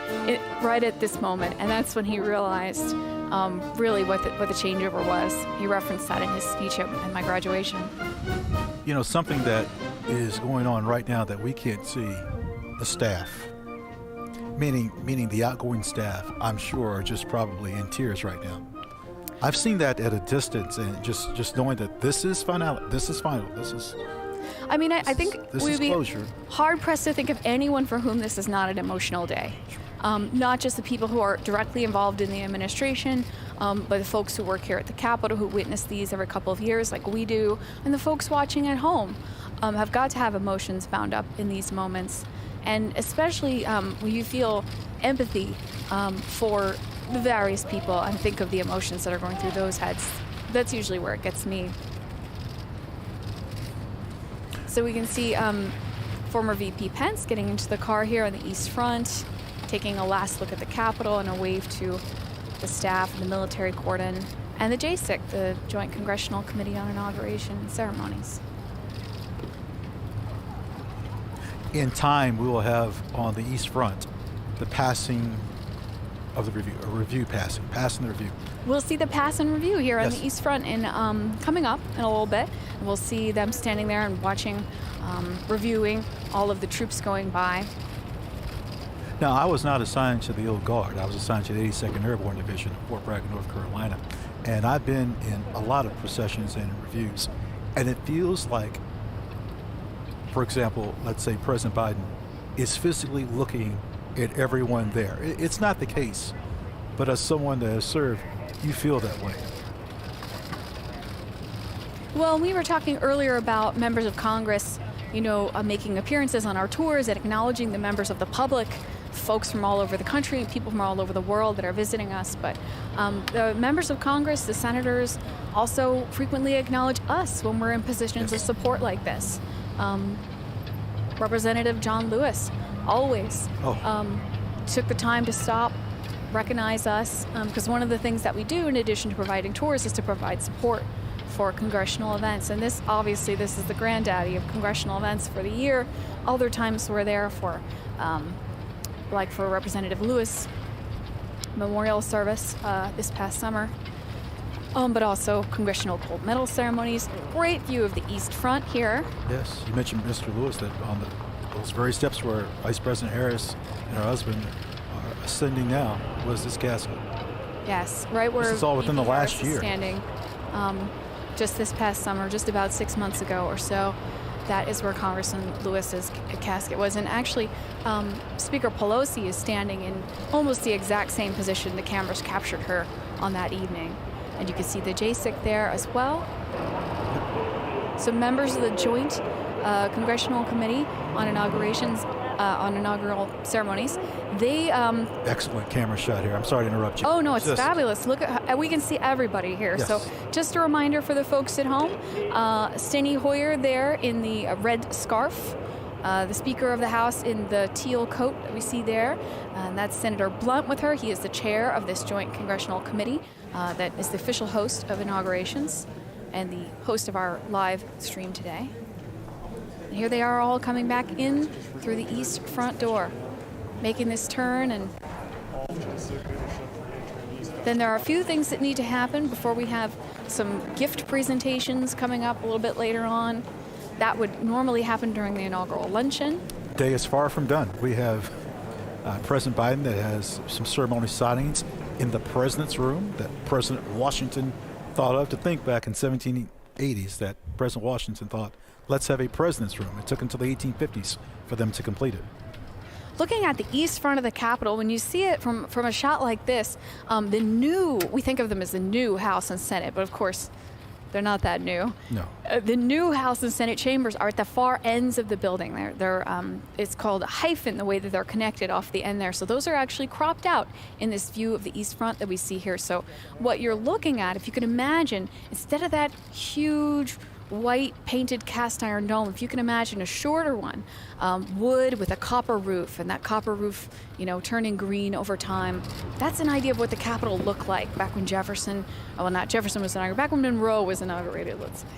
right at this moment, and that's when he realized really what the changeover was. He referenced that in his speech at my graduation. You know, something that is going on right now that we can't see, the staff, meaning the outgoing staff, I'm sure are just probably in tears right now. I've seen that at a distance, and just knowing that this is final. I mean, I think we'd be closure. hard-pressed to think of anyone for whom this is not an emotional day. Not just the people who are directly involved in the administration, but the folks who work here at the Capitol who witness these every couple of years like we do, and the folks watching at home have got to have emotions bound up in these moments. And especially when you feel empathy for the various people and think of the emotions that are going through those heads. That's usually where it gets me. So we can see former VP Pence getting into the car here on the east front, taking a last look at the Capitol and a wave to the staff and the military cordon, and the JCIC, the Joint Congressional Committee on Inauguration and Ceremonies. In time, we will have on the east front the passing of the review, passing the review. We'll see the pass and review here on the east front in coming up in a little bit. We'll see them standing there and watching, reviewing all of the troops going by. Now, I was not assigned to the Old Guard. I was assigned to the 82nd Airborne Division of Fort Bragg, North Carolina. And I've been in a lot of processions and reviews. And it feels like, for example, let's say President Biden is physically looking at everyone there. It's not the case, but as someone that has served, you feel that way. Well, we were talking earlier about members of Congress, you know, making appearances on our tours and acknowledging the members of the public, folks from all over the country and people from all over the world that are visiting us. But the members of Congress, the senators, also frequently acknowledge us when we're in positions of support like this. Representative John Lewis always took the time to stop, recognize us, because one of the things that we do in addition to providing tours is to provide support for congressional events. And this, obviously, this is the granddaddy of congressional events for the year. Other times we're there for, like for Representative Lewis memorial service this past summer, but also congressional gold medal ceremonies. Great view of the east front here. Yes, you mentioned Mr. Lewis, that on those very steps where Vice President Harris and her husband are ascending now was this casket. Yes, right where this is all within the last Harris is year. Standing, just this past summer, just about 6 months ago or so. That is where Congressman Lewis's casket was. And actually, Speaker Pelosi is standing in almost the exact same position the cameras captured her on that evening. And you can see the JCIC there as well. So members of the Joint Congressional Committee on Inaugurations, on inaugural ceremonies, they... Excellent camera shot here. I'm sorry to interrupt you. Oh, no, it's fabulous. Look at, we can see everybody here. Yes. So just a reminder for the folks at home, Steny Hoyer there in the red scarf, the Speaker of the House in the teal coat that we see there, and that's Senator Blunt with her. He is the chair of this Joint Congressional Committee that is the official host of inaugurations and the host of our live stream today. And here they are all coming back in through the east front door, making this turn. And then there are a few things that need to happen before we have some gift presentations coming up a little bit later on. That would normally happen during the inaugural luncheon. Day is far from done. We have President Biden that has some ceremony signings in the president's room that President Washington thought of. To think back in 1780s that President Washington thought, let's have a president's room. It took until the 1850s for them to complete it. Looking at the east front of the Capitol, when you see it from a shot like this, we think of them as the new House and Senate, but of course, they're not that new. No. The new House and Senate chambers are at the far ends of the building. It's called a hyphen, the way that they're connected off the end there. So those are actually cropped out in this view of the east front that we see here. So what you're looking at, if you can imagine, instead of that huge white painted cast iron dome, if you can imagine a shorter one, wood with a copper roof, and that copper roof, turning green over time. That's an idea of what the Capitol looked like back when Jefferson, not Jefferson was inaugurated, back when Monroe was inaugurated, let's say.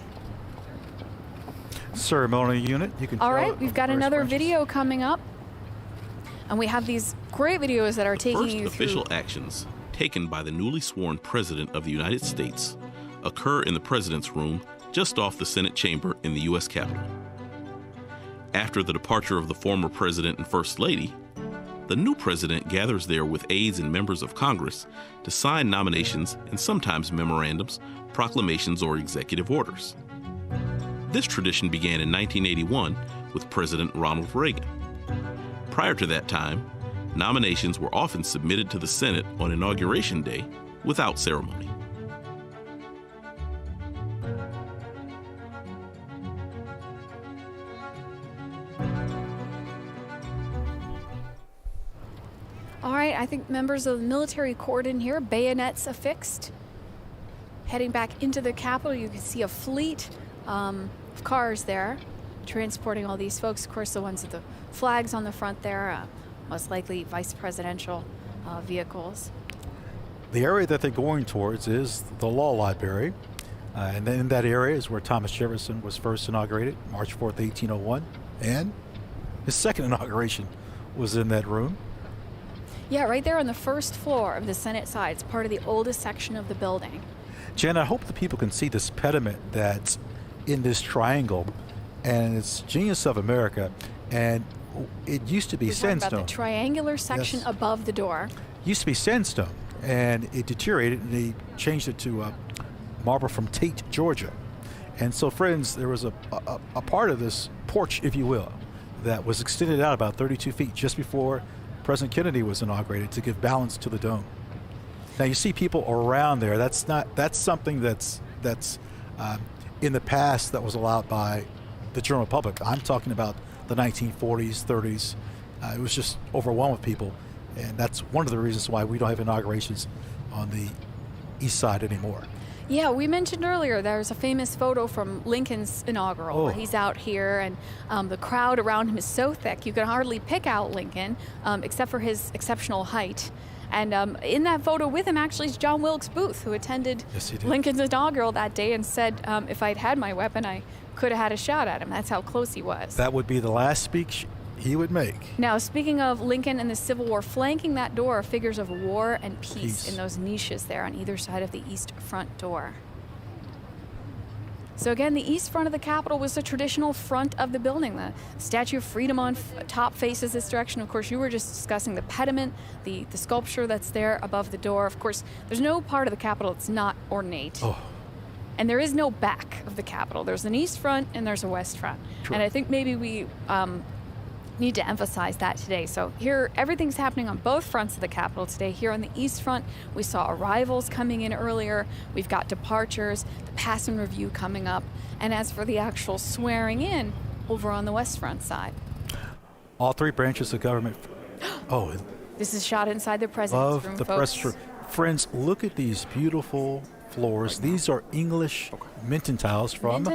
Ceremonial unit, you can. All right, we've got another video coming up, and we have these great videos that are taking you through. First official actions taken by the newly sworn President of the United States occur in the President's room just off the Senate chamber in the U.S. Capitol. After the departure of the former President and First Lady, the new President gathers there with aides and members of Congress to sign nominations and sometimes memorandums, proclamations, or executive orders. This tradition began in 1981 with President Ronald Reagan. Prior to that time, nominations were often submitted to the Senate on Inauguration Day without ceremony. All right, I think members of the military cordon here, bayonets affixed. Heading back into the Capitol, you can see a fleet of cars there transporting all these folks. Of course, the ones with the flags on the front there, most likely vice presidential vehicles. The area that they're going towards is the Law Library. And then in that area is where Thomas Jefferson was first inaugurated, March 4th, 1801. And his second inauguration was in that room. Yeah, right there on the first floor of the Senate side. It's part of the oldest section of the building. Jen, I hope the people can see this pediment that's in this triangle, and it's Genius of America, and it used to be sandstone. About the triangular section above the door. Used to be sandstone, and it deteriorated, and they changed it to marble from Tate, Georgia. And so, friends, there was a part of this porch, if you will, that was extended out about 32 feet just before President Kennedy was inaugurated to give balance to the dome. Now you see people around there. That's something that's in the past that was allowed by the general public. I'm talking about the 1940s, 30s. It was just overwhelmed with people, and that's one of the reasons why we don't have inaugurations on the east side anymore. Yeah, we mentioned earlier there's a famous photo from Lincoln's inaugural where he's out here, and the crowd around him is so thick you can hardly pick out Lincoln except for his exceptional height. And in that photo with him actually is John Wilkes Booth, who attended Lincoln's inaugural that day and said, if I'd had my weapon, I could have had a shot at him. That's how close he was. That would be the last speech he would make. Now, speaking of Lincoln and the Civil War, flanking that door are figures of war and peace in those niches there on either side of the east front door. So again, the east front of the Capitol was the traditional front of the building. The Statue of Freedom on top faces this direction. Of course, you were just discussing the pediment, the sculpture that's there above the door. Of course, there's no part of the Capitol that's not ornate. And there is no back of the Capitol. There's an east front and there's a west front. And I think maybe we need to emphasize that today. So here, everything's happening on both fronts of the Capitol today. Here on the East Front, we saw arrivals coming in earlier. We've got departures, the pass and review coming up. And as for the actual swearing in, over on the West Front side. All three branches of government. Oh, this is shot inside the president's room, the folks. press room. Friends, look at these beautiful floors. These are English Minton tiles from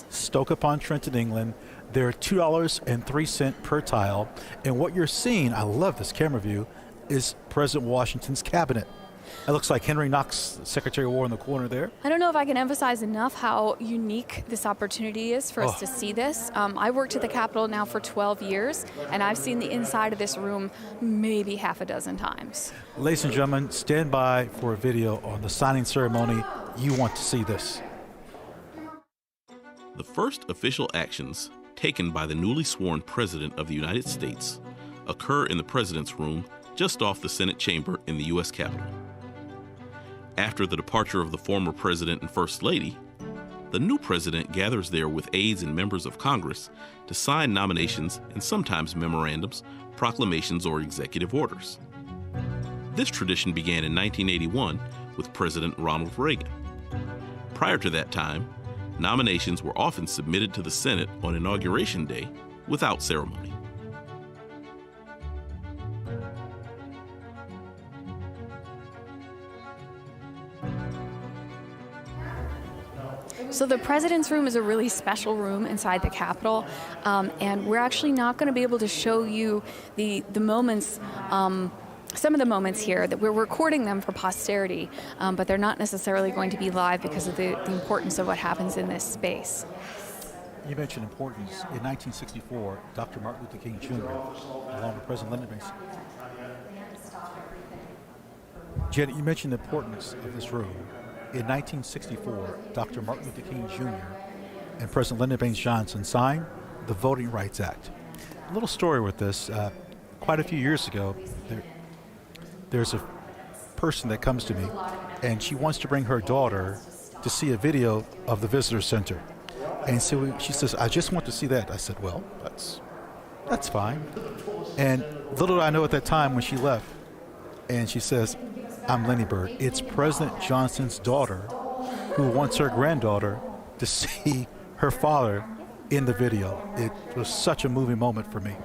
Stoke-upon-Trent in England. They're $2.03 per tile. And what you're seeing, I love this camera view, is President Washington's cabinet. It looks like Henry Knox, Secretary of War, in the corner there. I don't know if I can emphasize enough how unique this opportunity is for us to see this. I worked at the Capitol now for 12 years, and I've seen the inside of this room maybe half a dozen times. Ladies and gentlemen, stand by for a video on the signing ceremony. You want to see this. The first official actions taken by the newly sworn President of the United States occur in the President's room just off the Senate chamber in the U.S. Capitol. After the departure of the former President and First Lady, the new President gathers there with aides and members of Congress to sign nominations and sometimes memorandums, proclamations, or executive orders. This tradition began in 1981 with President Ronald Reagan. Prior to that time, nominations were often submitted to the Senate on Inauguration Day without ceremony. So the President's room is a really special room inside the Capitol, and we're actually not going to be able to show you the moments, some of the moments here that we're recording them for posterity, but they're not necessarily going to be live because of the importance of what happens in this space. You mentioned importance. In 1964, Dr. Martin Luther King Jr., along with President Lyndon Baines. Janet, you mentioned the importance of this room. In 1964, Dr. Martin Luther King Jr. and President Lyndon Baines Johnson signed the Voting Rights Act. A little story with this. Quite a few years ago, there's a person that comes to me, and she wants to bring her daughter to see a video of the visitor center. And so she says, I just want to see that. I said, well, that's fine. And little did I know at that time when she left, and she says, I'm Lenny Bird. It's President Johnson's daughter who wants her granddaughter to see her father in the video. It was such a moving moment for me.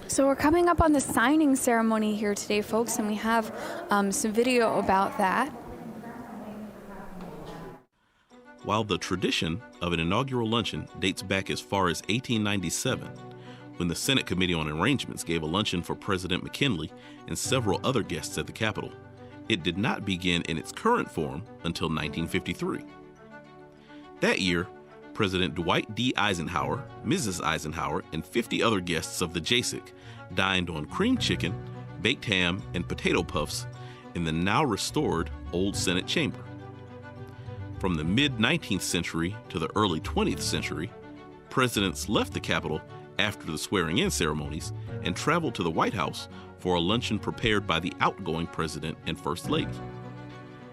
So we're coming up on the signing ceremony here today, folks, and we have some video about that. While the tradition of an inaugural luncheon dates back as far as 1897, when the Senate Committee on Arrangements gave a luncheon for President McKinley and several other guests at the Capitol, it did not begin in its current form until 1953. That year, President Dwight D. Eisenhower, Mrs. Eisenhower, and 50 other guests of the JASIC dined on cream chicken, baked ham, and potato puffs in the now restored Old Senate Chamber. From the mid-19th century to the early 20th century, presidents left the Capitol after the swearing-in ceremonies and traveled to the White House for a luncheon prepared by the outgoing President and First Lady.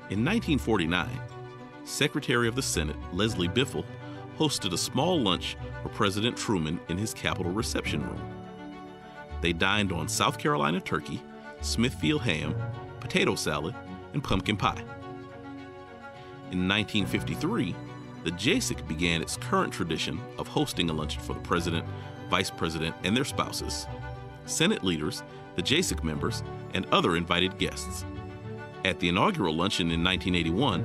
In 1949, Secretary of the Senate Leslie Biffle hosted a small lunch for President Truman in his Capitol reception room. They dined on South Carolina turkey, Smithfield ham, potato salad, and pumpkin pie. In 1953, the JASIC began its current tradition of hosting a luncheon for the President, Vice President, and their spouses, Senate leaders, the JASIC members, and other invited guests. At the inaugural luncheon in 1981,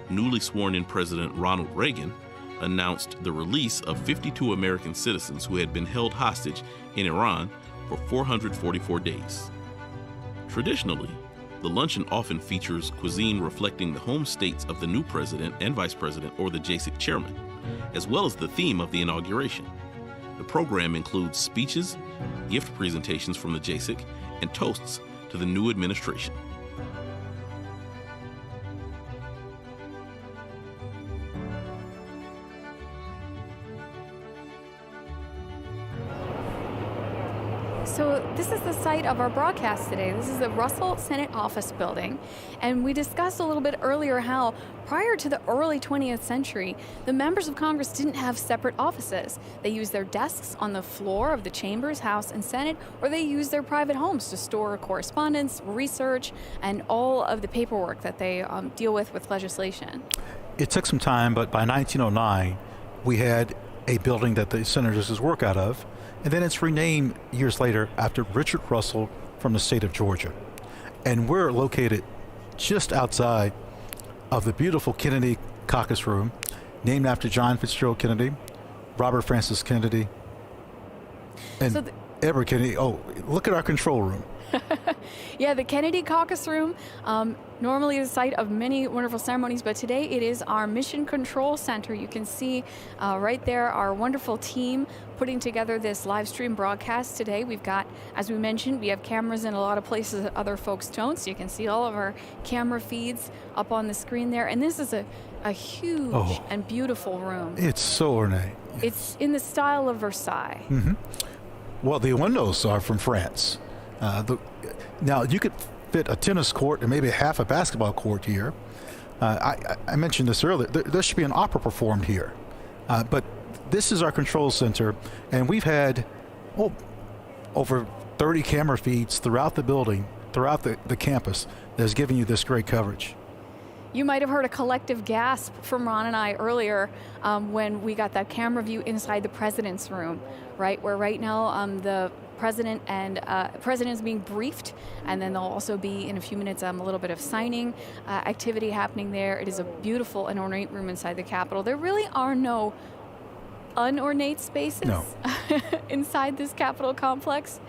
newly sworn-in President Ronald Reagan announced the release of 52 American citizens who had been held hostage in Iran for 444 days. Traditionally, the luncheon often features cuisine reflecting the home states of the new president and vice president or the JASIC chairman, as well as the theme of the inauguration. The program includes speeches, gift presentations from the JASIC, and toasts to the new administration. So this is the site of our broadcast today. This is the Russell Senate Office Building. And we discussed a little bit earlier how prior to the early 20th century, the members of Congress didn't have separate offices. They used their desks on the floor of the chambers, House and Senate, or they used their private homes to store correspondence, research, and all of the paperwork that they deal with legislation. It took some time, but by 1909, we had a building that the senators work out of, and then it's renamed years later after Richard Russell from the state of Georgia. And we're located just outside of the beautiful Kennedy Caucus Room, named after John Fitzgerald Kennedy, Robert Francis Kennedy, and Edward Kennedy. Oh, look at our control room. Yeah, the Kennedy Caucus Room, normally the site of many wonderful ceremonies, but today it is our Mission Control Center. You can see right there our wonderful team putting together this live stream broadcast today. We've got, as we mentioned, we have cameras in a lot of places that other folks don't, so you can see all of our camera feeds up on the screen there. And this is a huge and beautiful room. It's so ornate. It's in the style of Versailles. Mm-hmm. Well, the windows are from France. Now, you could fit a tennis court and maybe half a basketball court here. I mentioned this earlier. There should be an opera performed here. But this is our control center, and we've had over 30 camera feeds throughout the building, throughout the campus, that's giving you this great coverage. You might have heard a collective gasp from Ron and I earlier when we got that camera view inside the president's room, right? Where right now the president is being briefed, and then there'll also be in a few minutes a little bit of signing activity happening there. It is a beautiful and ornate room inside the Capitol. There really are no unornate spaces inside this Capitol complex,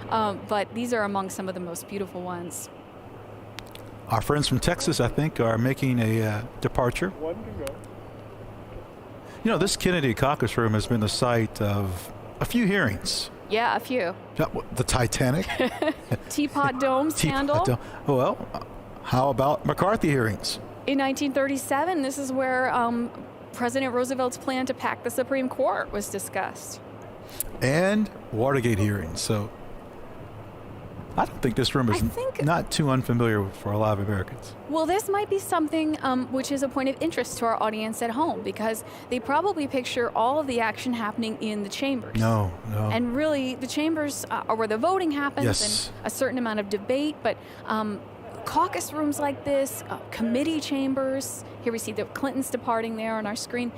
but these are among some of the most beautiful ones. Our friends from Texas, I think, are making a departure. One can go. You know, this Kennedy Caucus Room has been the site of a few hearings. Yeah, a few. The Titanic? Teapot Dome scandal? Well, how about McCarthy hearings? In 1937, this is where President Roosevelt's plan to pack the Supreme Court was discussed. And Watergate hearings. So I don't think this room is not too unfamiliar for a lot of Americans. Well, this might be something which is a point of interest to our audience at home, because they probably picture all of the action happening in the chambers. No. And really, the chambers are where the voting happens and a certain amount of debate, but caucus rooms like this, committee chambers, here we see the Clintons departing there on our screen.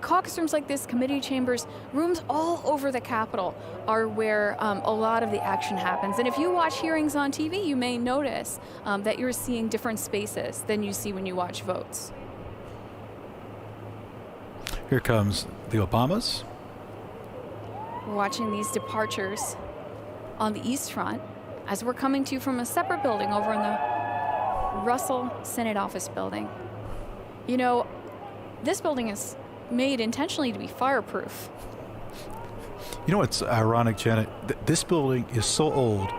Caucus rooms like this, committee chambers, rooms all over the Capitol are where a lot of the action happens. And if you watch hearings on TV, you may notice that you're seeing different spaces than you see when you watch votes. Here comes the Obamas. We're watching these departures on the East Front as we're coming to you from a separate building over in the Russell Senate Office Building. You know, this building is made intentionally to be fireproof. You know what's ironic, Janet? This building is so old,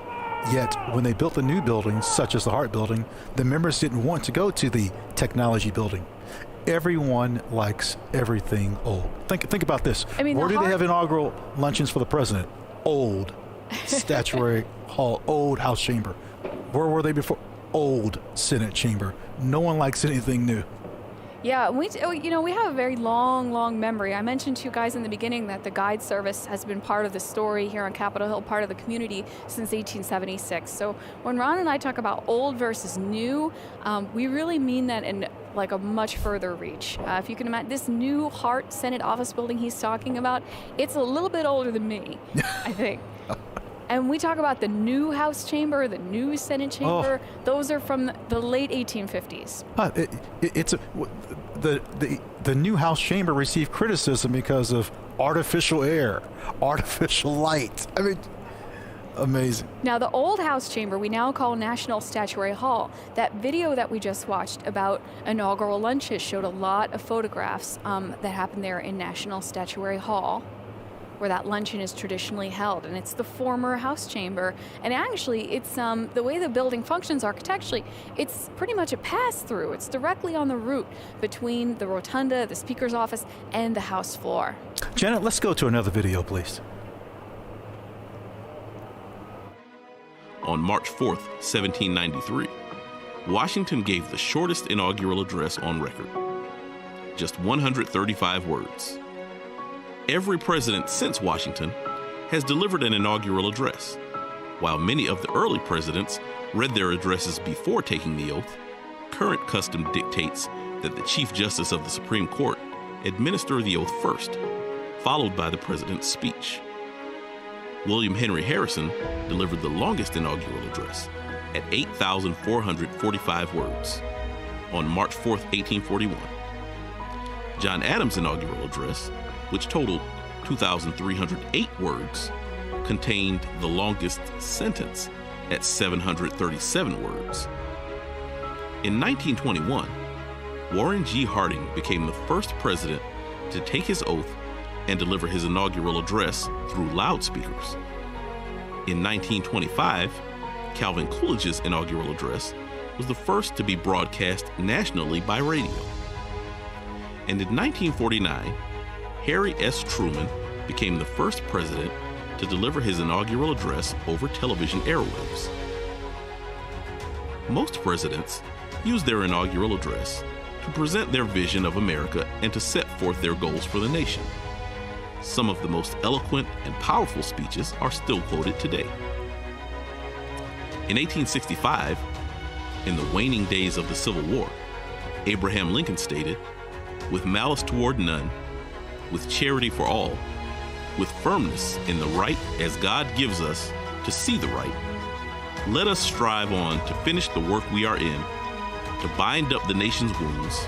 yet when they built the new buildings, such as the Hart Building, the members didn't want to go to the technology building. Everyone likes everything old. Think about this. I mean, where do they have inaugural luncheons for the president? Old statuary hall, old House chamber. Where were they before? Old Senate chamber. No one likes anything new. Yeah, we have a very long memory. I mentioned to you guys in the beginning that the Guide Service has been part of the story here on Capitol Hill, part of the community since 1876. So when Ron and I talk about old versus new, we really mean that in like a much further reach. If you can imagine, this new Hart Senate Office Building he's talking about, it's a little bit older than me, I think. And we talk about the new House chamber, the new Senate chamber. Those are from the late 1850s. The new House chamber received criticism because of artificial air, artificial light. I mean, amazing. Now, the old House chamber we now call National Statuary Hall. That video that we just watched about inaugural lunches showed a lot of photographs that happened there in National Statuary Hall, where that luncheon is traditionally held, and it's the former House chamber. And actually, it's the way the building functions architecturally, it's pretty much a pass-through. It's directly on the route between the rotunda, the Speaker's office, and the House floor. Janet, let's go to another video, please. on March 4, 1793, Washington gave the shortest inaugural address on record, just 135 words. Every president since Washington has delivered an inaugural address. While many of the early presidents read their addresses before taking the oath, current custom dictates that the Chief Justice of the Supreme Court administer the oath first, followed by the president's speech. William Henry Harrison delivered the longest inaugural address at 8,445 words on March 4, 1841. John Adams' inaugural address, which totaled 2,308 words, contained the longest sentence at 737 words. In 1921, Warren G. Harding became the first president to take his oath and deliver his inaugural address through loudspeakers. In 1925, Calvin Coolidge's inaugural address was the first to be broadcast nationally by radio. And in 1949, Harry S. Truman became the first president to deliver his inaugural address over television airwaves. Most presidents use their inaugural address to present their vision of America and to set forth their goals for the nation. Some of the most eloquent and powerful speeches are still quoted today. In 1865, in the waning days of the Civil War, Abraham Lincoln stated, "With malice toward none, with charity for all, with firmness in the right as God gives us to see the right, let us strive on to finish the work we are in, to bind up the nation's wounds,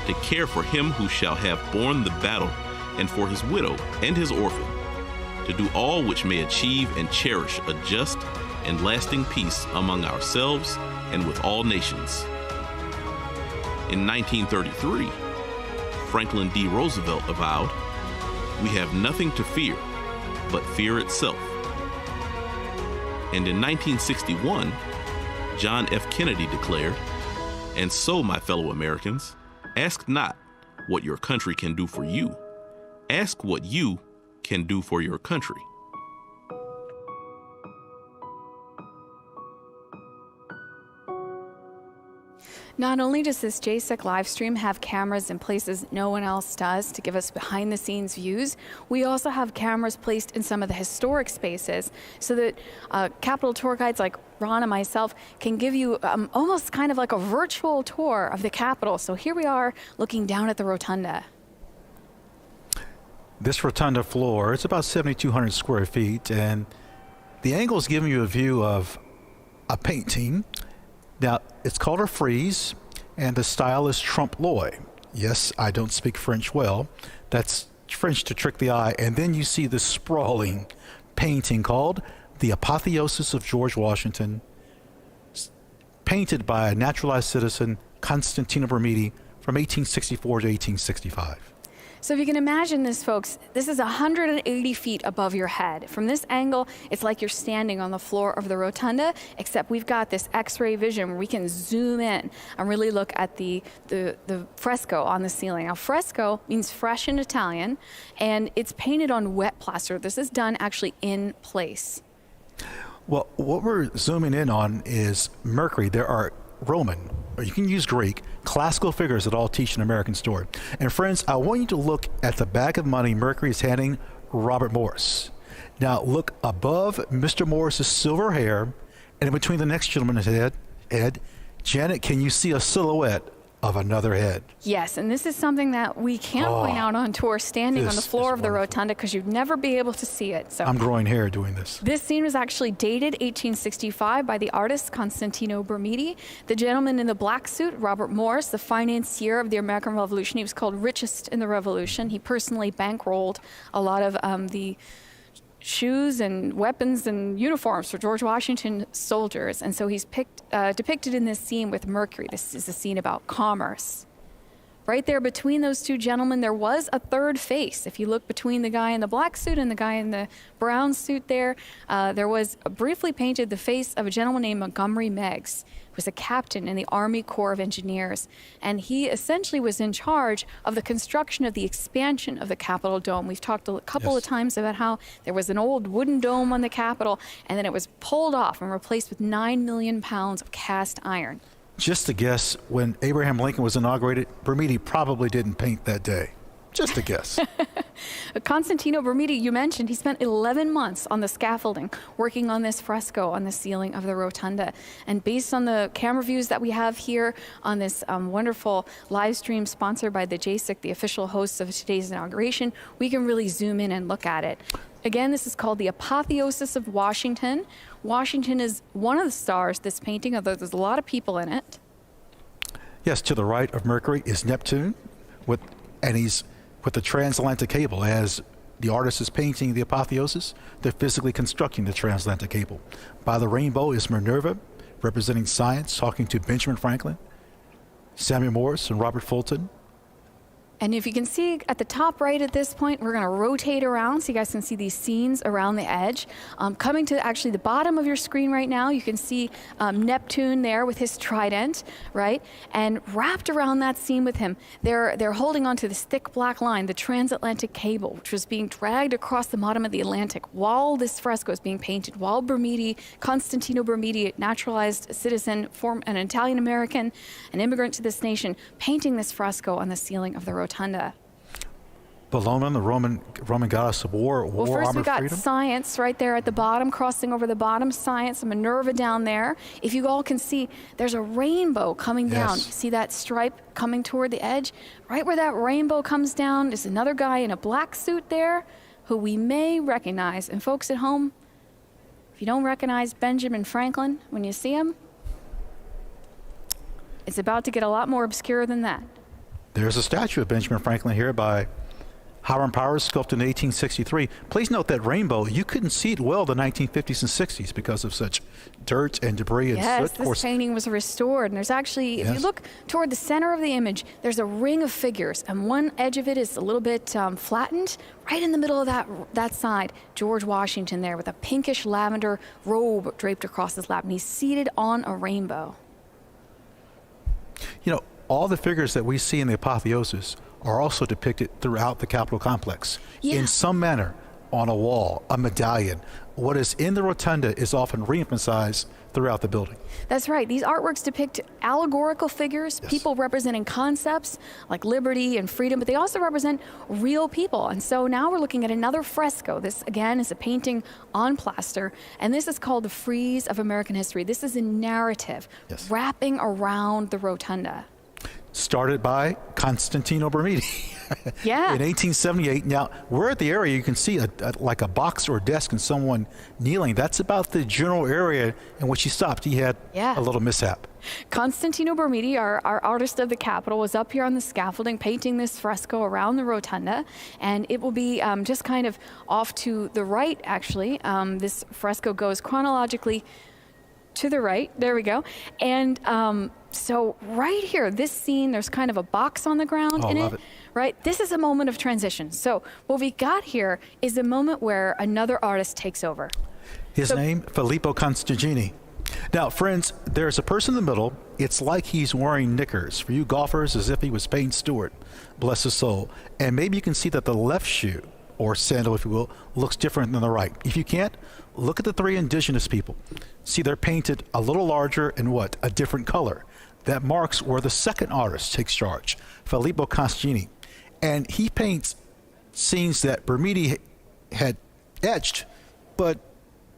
to care for him who shall have borne the battle and for his widow and his orphan, to do all which may achieve and cherish a just and lasting peace among ourselves and with all nations." In 1933, Franklin D. Roosevelt avowed, "We have nothing to fear but fear itself." And in 1961, John F. Kennedy declared, "And so, my fellow Americans, ask not what your country can do for you. Ask what you can do for your country." Not only does this JSEC live stream have cameras in places no one else does to give us behind the scenes views, we also have cameras placed in some of the historic spaces so that Capitol tour guides like Ron and myself can give you almost kind of like a virtual tour of the Capitol. So here we are looking down at the rotunda. This rotunda floor, it's about 7,200 square feet, and the angle is giving you a view of a painting. Now, it's called a frieze, and the style is trompe-l'oeil. Yes, I don't speak French well. That's French to trick the eye. And then you see this sprawling painting called The Apotheosis of George Washington, painted by a naturalized citizen, Constantino Bermidi, from 1864 to 1865. So if you can imagine this, folks, this is 180 feet above your head. From this angle, it's like you're standing on the floor of the rotunda, except we've got this X-ray vision where we can zoom in and really look at the fresco on the ceiling. Now, fresco means fresh in Italian, and it's painted on wet plaster. This is done actually in place. Well, what we're zooming in on is Mercury. There are Roman, or you can use Greek, classical figures that all teach an American story. And friends, I want you to look at the bag of money Mercury is handing Robert Morris. Now look above Mr. Morris's silver hair, and in between the next gentleman's head, Janet, can you see a silhouette of another head? Yes, and this is something that we can't point out on tour, standing on the floor of the rotunda, because you'd never be able to see it. So I'm growing hair doing this. This scene was actually dated 1865 by the artist Constantino Bermidi. The gentleman in the black suit, Robert Morris, the financier of the American Revolution. He was called richest in the Revolution. He personally bankrolled a lot of the shoes and weapons and uniforms for George Washington soldiers. And so he's depicted in this scene with Mercury. This is a scene about commerce. Right there between those two gentlemen, there was a third face. If you look between the guy in the black suit and the guy in the brown suit there was briefly painted the face of a gentleman named Montgomery Meigs, who was a captain in the Army Corps of Engineers. And he essentially was in charge of the construction of the expansion of the Capitol dome. We've talked a couple of times about how there was an old wooden dome on the Capitol, and then it was pulled off and replaced with 9 million pounds of cast iron. Just to guess, when Abraham Lincoln was inaugurated, Bermidi probably didn't paint that day. Just a guess. Constantino Bermidi, you mentioned, he spent 11 months on the scaffolding working on this fresco on the ceiling of the rotunda. And based on the camera views that we have here on this wonderful live stream sponsored by the JSIC, the official hosts of today's inauguration, we can really zoom in and look at it. Again, this is called the Apotheosis of Washington. Washington is one of the stars, this painting, although there's a lot of people in it. Yes, to the right of Mercury is Neptune, and he's with the transatlantic cable. As the artist is painting the apotheosis, they're physically constructing the transatlantic cable. By the rainbow is Minerva, representing science, talking to Benjamin Franklin, Samuel Morse, and Robert Fulton. And if you can see at the top right at this point, we're going to rotate around so you guys can see these scenes around the edge. Coming to actually the bottom of your screen right now, you can see Neptune there with his trident, right? And wrapped around that scene with him, they're holding onto this thick black line, the transatlantic cable, which was being dragged across the bottom of the Atlantic while this fresco is being painted, while Bermidi, Constantino Bermidi, naturalized citizen, an Italian-American, an immigrant to this nation, painting this fresco on the ceiling of the rotunda. Bellona, the Roman goddess of war, well, first armor, we got freedom. Science right there at the bottom, crossing over the bottom, Science, and Minerva down there. If you all can see, there's a rainbow coming down. See that stripe coming toward the edge? Right where that rainbow comes down is another guy in a black suit there who we may recognize. And folks at home, if you don't recognize Benjamin Franklin when you see him, it's about to get a lot more obscure than that. There's a statue of Benjamin Franklin here by Hiram Powers, sculpted in 1863. Please note that rainbow, you couldn't see it well in the 1950s and 60s because of such dirt and debris and yes, soot. this painting was restored. And there's actually, if you look toward the center of the image, there's a ring of figures. And one edge of it is a little bit flattened. Right in the middle of that side, George Washington there with a pinkish lavender robe draped across his lap. And he's seated on a rainbow. You know, all the figures that we see in the apotheosis are also depicted throughout the Capitol complex in some manner, on a wall, a medallion. What is in the rotunda is often re-emphasized throughout the building. That's right. These artworks depict allegorical figures, people representing concepts like liberty and freedom, but they also represent real people. And so now we're looking at another fresco. This, again, is a painting on plaster, and this is called The Frieze of American History. This is a narrative wrapping around the rotunda. Started by Constantino Bermidi in 1878. Now, we're at the area, you can see like a box or a desk and someone kneeling. That's about the general area in which he stopped. He had a little mishap. Constantino Bermidi, our artist of the Capitol, was up here on the scaffolding painting this fresco around the rotunda, and it will be just kind of off to the right, actually. This fresco goes chronologically to the right. There we go. And so right here, this scene, there's kind of a box on the ground in it, right? This is a moment of transition. So what we got here is a moment where another artist takes over. His name, Filippo Constantini. Now, friends, there's a person in the middle. It's like he's wearing knickers. For you golfers, as if he was Payne Stewart, bless his soul. And maybe you can see that the left shoe, or sandal, if you will, looks different than the right. If you can't, look at the three indigenous people. See, they're painted a little larger and what? A different color. That marks where the second artist takes charge, Filippo Constantini. And he paints scenes that Bermidi had etched, but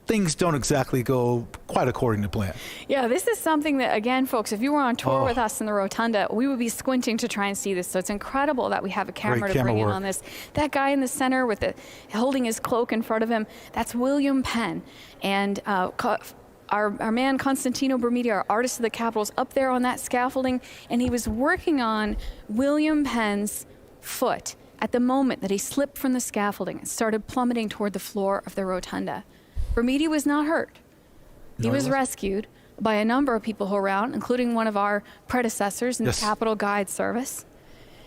things don't exactly go quite according to plan. Yeah, this is something that, again, folks, if you were on tour with us in the Rotunda, we would be squinting to try and see this. So it's incredible that we have a camera to bring in on this. That guy in the center with holding his cloak in front of him, that's William Penn. And our man Constantino Bermidi, our artist of the Capitol, is up there on that scaffolding, and he was working on William Penn's foot at the moment that he slipped from the scaffolding and started plummeting toward the floor of the rotunda. Bermidi was not hurt. He was rescued by a number of people who were around, including one of our predecessors in the Capitol Guide Service.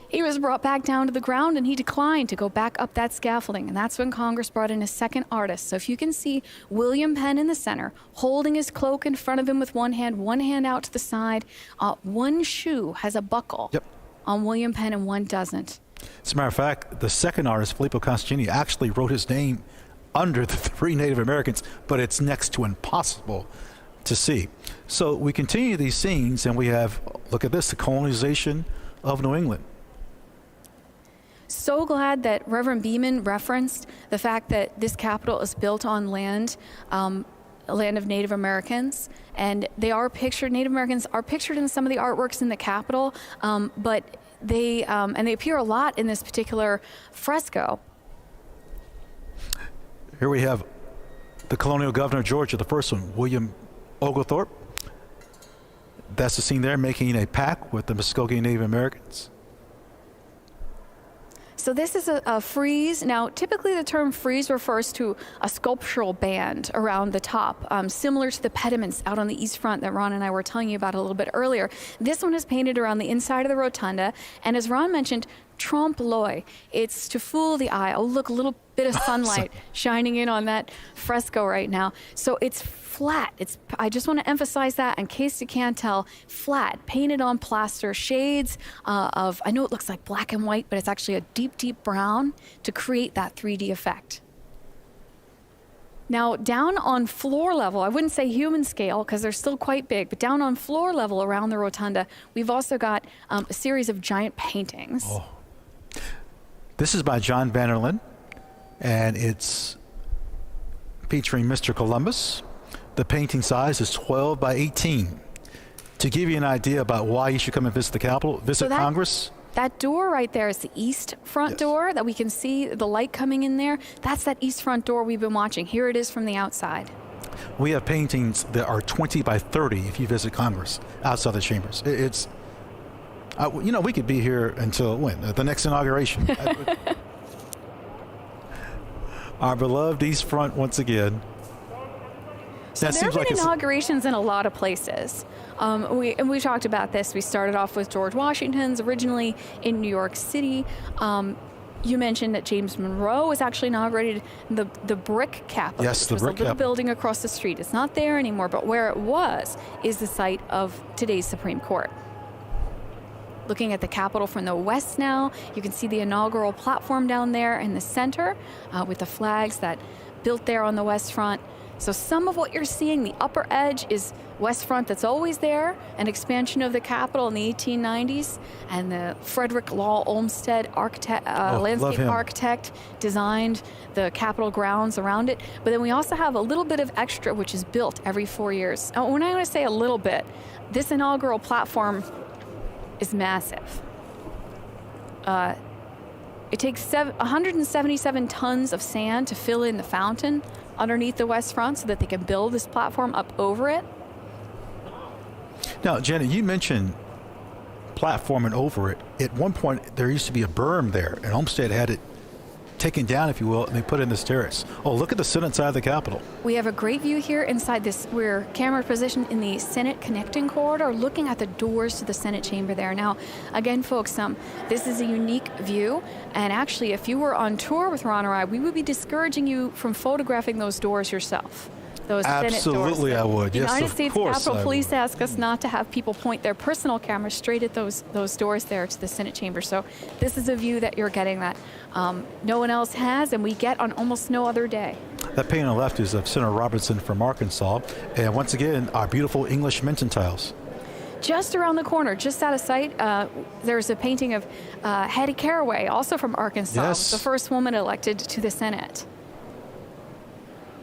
He was brought back down to the ground, and he declined to go back up that scaffolding. And that's when Congress brought in a second artist. So if you can see William Penn in the center, holding his cloak in front of him with one hand out to the side. One shoe has a buckle on William Penn and one doesn't. As a matter of fact, the second artist, Filippo Constantini, actually wrote his name under the 3 Native Americans, but it's next to impossible to see. So we continue these scenes, and we have, look at this, the colonization of New England. So glad that Reverend Beeman referenced the fact that this Capitol is built on land, land of Native Americans, and they are pictured, Native Americans are pictured in some of the artworks in the Capitol, but they appear a lot in this particular fresco. Here we have the colonial governor of Georgia, the first one, William Oglethorpe. That's the scene there, making a pact with the Muskogee Native Americans. So this is a frieze. Now, typically the term frieze refers to a sculptural band around the top, similar to the pediments out on the east front that Ron and I were telling you about a little bit earlier. This one is painted around the inside of the rotunda, and as Ron mentioned, trompe l'oeil. It's to fool the eye. Oh, look, a little bit of sunlight shining in on that fresco right now. So it's flat. I just want to emphasize that in case you can't tell, flat, painted on plaster, shades of, I know it looks like black and white, but it's actually a deep, deep brown to create that 3D effect. Now, down on floor level, I wouldn't say human scale because they're still quite big, but down on floor level around the rotunda, we've also got a series of giant paintings. Oh. This is by John Vanderlyn, and it's featuring Mr. Columbus. The painting size is 12 by 18. To give you an idea about why you should come and visit the Capitol, visit Congress. That door right there is the east front door that we can see the light coming in there. That's that east front door we've been watching. Here it is from the outside. We have paintings that are 20 by 30 if you visit Congress outside the chambers. It's, you know, we could be here until when? The next inauguration. Our beloved east front once again. So there have been inaugurations in a lot of places. We talked about this. We started off with George Washington's, originally in New York City. You mentioned that James Monroe was actually inaugurated the brick Capitol. Yes, the brick Capitol. The building across the street. It's not there anymore, but where it was is the site of today's Supreme Court. Looking at the Capitol from the west now, you can see the inaugural platform down there in the center with the flags that built there on the west front. So some of what you're seeing, the upper edge is west front that's always there, an expansion of the Capitol in the 1890s, and the Frederick Law Olmsted architect, landscape architect designed the Capitol grounds around it. But then we also have a little bit of extra, which is built every 4 years. Now, when I want to say a little bit, this inaugural platform is massive. It takes 177 tons of sand to fill in the fountain underneath the west front so that they can build this platform up over it. Now, Jenna, you mentioned platform and over it. At one point, there used to be a berm there, and Olmsted had it taken down, if you will, and they put in this terrace. Oh, look at the Senate side of the Capitol. We have a great view here inside this. We're camera positioned in the Senate connecting corridor, looking at the doors to the Senate chamber there. Now, again, folks, this is a unique view, and actually, if you were on tour with Ron or I, we would be discouraging you from photographing those doors yourself. Those Absolutely, Senate doors. I would. The Yes, United of States course Capitol I Police would. ask us not to have people point their personal cameras straight at those doors there to the Senate chamber. So this is a view that you're getting that no one else has, and we get on almost no other day. That painting on the left is of Senator Robertson from Arkansas, and once again, our beautiful English Minton tiles. Just around the corner, just out of sight, there's a painting of Hattie Caraway, also from Arkansas, Yes. the first woman elected to the Senate.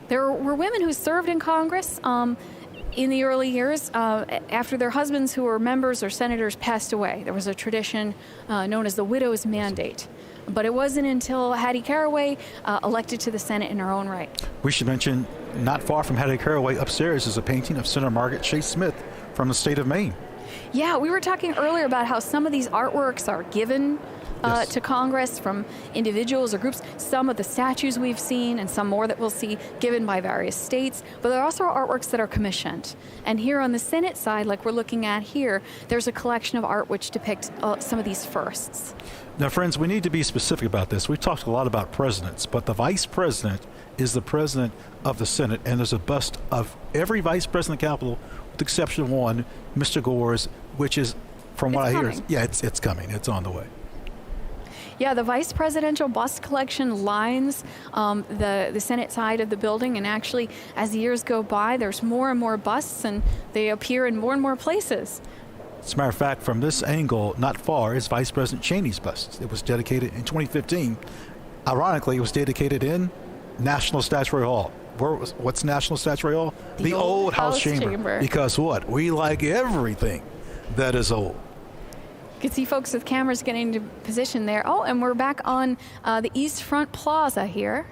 There were women who served in Congress in the early years after their husbands who were members or senators passed away. There was a tradition known as the widow's mandate. But it wasn't until Hattie Caraway elected to the Senate in her own right. We should mention, not far from Hattie Caraway, upstairs is a painting of Senator Margaret Chase Smith from the state of Maine. Yeah, we were talking earlier about how some of these artworks are given to Congress from individuals or groups. Some of the statues we've seen and some more that we'll see given by various states, but there are also artworks that are commissioned. And here on the Senate side, like we're looking at here, there's a collection of art which depict some of these firsts. Now, friends, we need to be specific about this. We've talked a lot about presidents, but the vice president is the president of the Senate, and there's a bust of every vice president of the Capitol, with the exception of one, Mr. Gore's, which is, from what I hear, it's coming. It's on the way. Yeah, the vice presidential bust collection lines the Senate side of the building, and actually, as the years go by, there's more and more busts, and they appear in more and more places. As a matter of fact, from this angle, not far, is Vice President Cheney's bust. It was dedicated in 2015. Ironically, it was dedicated in National Statuary Hall. What's National Statuary Hall? The old House Chamber. Because what? We like everything that is old. You can see folks with cameras getting into position there. Oh, and we're back on the East Front Plaza here.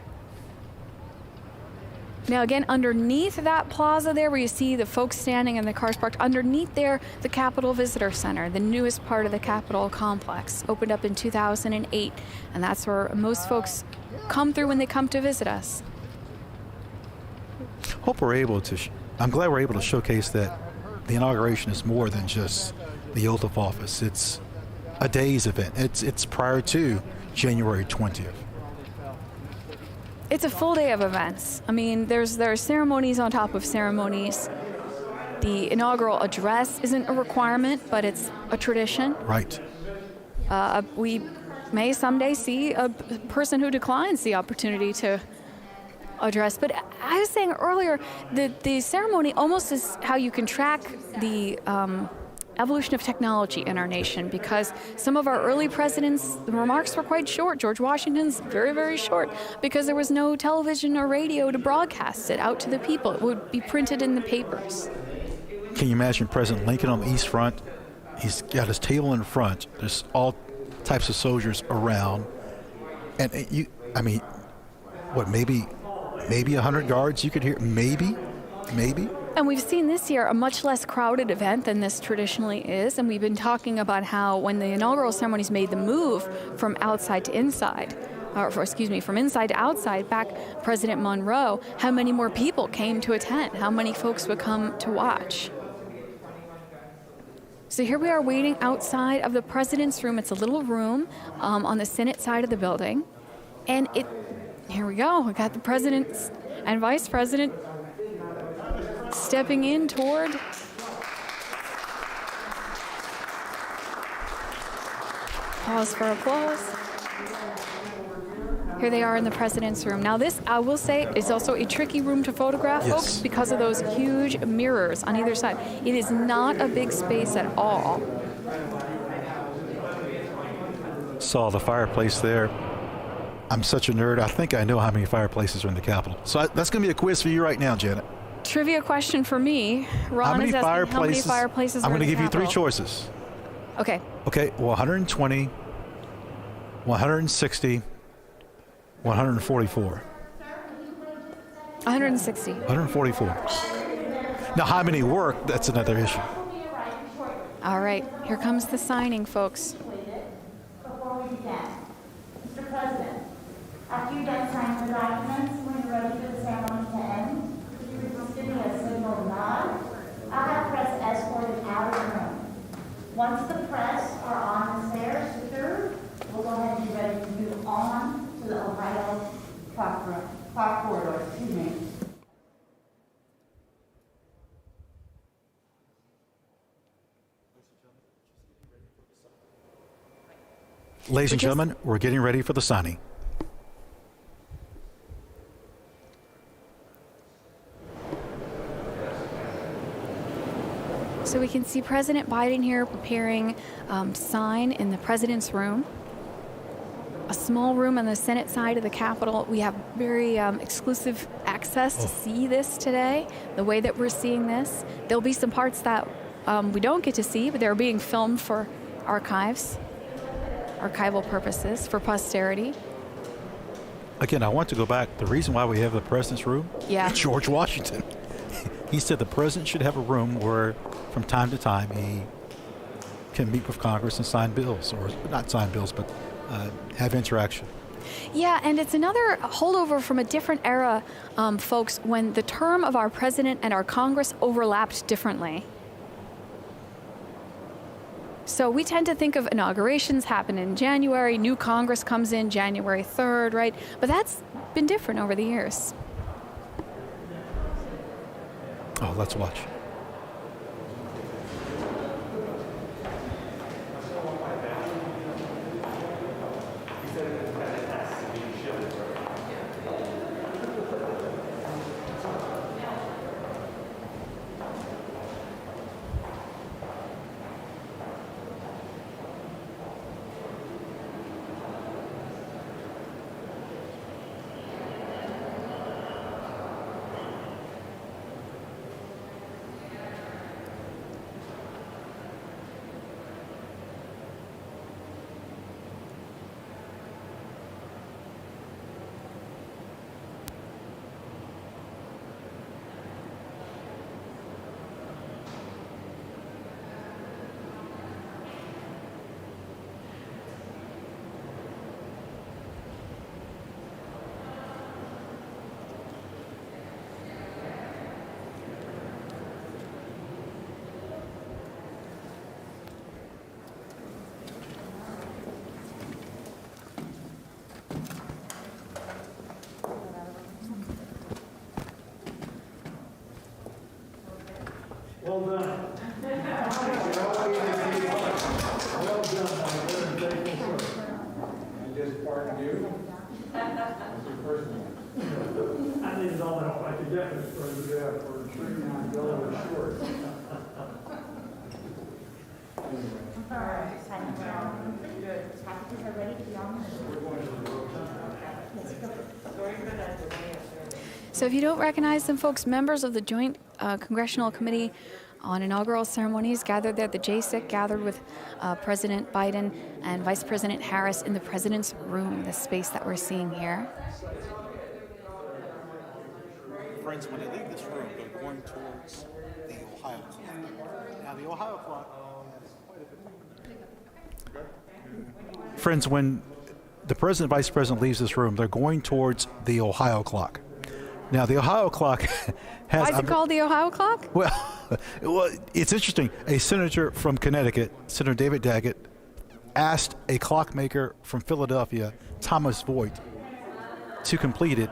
Now again, underneath that plaza there where you see the folks standing and the cars parked, underneath there, the Capitol Visitor Center, the newest part of the Capitol complex, opened up in 2008. And that's where most folks come through when they come to visit us. Hope we're able to, I'm glad we're able to showcase that the inauguration is more than just the oath of office. It's a day's event. It's prior to January 20th. It's a full day of events. I mean, there are ceremonies on top of ceremonies. The inaugural address isn't a requirement, but it's a tradition. Right. We may someday see a person who declines the opportunity to address. But I was saying earlier that the ceremony almost is how you can track the evolution of technology in our nation, because some of our early presidents, the remarks were quite short. George Washington's very, very short, because there was no television or radio to broadcast it out to the people. It would be printed in the papers. Can you imagine President Lincoln on the East Front? He's got his table in front. There's all types of soldiers around. And I mean, what, maybe 100 guards you could hear? Maybe. And we've seen this year a much less crowded event than this traditionally is, and we've been talking about how when the inaugural ceremonies made the move from outside to inside, from inside to outside, back President Monroe, how many more people came to attend, how many folks would come to watch. So here we are waiting outside of the president's room. It's a little room on the Senate side of the building, and here we go. We got the president and vice president stepping in toward pause for applause. Here they are in the president's room. Now this, I will say, is also a tricky room to photograph, folks, because of those huge mirrors on either side. It is not a big space at all. Saw the fireplace there. I'm such a nerd. I think I know how many fireplaces are in the Capitol. So that's going to be a quiz for you right now, Janet. Trivia question for me. Ron is asking how many fireplaces are in the Capitol. I'm going to give you three choices. Okay. Okay, well, 120, 160, 144. 160. 144. Now, how many work, that's another issue. All right, here comes the signing, folks. Before we begin, Mr. President, after you're done signing the documents, when you're ready for the ceremony to end, give me a signal nod. I'll have press escorted out of the room. Once the press are on the stairs secured, we'll go ahead and be ready to move on to the Ohio clock corridor. Excuse me. Ladies and gentlemen, we're getting ready for the signing. So we can see President Biden here preparing sign in the president's room. A small room on the Senate side of the Capitol. We have very exclusive access to see this today, the way that we're seeing this. There'll be some parts that we don't get to see, but they're being filmed for archival purposes, for posterity. Again, I want to go back. The reason why we have the president's room, George Washington. He said the president should have a room where, from time to time, he can meet with Congress and sign bills, or not sign bills, but have interaction. Yeah, and it's another holdover from a different era, folks, when the term of our president and our Congress overlapped differently. So we tend to think of inaugurations happen in January, new Congress comes in January 3rd, right? But that's been different over the years. Oh, let's watch. Well done. Well done, my good and faithful servant. I just pardoned you. That's your first one. I needed all the help I could get, Mr. President, for treating my bill was short. All right. Good. Packages are ready to be on. We're going to the road. So if you don't recognize them, folks, members of the Joint Congressional Committee on Inaugural Ceremonies gathered there. The JSIC gathered with President Biden and Vice President Harris in the President's Room, the space that we're seeing here. Friends, when they leave this room, they're going towards the Ohio clock. Now, the Ohio clock has quite a bit. Friends, when the President and Vice President leaves this room, they're going towards the Ohio clock. Now, the Ohio clock has... Why is it called the Ohio clock? Well, it's interesting. A senator from Connecticut, Senator David Daggett, asked a clockmaker from Philadelphia, Thomas Voigt, to complete it.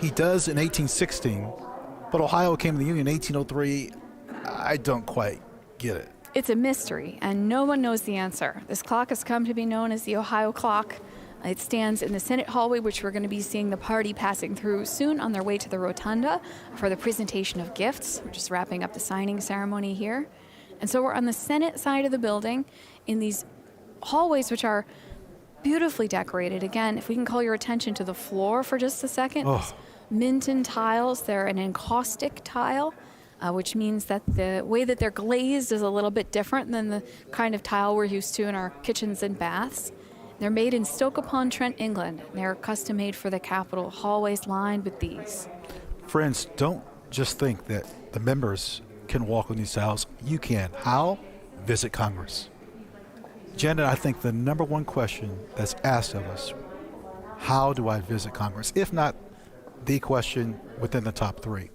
He does in 1816, but Ohio came to the Union in 1803. I don't quite get it. It's a mystery, and no one knows the answer. This clock has come to be known as the Ohio clock. It stands in the Senate hallway, which we're going to be seeing the party passing through soon on their way to the rotunda for the presentation of gifts. We're just wrapping up the signing ceremony here. And so we're on the Senate side of the building in these hallways, which are beautifully decorated. Again, if we can call your attention to the floor for just a second. Oh. Minton tiles, they're an encaustic tile, which means that the way that they're glazed is a little bit different than the kind of tile we're used to in our kitchens and baths. They're made in Stoke-upon-Trent, England. They're custom made for the Capitol, hallways lined with these. Friends, don't just think that the members can walk on these tiles. You can. How? Visit Congress. Janet, I think the number one question that's asked of us, how do I visit Congress? If not the question within the top three.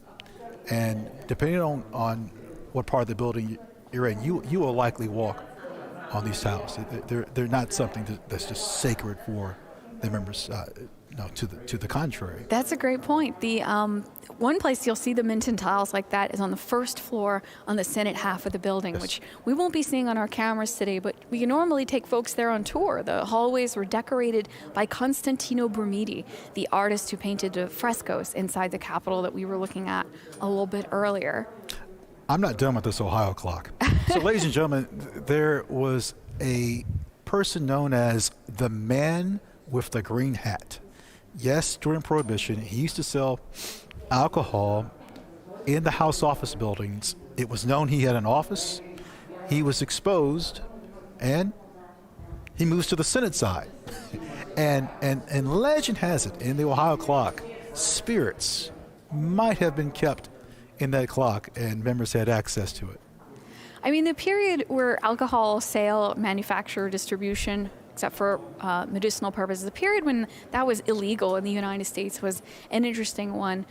And depending on what part of the building you're in, you will likely walk on these tiles. They're not something that's just sacred for the members. No, to the contrary. That's a great point. The one place you'll see the Minton tiles like that is on the first floor on the Senate half of the building, yes, which we won't be seeing on our cameras today, but we can normally take folks there on tour. The hallways were decorated by Constantino Brumidi, the artist who painted the frescoes inside the Capitol that we were looking at a little bit earlier. I'm not done with this Ohio clock. So, ladies and gentlemen, there was a person known as the man with the green hat. Yes, during Prohibition, he used to sell alcohol in the House office buildings. It was known he had an office. He was exposed, and he moves to the Senate side. and legend has it, in the Ohio clock, spirits might have been kept in that clock, and members had access to it. I mean, the period where alcohol sale, manufacture, distribution, except for medicinal purposes, the period when that was illegal in the United States was an interesting one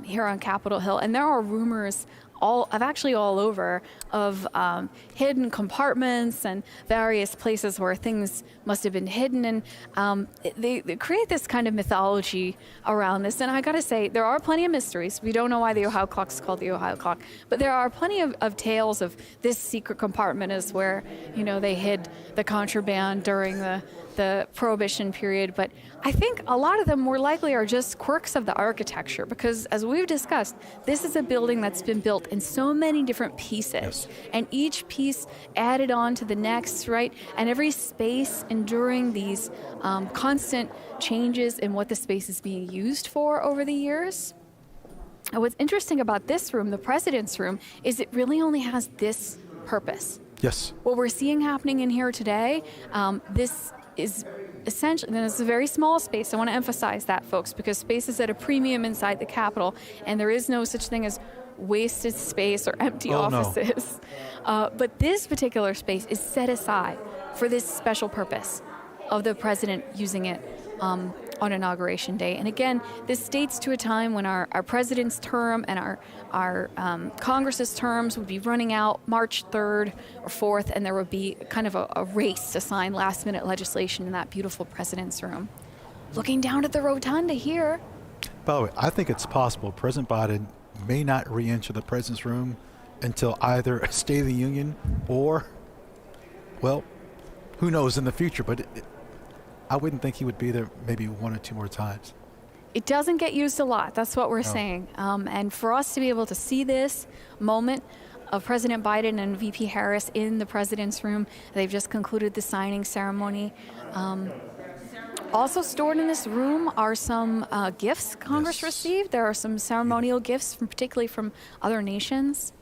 here on Capitol Hill. And there are rumors all over of hidden compartments and various places where things must have been hidden. And they create this kind of mythology around this. And I got to say, there are plenty of mysteries. We don't know why the Ohio clock is called the Ohio clock, but there are plenty of tales of this secret compartment is where, you know, they hid the contraband during the Prohibition period. But I think a lot of them more likely are just quirks of the architecture, because as we've discussed, this is a building that's been built in so many different pieces, and each piece added on to the next, right? And every space enduring these constant changes in what the space is being used for over the years. And what's interesting about this room, the president's room, is it really only has this purpose. Yes. What we're seeing happening in here today, this is essentially, and it's a very small space. I want to emphasize that, folks, because space is at a premium inside the Capitol, and there is no such thing as wasted space or empty offices. No. But this particular space is set aside for this special purpose of the president using it on Inauguration Day. And again, this dates to a time when our president's term and our Congress's terms would be running out March 3rd or 4th, and there would be kind of a race to sign last-minute legislation in that beautiful president's room. Looking down at the rotunda here. By the way, I think it's possible President Biden may not re-enter the president's room until either a State of the Union or, well, who knows in the future, but I wouldn't think he would be there maybe one or two more times. It doesn't get used a lot. That's what we're saying. And for us to be able to see this moment of President Biden and VP Harris in the president's room, they've just concluded the signing ceremony. Also stored in this room are some gifts Congress received. There are some ceremonial gifts, particularly from other nations.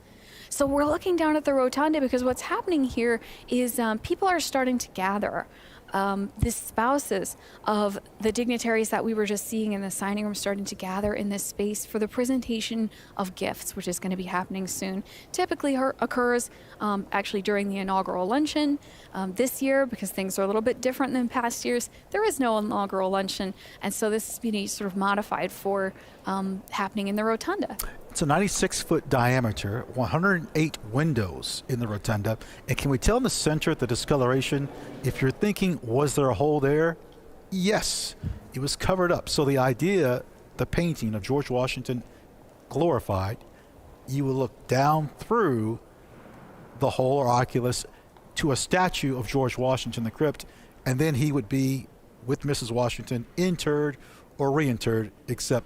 So we're looking down at the rotunda because what's happening here is people are starting to gather. The spouses of the dignitaries that we were just seeing in the signing room starting to gather in this space for the presentation of gifts, which is going to be happening soon. Typically occurs actually during the inaugural luncheon. This year, because things are a little bit different than past years, there is no inaugural luncheon, and so this is being sort of modified for happening in the rotunda. It's a 96-foot diameter, 108 windows in the rotunda. And can we tell in the center, the discoloration, if you're thinking, was there a hole there? Yes, it was covered up. So the idea, the painting of George Washington glorified, you would look down through the hole or oculus to a statue of George Washington in the crypt, and then he would be with Mrs. Washington interred or reinterred, except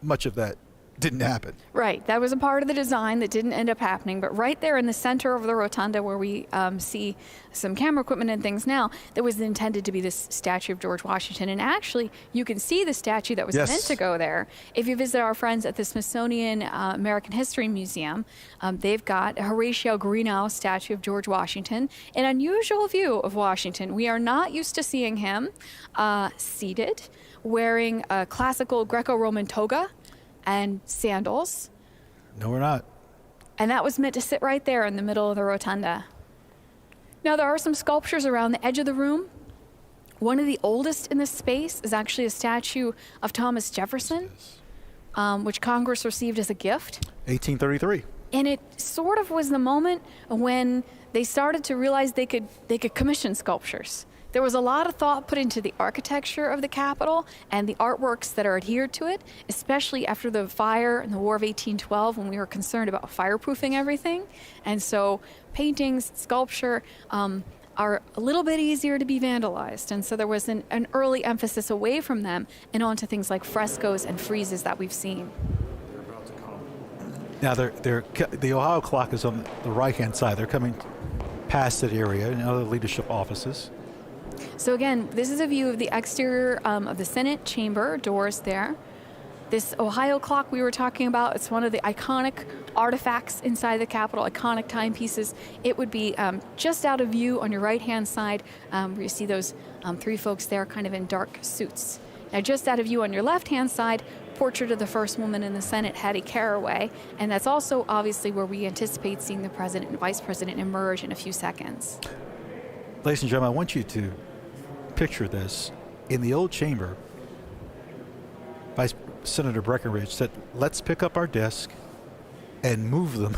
much of that didn't happen. Right. That was a part of the design that didn't end up happening. But right there in the center of the rotunda where we see some camera equipment and things now, that was intended to be this statue of George Washington. And actually, you can see the statue that was meant to go there. If you visit our friends at the Smithsonian American History Museum, they've got a Horatio Greenough statue of George Washington, an unusual view of Washington. We are not used to seeing him seated, wearing a classical Greco-Roman toga and sandals. No, we're not. And that was meant to sit right there in the middle of the rotunda. Now, there are some sculptures around the edge of the room. One of the oldest in this space is actually a statue of Thomas Jefferson, which Congress received as a gift. 1833. And it sort of was the moment when they started to realize they could commission sculptures. There was a lot of thought put into the architecture of the Capitol and the artworks that are adhered to it, especially after the fire in the War of 1812 when we were concerned about fireproofing everything. And so paintings, sculpture are a little bit easier to be vandalized. And so there was an early emphasis away from them and onto things like frescoes and friezes that we've seen. Now, the Ohio clock is on the right-hand side. They're coming past that area and other leadership offices. So again, this is a view of the exterior of the Senate chamber, doors there. This Ohio clock we were talking about, it's one of the iconic artifacts inside the Capitol, iconic timepieces. It would be just out of view on your right-hand side, where you see those three folks there kind of in dark suits. Now, just out of view on your left-hand side, portrait of the first woman in the Senate, Hattie Caraway, and that's also obviously where we anticipate seeing the president and vice president emerge in a few seconds. Ladies and gentlemen, I want you to picture this. In the old chamber, Vice Senator Breckinridge said, let's pick up our desk and move them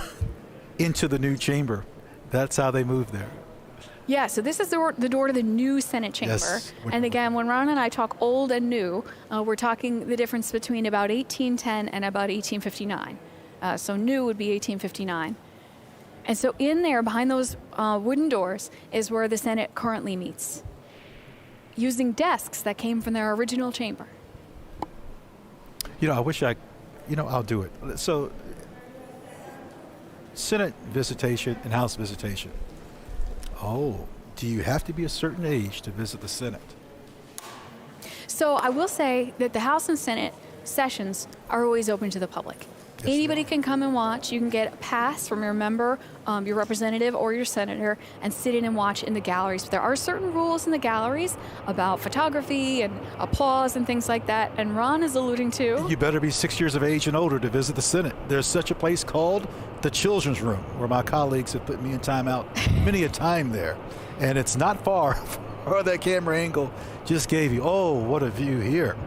into the new chamber. That's how they moved there. Yeah, so this is the door to the new Senate chamber. Yes. And again, when Ron and I talk old and new, we're talking the difference between about 1810 and about 1859. So new would be 1859. And so in there, behind those wooden doors, is where the Senate currently meets, using desks that came from their original chamber. You know, I wish I'll do it. So, Senate visitation and House visitation. Oh, do you have to be a certain age to visit the Senate? So I will say that the House and Senate sessions are always open to the public. Yes, Anybody can come and watch. You can get a pass from your member, your representative, or your senator, and sit in and watch in the galleries. But there are certain rules in the galleries about photography and applause and things like that. And Ron is alluding to... You better be 6 years of age and older to visit the Senate. There's such a place called the Children's Room, where my colleagues have put me in timeout many a time there. And it's not far from that camera angle just gave you. Oh, what a view here.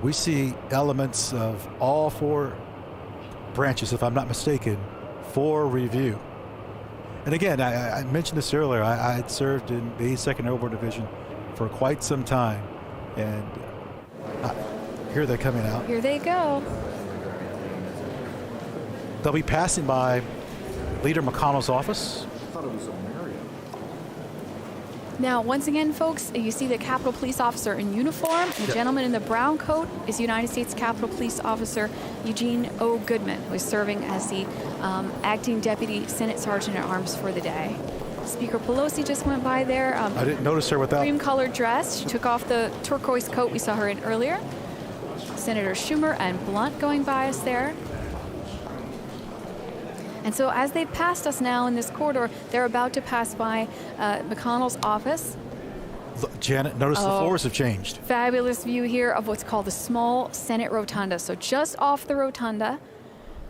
We see elements of all four branches, if I'm not mistaken, for review. And again, I mentioned this earlier. I had served in the 82nd Airborne Division for quite some time. And here they're coming out. Here they go. They'll be passing by Leader McConnell's office. I thought it was a Marriott. Now, once again, folks, you see the Capitol Police Officer in uniform. The gentleman in the brown coat is United States Capitol Police Officer Eugene O. Goodman, who is serving as the acting Deputy Senate Sergeant at Arms for the day. Speaker Pelosi just went by there. I didn't notice her without... Cream-colored dress. She took off the turquoise coat we saw her in earlier. Senator Schumer and Blunt going by us there. And so as they passed us now in this corridor, they're about to pass by McConnell's office. Janet, notice the floors have changed. Fabulous view here of what's called the small Senate rotunda. So just off the rotunda,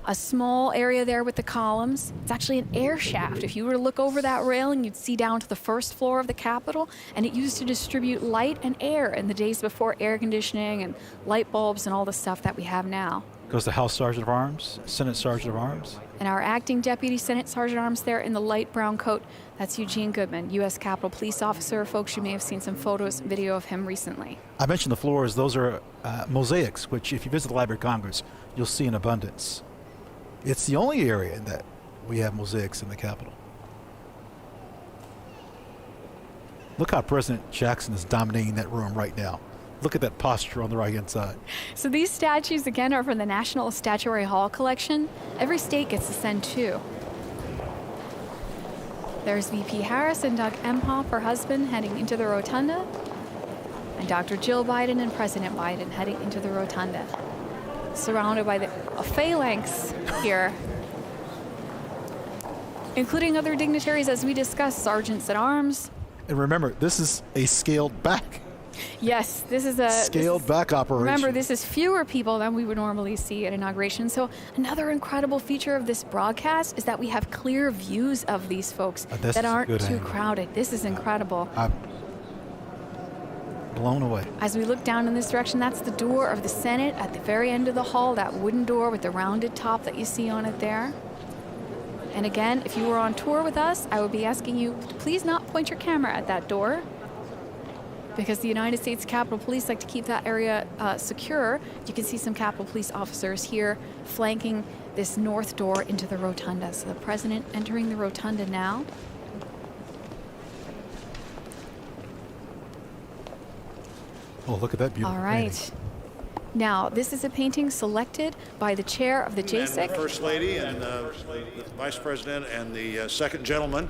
a small area there with the columns. It's actually an air shaft. If you were to look over that railing, you'd see down to the first floor of the Capitol, and it used to distribute light and air in the days before air conditioning and light bulbs and all the stuff that we have now. Goes the House Sergeant of Arms, Senate Sergeant of Arms. And our acting Deputy Senate Sergeant at Arms there in the light brown coat, that's Eugene Goodman, U.S. Capitol Police Officer. Folks, you may have seen some photos, video of him recently. I mentioned the floors. Those are mosaics, which if you visit the Library of Congress, you'll see in abundance. It's the only area that we have mosaics in the Capitol. Look how President Jackson is dominating that room right now. Look at that posture on the right-hand side. So these statues, again, are from the National Statuary Hall collection. Every state gets to send two. There's VP Harris and Doug Emhoff, her husband, heading into the rotunda. And Dr. Jill Biden and President Biden heading into the rotunda. Surrounded by a phalanx here, including other dignitaries, as we discussed, sergeants at arms. And remember, this is a scaled back. Yes, this is a scaled back operation. Remember, this is fewer people than we would normally see at inauguration. So another incredible feature of this broadcast is that we have clear views of these folks that aren't too crowded. This is incredible. I'm blown away. As we look down in this direction, that's the door of the Senate at the very end of the hall, that wooden door with the rounded top that you see on it there. And again, if you were on tour with us, I would be asking you to please not point your camera at that door, because the United States Capitol Police like to keep that area secure. You can see some Capitol Police officers here flanking this north door into the rotunda. So the president entering the rotunda now. Oh, look at that beautiful All right. painting. Now, this is a painting selected by the chair of the JSIC. And the First Lady and the Vice President and the second gentleman.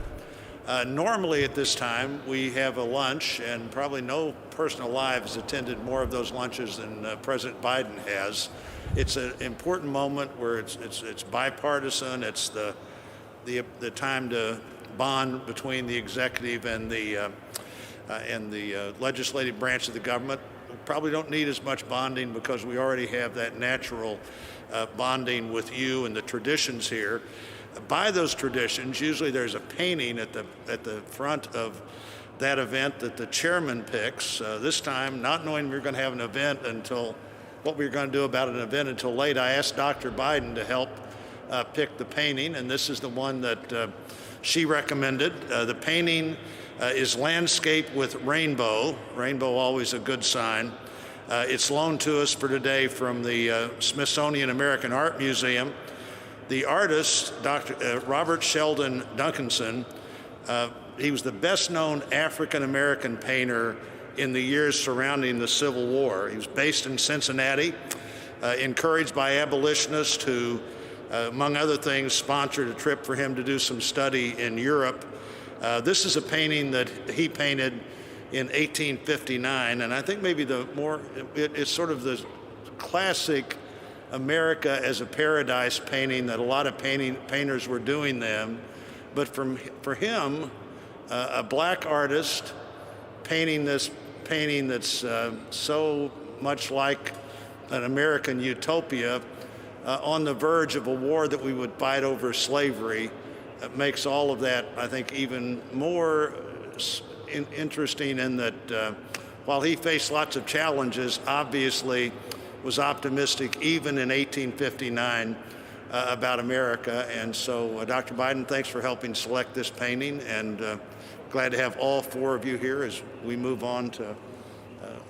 Normally at this time, we have a lunch, and probably no person alive has attended more of those lunches than President Biden has. It's an important moment where it's bipartisan. It's the time to bond between the executive and the and the legislative branch of the government. We probably don't need as much bonding because we already have that natural bonding with you and the traditions here. By those traditions, usually there's a painting at the front of that event that the chairman picks. This time, not knowing we were going to have an event until what we were going to do about an event until late, I asked Dr. Biden to help pick the painting, and this is the one that she recommended. The painting is landscape with rainbow. Rainbow, always a good sign. It's loaned to us for today from the Smithsonian American Art Museum. The artist, Dr. Robert Sheldon Duncanson, he was the best-known African-American painter in the years surrounding the Civil War. He was based in Cincinnati, encouraged by abolitionists who, among other things, sponsored a trip for him to do some study in Europe. This is a painting that he painted in 1859, and I think maybe it's sort of the classic America as a paradise painting that a lot of painters were doing then. But for him, a black artist painting this painting that's so much like an American utopia on the verge of a war that we would fight over slavery, makes all of that, I think, even more interesting in that while he faced lots of challenges, obviously was optimistic even in 1859 about America. And so, Dr. Biden, thanks for helping select this painting, and glad to have all four of you here as we move on to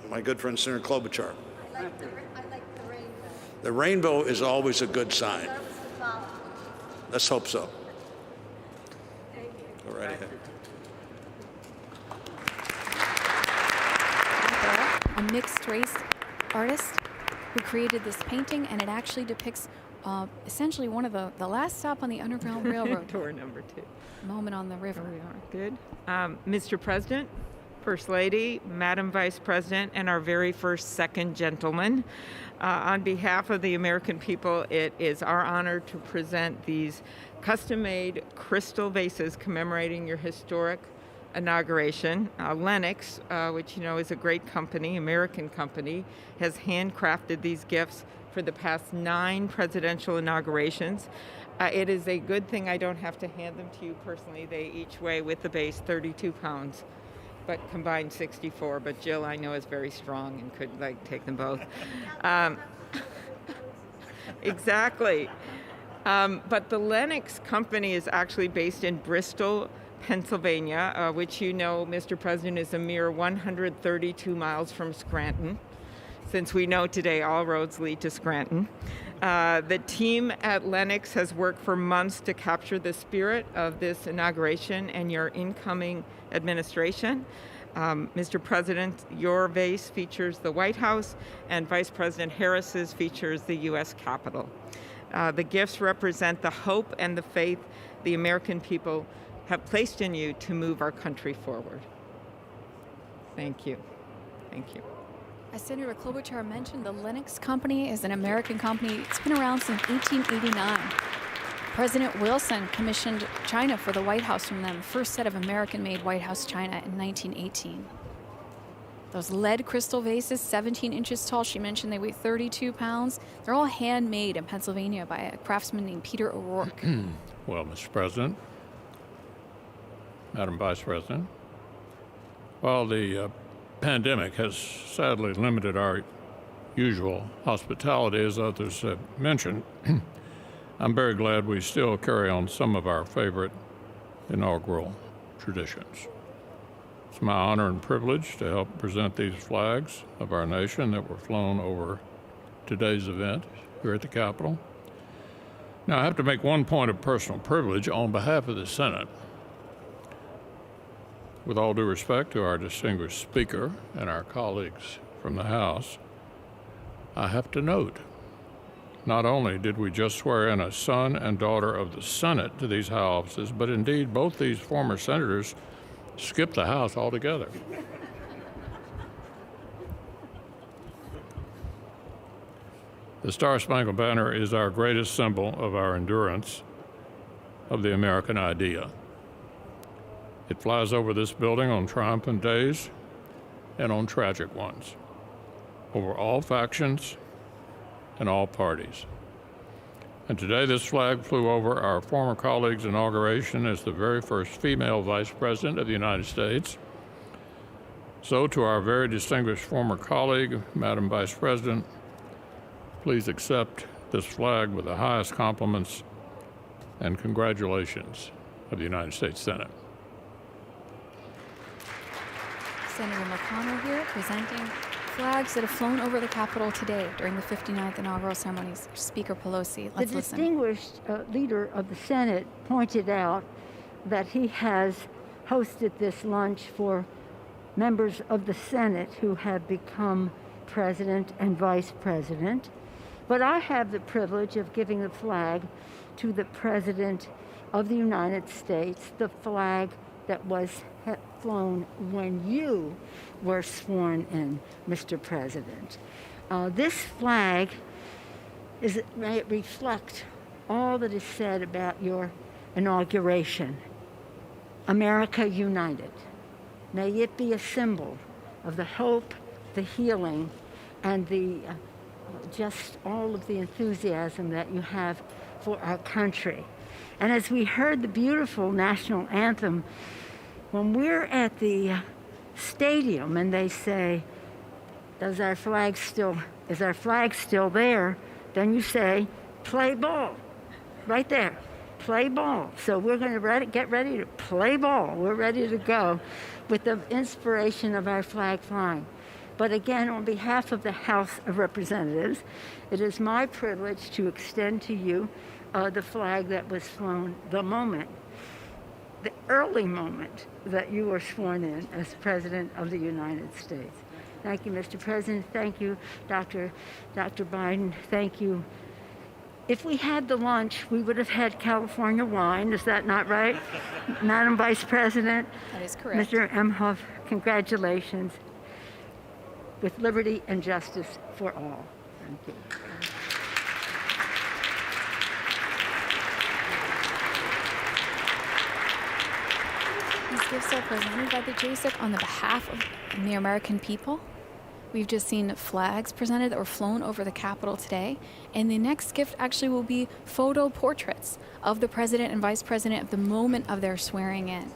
my good friend Senator Klobuchar. I like the rainbow. The rainbow is always a good sign. Let's hope so. Thank you. Go right ahead. A mixed-race artist who created this painting, and it actually depicts essentially one of the last stop on the Underground Railroad. Door number 2. Moment on the river. There we are. Good. Mr. President, First Lady, Madam Vice President, and our very first second gentleman, on behalf of the American people, it is our honor to present these custom-made crystal vases commemorating your historic inauguration. Lennox, which you know is a great company, American company, has handcrafted these gifts for the past 9 presidential inaugurations. It is a good thing I don't have to hand them to you personally. They each weigh, with the base, 32 pounds, but combined 64. But Jill, I know, is very strong and could take them both. Exactly. But the Lennox company is actually based in Bristol, Pennsylvania, which you know, Mr. President, is a mere 132 miles from Scranton, since we know today all roads lead to Scranton. The team at Lennox has worked for months to capture the spirit of this inauguration and your incoming administration. Mr. President, your vase features the White House, and Vice President Harris's features the U.S. Capitol. The gifts represent the hope and the faith the American people have placed in you to move our country forward. Thank you. Thank you. As Senator Klobuchar mentioned, the Lennox Company is an American company. It's been around since 1889. President Wilson commissioned china for the White House from them, first set of American-made White House china in 1918. Those lead crystal vases, 17 inches tall, she mentioned they weigh 32 pounds. They're all handmade in Pennsylvania by a craftsman named Peter O'Rourke. Well, Mr. President, Madam Vice President, while the pandemic has sadly limited our usual hospitality, as others have mentioned, I'm very glad we still carry on some of our favorite inaugural traditions. It's my honor and privilege to help present these flags of our nation that were flown over today's event here at the Capitol. Now, I have to make one point of personal privilege on behalf of the Senate. With all due respect to our distinguished Speaker and our colleagues from the House, I have to note, not only did we just swear in a son and daughter of the Senate to these high offices, but indeed both these former senators skipped the House altogether. The Star-Spangled Banner is our greatest symbol of our endurance of the American idea. It flies over this building on triumphant days and on tragic ones, over all factions and all parties. And today this flag flew over our former colleague's inauguration as the very first female Vice President of the United States. So to our very distinguished former colleague, Madam Vice President, please accept this flag with the highest compliments and congratulations of the United States Senate. Senator McConnell here presenting flags that have flown over the Capitol today during the 59th inaugural ceremonies. Speaker Pelosi, let's listen. The distinguished leader of the Senate pointed out that he has hosted this lunch for members of the Senate who have become president and vice president. But I have the privilege of giving the flag to the President of the United States, the flag that was flown when you were sworn in, Mr. President. This flag may it reflect all that is said about your inauguration. America united. May it be a symbol of the hope, the healing, and the just all of the enthusiasm that you have for our country. And as we heard the beautiful national anthem, when we're at the stadium and they say, is our flag still there? Then you say, play ball, right there, play ball. So we're going to get ready to play ball. We're ready to go with the inspiration of our flag flying. But again, on behalf of the House of Representatives, it is my privilege to extend to you the flag that was flown the early moment that you were sworn in as President of the United States. Thank you, Mr. President. Thank you, Dr. Biden. Thank you. If we had the lunch, we would have had California wine. Is that not right? Madam Vice President? That is correct. Mr. Emhoff, congratulations. With liberty and justice for all. Thank you. These gifts are presented by the JSIC on the behalf of the American people. We've just seen flags presented that were flown over the Capitol today. And the next gift actually will be photo portraits of the President and Vice President at the moment of their swearing in.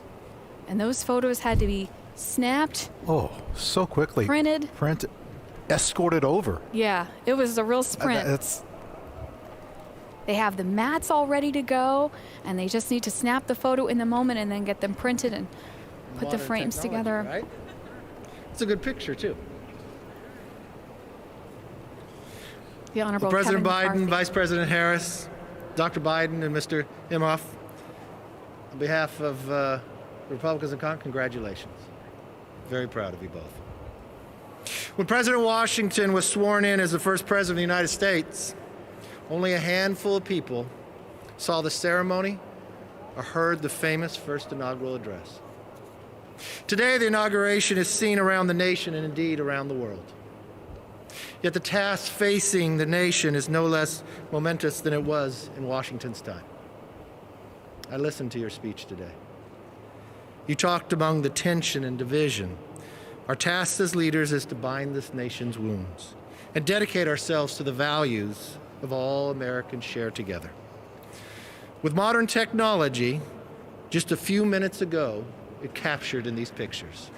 And those photos had to be snapped. Oh, so quickly. Printed. Escorted over. Yeah, it was a real sprint. They have the mats all ready to go, and they just need to snap the photo in the moment and then get them printed and put the frames together. Right? It's a good picture, too. The Honorable President Kevin Biden, McCarthy. Vice President Harris, Dr. Biden, and Mr. Imhoff, on behalf of the Republicans in Congress, congratulations. Very proud of you both. When President Washington was sworn in as the first president of the United States, only a handful of people saw the ceremony or heard the famous first inaugural address. Today, the inauguration is seen around the nation and indeed around the world. Yet the task facing the nation is no less momentous than it was in Washington's time. I listened to your speech today. You talked among the tension and division. Our task as leaders is to bind this nation's wounds and dedicate ourselves to the values of all Americans share together. With modern technology, just a few minutes ago, it captured in these pictures.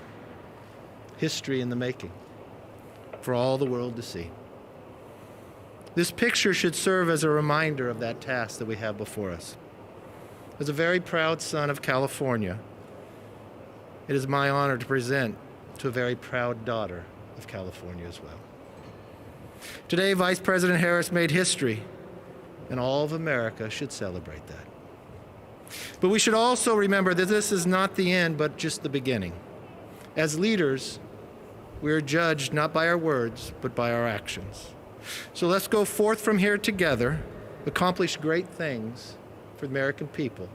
History in the making, for all the world to see. This picture should serve as a reminder of that task that we have before us. As a very proud son of California, it is my honor to present to a very proud daughter of California as well. Today, Vice President Harris made history, and all of America should celebrate that. But we should also remember that this is not the end, but just the beginning. As leaders, we are judged not by our words, but by our actions. So let's go forth from here together, accomplish great things for the American people.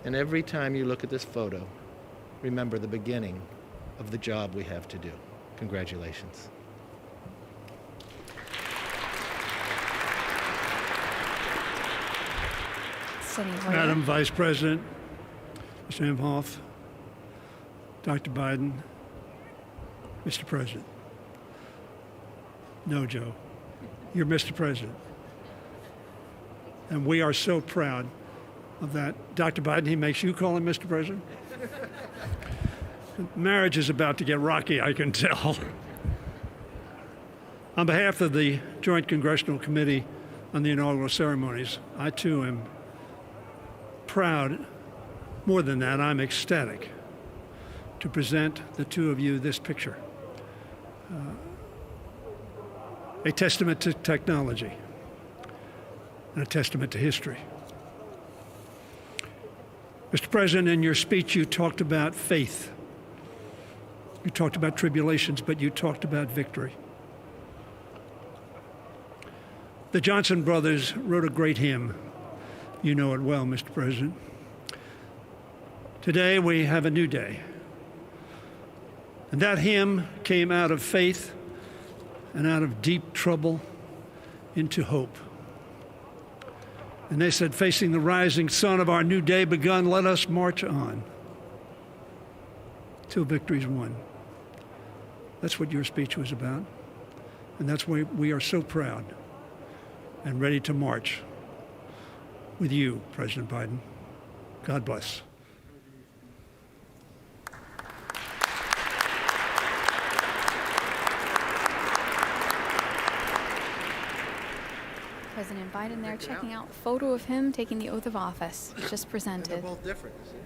And every time you look at this photo, remember the beginning of the job we have to do. Congratulations. Senator Madam Vice President, Mr. Imhoff, Dr. Biden, Mr. President. No, Joe, you're Mr. President. And we are so proud of that. Dr. Biden, he makes you call him Mr. President? Marriage is about to get rocky, I can tell. On behalf of the Joint Congressional Committee on the Inaugural Ceremonies, I too am proud. More than that, I'm ecstatic to present the two of you this picture. A testament to technology and a testament to history. Mr. President, in your speech, you talked about faith. You talked about tribulations, but you talked about victory. The Johnson brothers wrote a great hymn. You know it well, Mr. President. Today, we have a new day. And that hymn came out of faith and out of deep trouble into hope. And they said, facing the rising sun of our new day begun, let us march on till victory's won. That's what your speech was about. And that's why we are so proud and ready to march with you, President Biden. God bless. President Biden there checking out a photo of him taking the oath of office, just presented. They're both different. You see?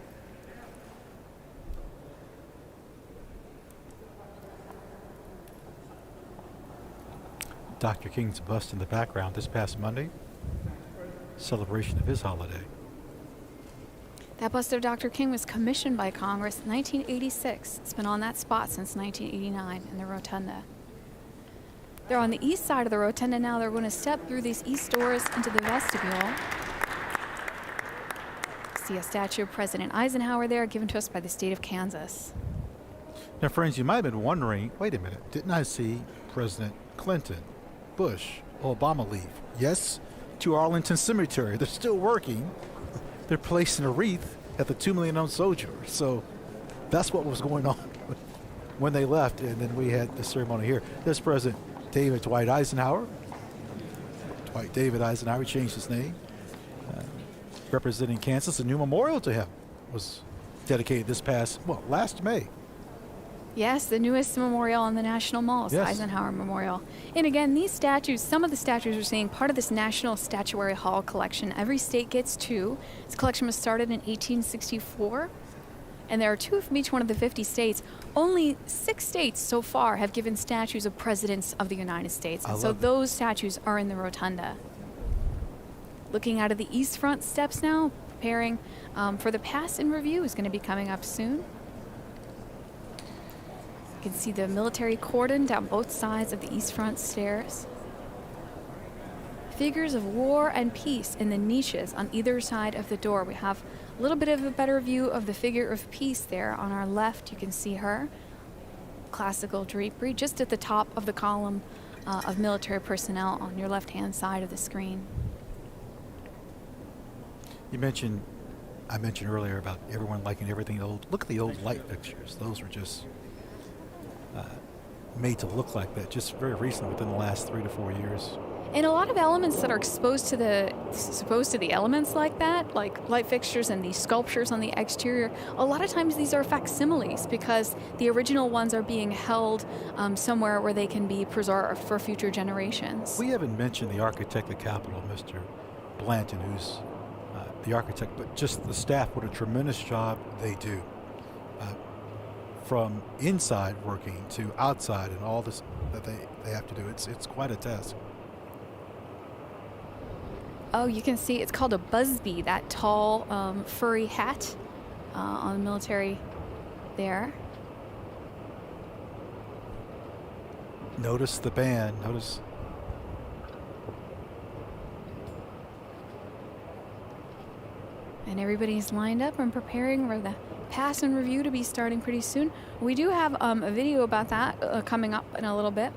Dr. King's bust in the background this past Monday, celebration of his holiday. That bust of Dr. King was commissioned by Congress in 1986. It's been on that spot since 1989 in the rotunda. They're on the east side of the rotunda now. They're going to step through these east doors into the vestibule. See a statue of President Eisenhower there, given to us by the state of Kansas. Now, friends, you might have been wondering, wait a minute, didn't I see President Clinton, Bush, Obama leave? Yes, to Arlington Cemetery. They're still working. They're placing a wreath at the 2 million unknown soldier. So that's what was going on when they left, and then we had the ceremony here. This President Dwight Eisenhower. Dwight David Eisenhower changed his name. Representing Kansas, a new memorial to him was dedicated this past, last May. Yes, the newest memorial on the National Mall is the Yes. Eisenhower Memorial. And again, these statues, some of the statues are seeing part of this National Statuary Hall collection. Every state gets two. This collection was started in 1864. And there are two from each one of the 50 states. Only 6 states so far have given statues of presidents of the United States. And so those statues are in the rotunda. Looking out of the east front steps now, preparing for the pass in review is going to be coming up soon. You can see the military cordon down both sides of the east front stairs. Figures of war and peace in the niches on either side of the door. We have a little bit of a better view of the figure of peace there. On our left, you can see her. Classical drapery just at the top of the column of military personnel on your left-hand side of the screen. I mentioned earlier about everyone liking everything old. Look at the old light fixtures. Those were just made to look like that just very recently, within the last 3 to 4 years. And a lot of elements that are exposed to the elements like that, like light fixtures and these sculptures on the exterior, a lot of times these are facsimiles because the original ones are being held somewhere where they can be preserved for future generations. We haven't mentioned the architect of the Capitol, Mr. Blanton, who's the architect, but just the staff, what a tremendous job they do. From inside working to outside and all this that they have to do. It's quite a task. Oh, you can see it's called a busby, that tall furry hat on the military there. Notice the band. Notice. And everybody's lined up and preparing for the pass and review to be starting pretty soon. We do have a video about that coming up in a little bit.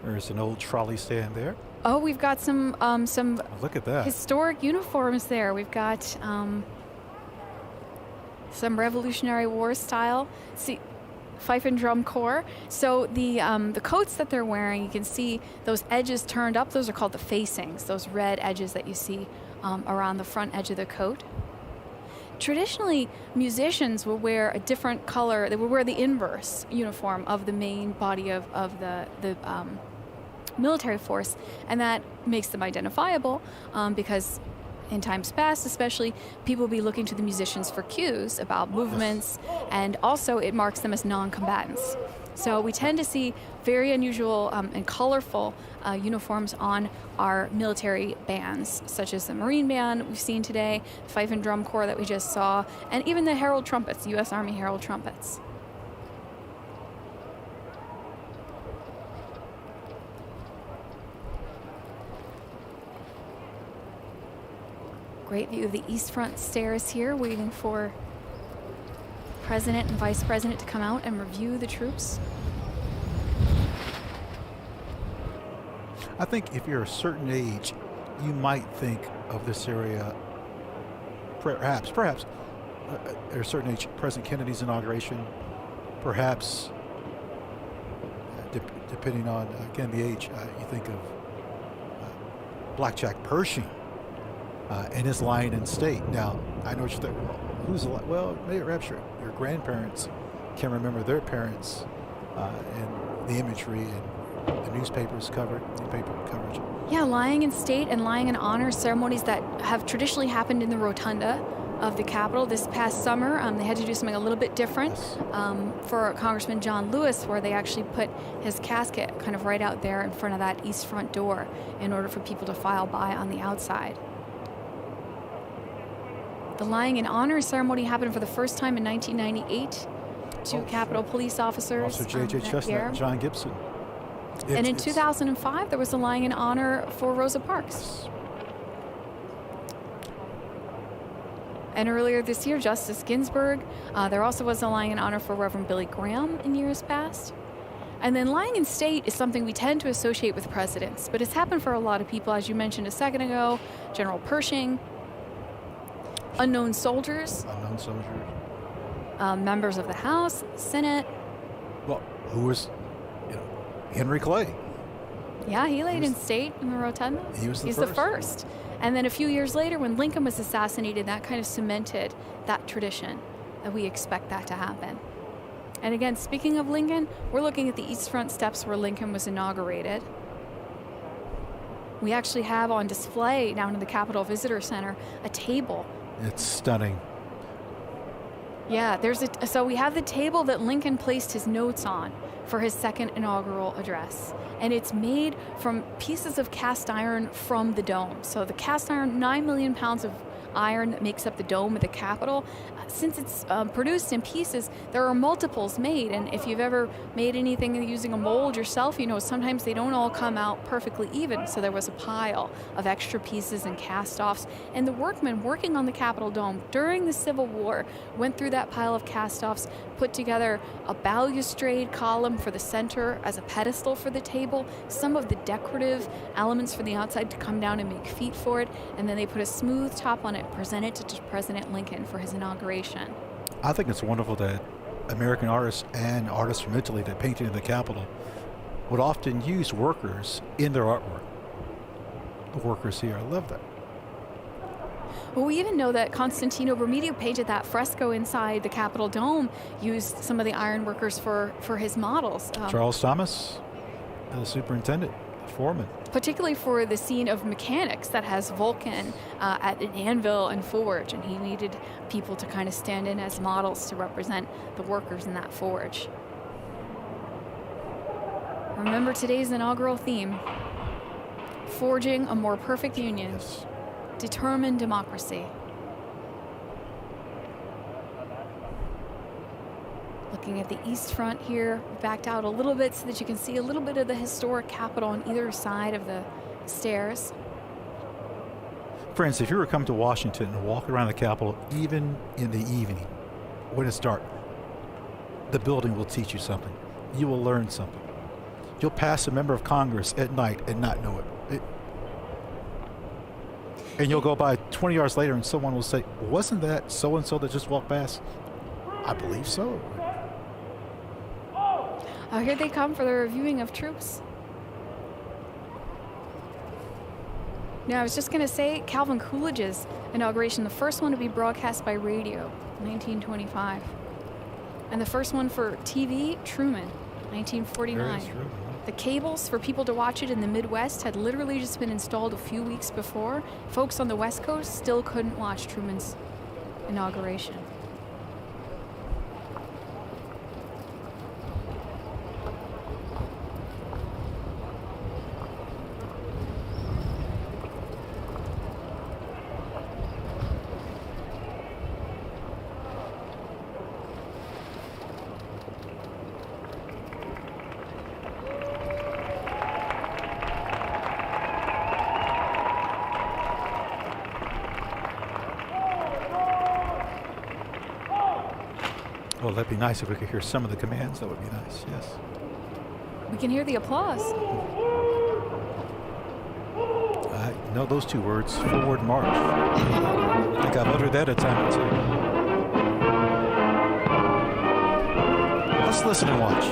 There's an old trolley stand there. Oh, we've got some Look at that. historic uniforms there. We've got some Revolutionary War style fife and drum corps. So the coats that they're wearing, you can see those edges turned up. Those are called the facings, those red edges that you see around the front edge of the coat. Traditionally, musicians will wear a different color. They will wear the inverse uniform of the main body of the military force, and that makes them identifiable because in times past, especially, people will be looking to the musicians for cues about movements, and also it marks them as non-combatants. So we tend to see very unusual and colorful uniforms on our military bands, such as the Marine Band we've seen today, the Fife and Drum Corps that we just saw, and even the Herald Trumpets, U.S. Army Herald Trumpets. Great view of the East Front stairs here, waiting for President and Vice President to come out and review the troops. I think if you're a certain age, you might think of this area, perhaps, at a certain age, President Kennedy's inauguration, perhaps, depending on, again, the age, you think of Blackjack Pershing and his line in state. Now, I know what you think, well, maybe perhaps your grandparents can remember their parents and the imagery and the newspaper coverage. Yeah, lying in state and lying in honor ceremonies that have traditionally happened in the rotunda of the Capitol. This past summer, they had to do something a little bit different for Congressman John Lewis, where they actually put his casket kind of right out there in front of that east front door in order for people to file by on the outside. The lying in honor ceremony happened for the first time in 1998 to Capitol police officers. Also J.J. Chestnut and John Gibson. And in 2005, there was a lying in honor for Rosa Parks. And earlier this year, Justice Ginsburg. There also was a lying in honor for Reverend Billy Graham in years past. And then lying in state is something we tend to associate with presidents, but it's happened for a lot of people, as you mentioned a second ago, General Pershing, unknown soldiers. Members of the House, Senate. Well, who was, Henry Clay. Yeah, he laid in state in the rotunda. He's the first. And then a few years later, when Lincoln was assassinated, that kind of cemented that tradition that we expect that to happen. And again, speaking of Lincoln, we're looking at the East Front steps where Lincoln was inaugurated. We actually have on display down in the Capitol Visitor Center a table. It's stunning. Yeah, so we have the table that Lincoln placed his notes on for his second inaugural address. And it's made from pieces of cast iron from the dome. So the cast iron, 9 million pounds of iron that makes up the dome of the Capitol. Since it's produced in pieces, there are multiples made. And if you've ever made anything using a mold yourself, sometimes they don't all come out perfectly even. So there was a pile of extra pieces and cast-offs. And the workmen working on the Capitol dome during the Civil War went through that pile of cast-offs, put together a balustrade column for the center as a pedestal for the table, some of the decorative elements for the outside to come down and make feet for it, and then they put a smooth top on it, present it to President Lincoln for his inauguration. I think it's wonderful that American artists and artists from Italy that painted in the Capitol would often use workers in their artwork. The workers here, I love that. Well, we even know that Constantino Brumidi, who painted that fresco inside the Capitol dome, used some of the iron workers for his models. Charles Thomas, the superintendent, foreman. Particularly for the scene of mechanics that has Vulcan at an anvil and forge, and he needed people to kind of stand in as models to represent the workers in that forge. Remember today's inaugural theme, forging a more perfect union. Yes. Determined democracy. Looking at the East Front here, backed out a little bit so that you can see a little bit of the historic Capitol on either side of the stairs. Friends, if you were to come to Washington and walk around the Capitol, even in the evening, when it's dark, the building will teach you something. You will learn something. You'll pass a member of Congress at night and not know it. And you'll go by 20 yards later and someone will say, wasn't that so-and-so that just walked past? I believe so. Oh, here they come for the reviewing of troops. Now, I was just going to say Calvin Coolidge's inauguration, the first one to be broadcast by radio, 1925. And the first one for TV, Truman, 1949. The cables for people to watch it in the Midwest had literally just been installed a few weeks before. Folks on the West Coast still couldn't watch Truman's inauguration. Oh, that'd be nice if we could hear some of the commands. That would be nice, yes. We can hear the applause. I know those two words, forward march. I think I've uttered that a time or two. Let's listen and watch.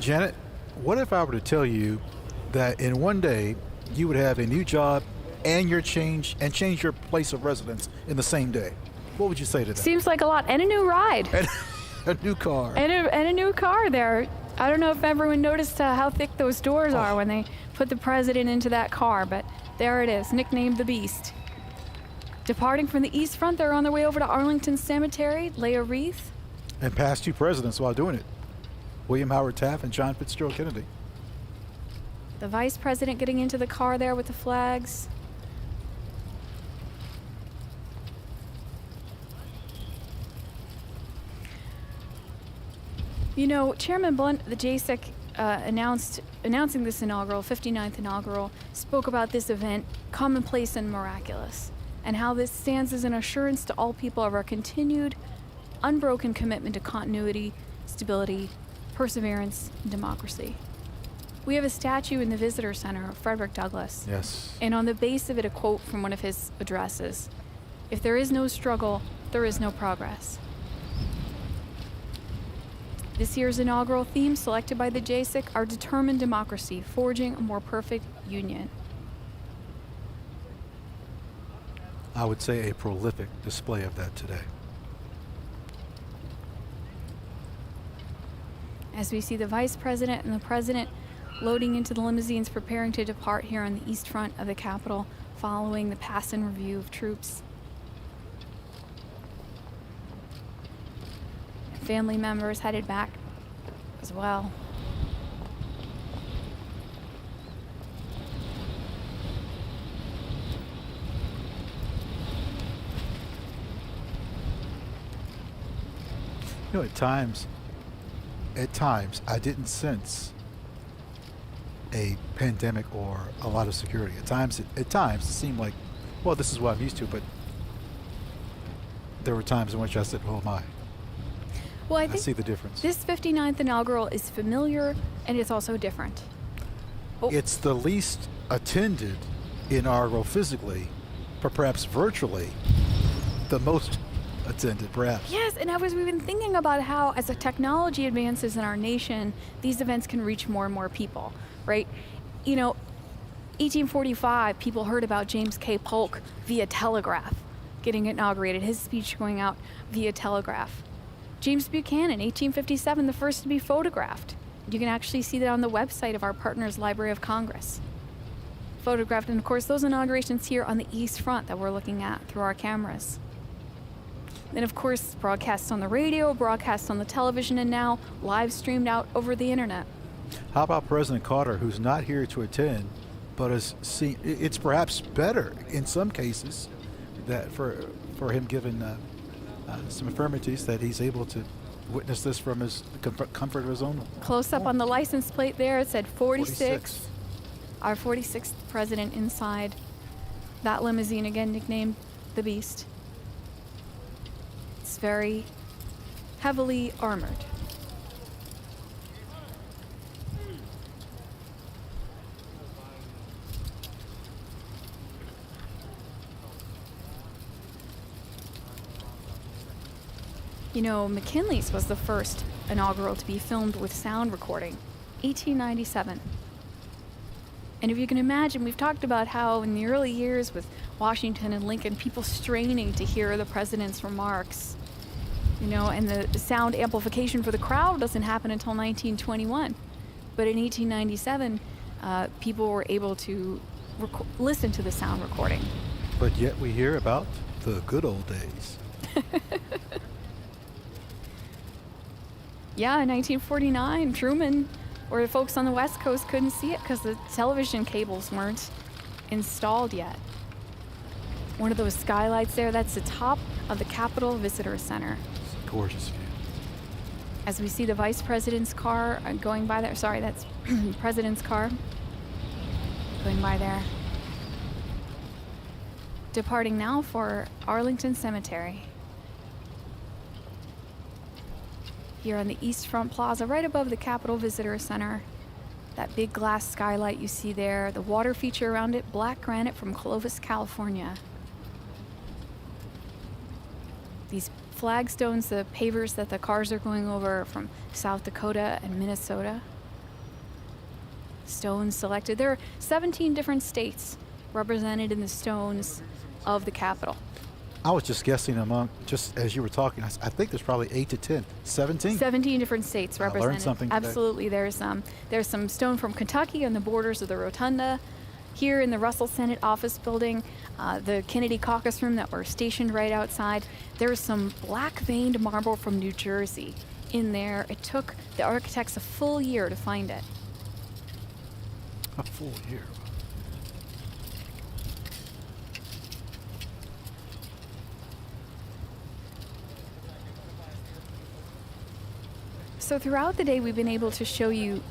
Janet, what if I were to tell you that in one day you would have a new job and change your place of residence in the same day? What would you say to that? Seems like a lot. And a new ride. And a new car. And a new car there. I don't know if everyone noticed how thick those doors are when they put the president into that car, but there it is, nicknamed the Beast. Departing from the East Front, they're on their way over to Arlington Cemetery, lay a wreath. And passed 2 presidents while doing it. William Howard Taft and John Fitzgerald Kennedy. The vice president getting into the car there with the flags. You know, Chairman Blunt, the JSEC, announcing this 59th inaugural, spoke about this event, commonplace and miraculous, and how this stands as an assurance to all people of our continued, unbroken commitment to continuity, stability, perseverance, and democracy. We have a statue in the Visitor Center of Frederick Douglass. Yes. And on the base of it, a quote from one of his addresses. "If there is no struggle, there is no progress." This year's inaugural theme, selected by the JSIC, our determined democracy, forging a more perfect union. I would say a prolific display of that today. As we see the vice president and the president loading into the limousines, preparing to depart here on the east front of the Capitol, following the pass and review of troops. Family members headed back as well. You know, at times, I didn't sense a pandemic or a lot of security. At times, it seemed like, well, this is what I'm used to, but there were times in which I said, oh my. Well, I think see the difference. This 59th inaugural is familiar, and it's also different. It's the least attended inaugural physically, but perhaps virtually the most attended, perhaps. Yes, and we've been thinking about how, as the technology advances in our nation, these events can reach more and more people, right? You know, 1845, people heard about James K. Polk via telegraph getting inaugurated, his speech going out via telegraph. James Buchanan, 1857, the first to be photographed. You can actually see that on the website of our partners, Library of Congress. Photographed, and of course, those inaugurations here on the East Front that we're looking at through our cameras. Then, of course, broadcasts on the radio, broadcasts on the television, and now live streamed out over the internet. How about President Carter, who's not here to attend, but has seen? It's perhaps better in some cases that for him, given some infirmities, that he's able to witness this from his comfort of his own home. Close up on the license plate there, it said 46. Our 46th president inside that limousine, again nicknamed the Beast. It's very heavily armored. You know, McKinley's was the first inaugural to be filmed with sound recording, 1897. And if you can imagine, we've talked about how in the early years with Washington and Lincoln, people straining to hear the president's remarks, you know, and the sound amplification for the crowd doesn't happen until 1921. But in 1897, people were able to listen to the sound recording. But yet we hear about the good old days. Yeah, in 1949, Truman, or the folks on the West Coast couldn't see it because the television cables weren't installed yet. One of those skylights there, that's the top of the Capitol Visitor Center. It's a gorgeous view. As we see the vice president's car going by there. Sorry, that's president's car going by there. Departing now for Arlington Cemetery. Here on the East Front Plaza, right above the Capitol Visitor Center. That big glass skylight you see there, the water feature around it, black granite from Clovis, California. These flagstones, the pavers that the cars are going over, from South Dakota and Minnesota. stones selected. There are 17 different states represented in the stones of the Capitol. I was just guessing among, just as you were talking, I think there's probably 8 to 10, 17. 17 different states represented. I learned something today. Absolutely. There's some stone from Kentucky on the borders of the rotunda. Here in the Russell Senate office building, the Kennedy caucus room that we're stationed right outside, there's some black veined marble from New Jersey in there. It took the architects a full year to find it. A full year. So throughout the day, we've been able to show you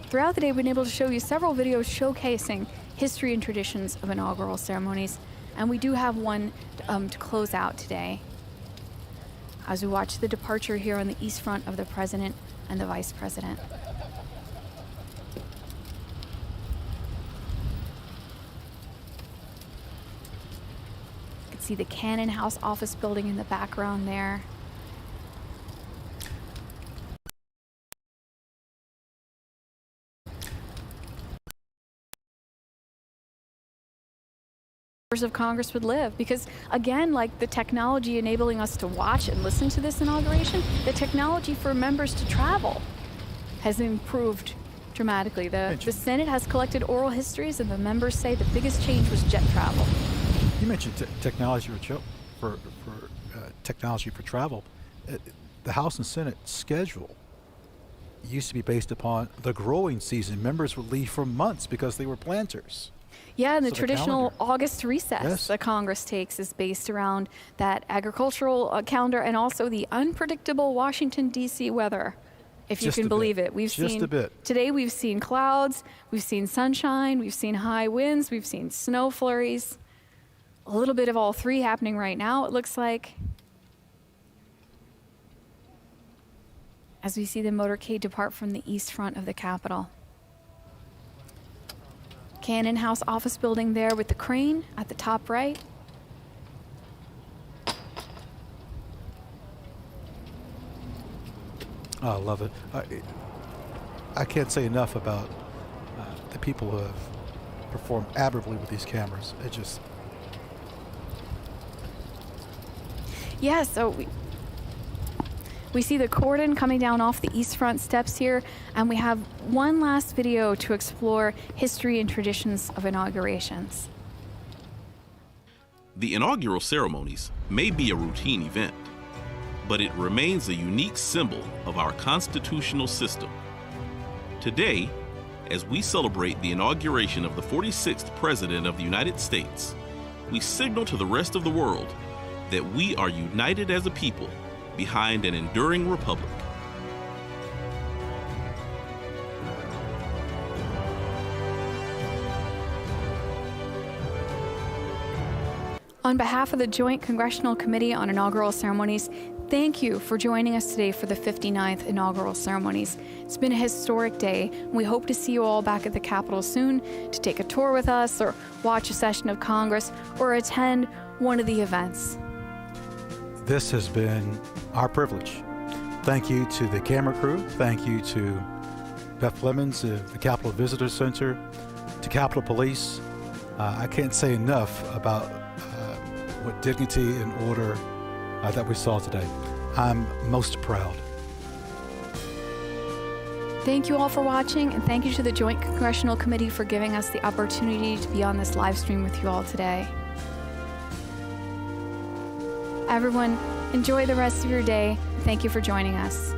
several videos showcasing history and traditions of inaugural ceremonies, and we do have one to close out today as we watch the departure here on the east front of the president and the vice president. You can see the Cannon House office building in the background there. Of Congress would live, because again, like the technology enabling us to watch and listen to this inauguration, the technology for members to travel has improved dramatically. The Senate has collected oral histories, and the members say the biggest change was jet travel. You mentioned technology for technology for travel. The House and Senate schedule used to be based upon the growing season. Members would leave for months because they were planters. Yeah, and the So traditional August recess that Congress takes is based around that agricultural calendar, and also the unpredictable Washington, D.C. weather, if you can believe it. We've seen today, we've seen clouds, we've seen sunshine, we've seen high winds, we've seen snow flurries. A little bit of all three happening right now, it looks like. As we see the motorcade depart from the east front of the Capitol. Cannon House office building there with the crane at the top right. Oh, I love it. I can't say enough about the people who have performed admirably with these cameras. It just... Yeah, so we see the cordon coming down off the east front steps here, and we have one last video to explore history and traditions of inaugurations. The inaugural ceremonies may be a routine event, but it remains a unique symbol of our constitutional system. Today, as we celebrate the inauguration of the 46th President of the United States, we signal to the rest of the world that we are united as a people behind an enduring republic. On behalf of the Joint Congressional Committee on Inaugural Ceremonies, thank you for joining us today for the 59th inaugural ceremonies. It's been a historic day. We hope to see you all back at the Capitol soon to take a tour with us, or watch a session of Congress, or attend one of the events. This has been our privilege. Thank you to the camera crew. Thank you to Beth Lemons of the Capitol Visitor Center, to Capitol Police. I can't say enough about what dignity and order that we saw today. I'm most proud. Thank you all for watching, and thank you to the Joint Congressional Committee for giving us the opportunity to be on this live stream with you all today. Everyone, enjoy the rest of your day. Thank you for joining us.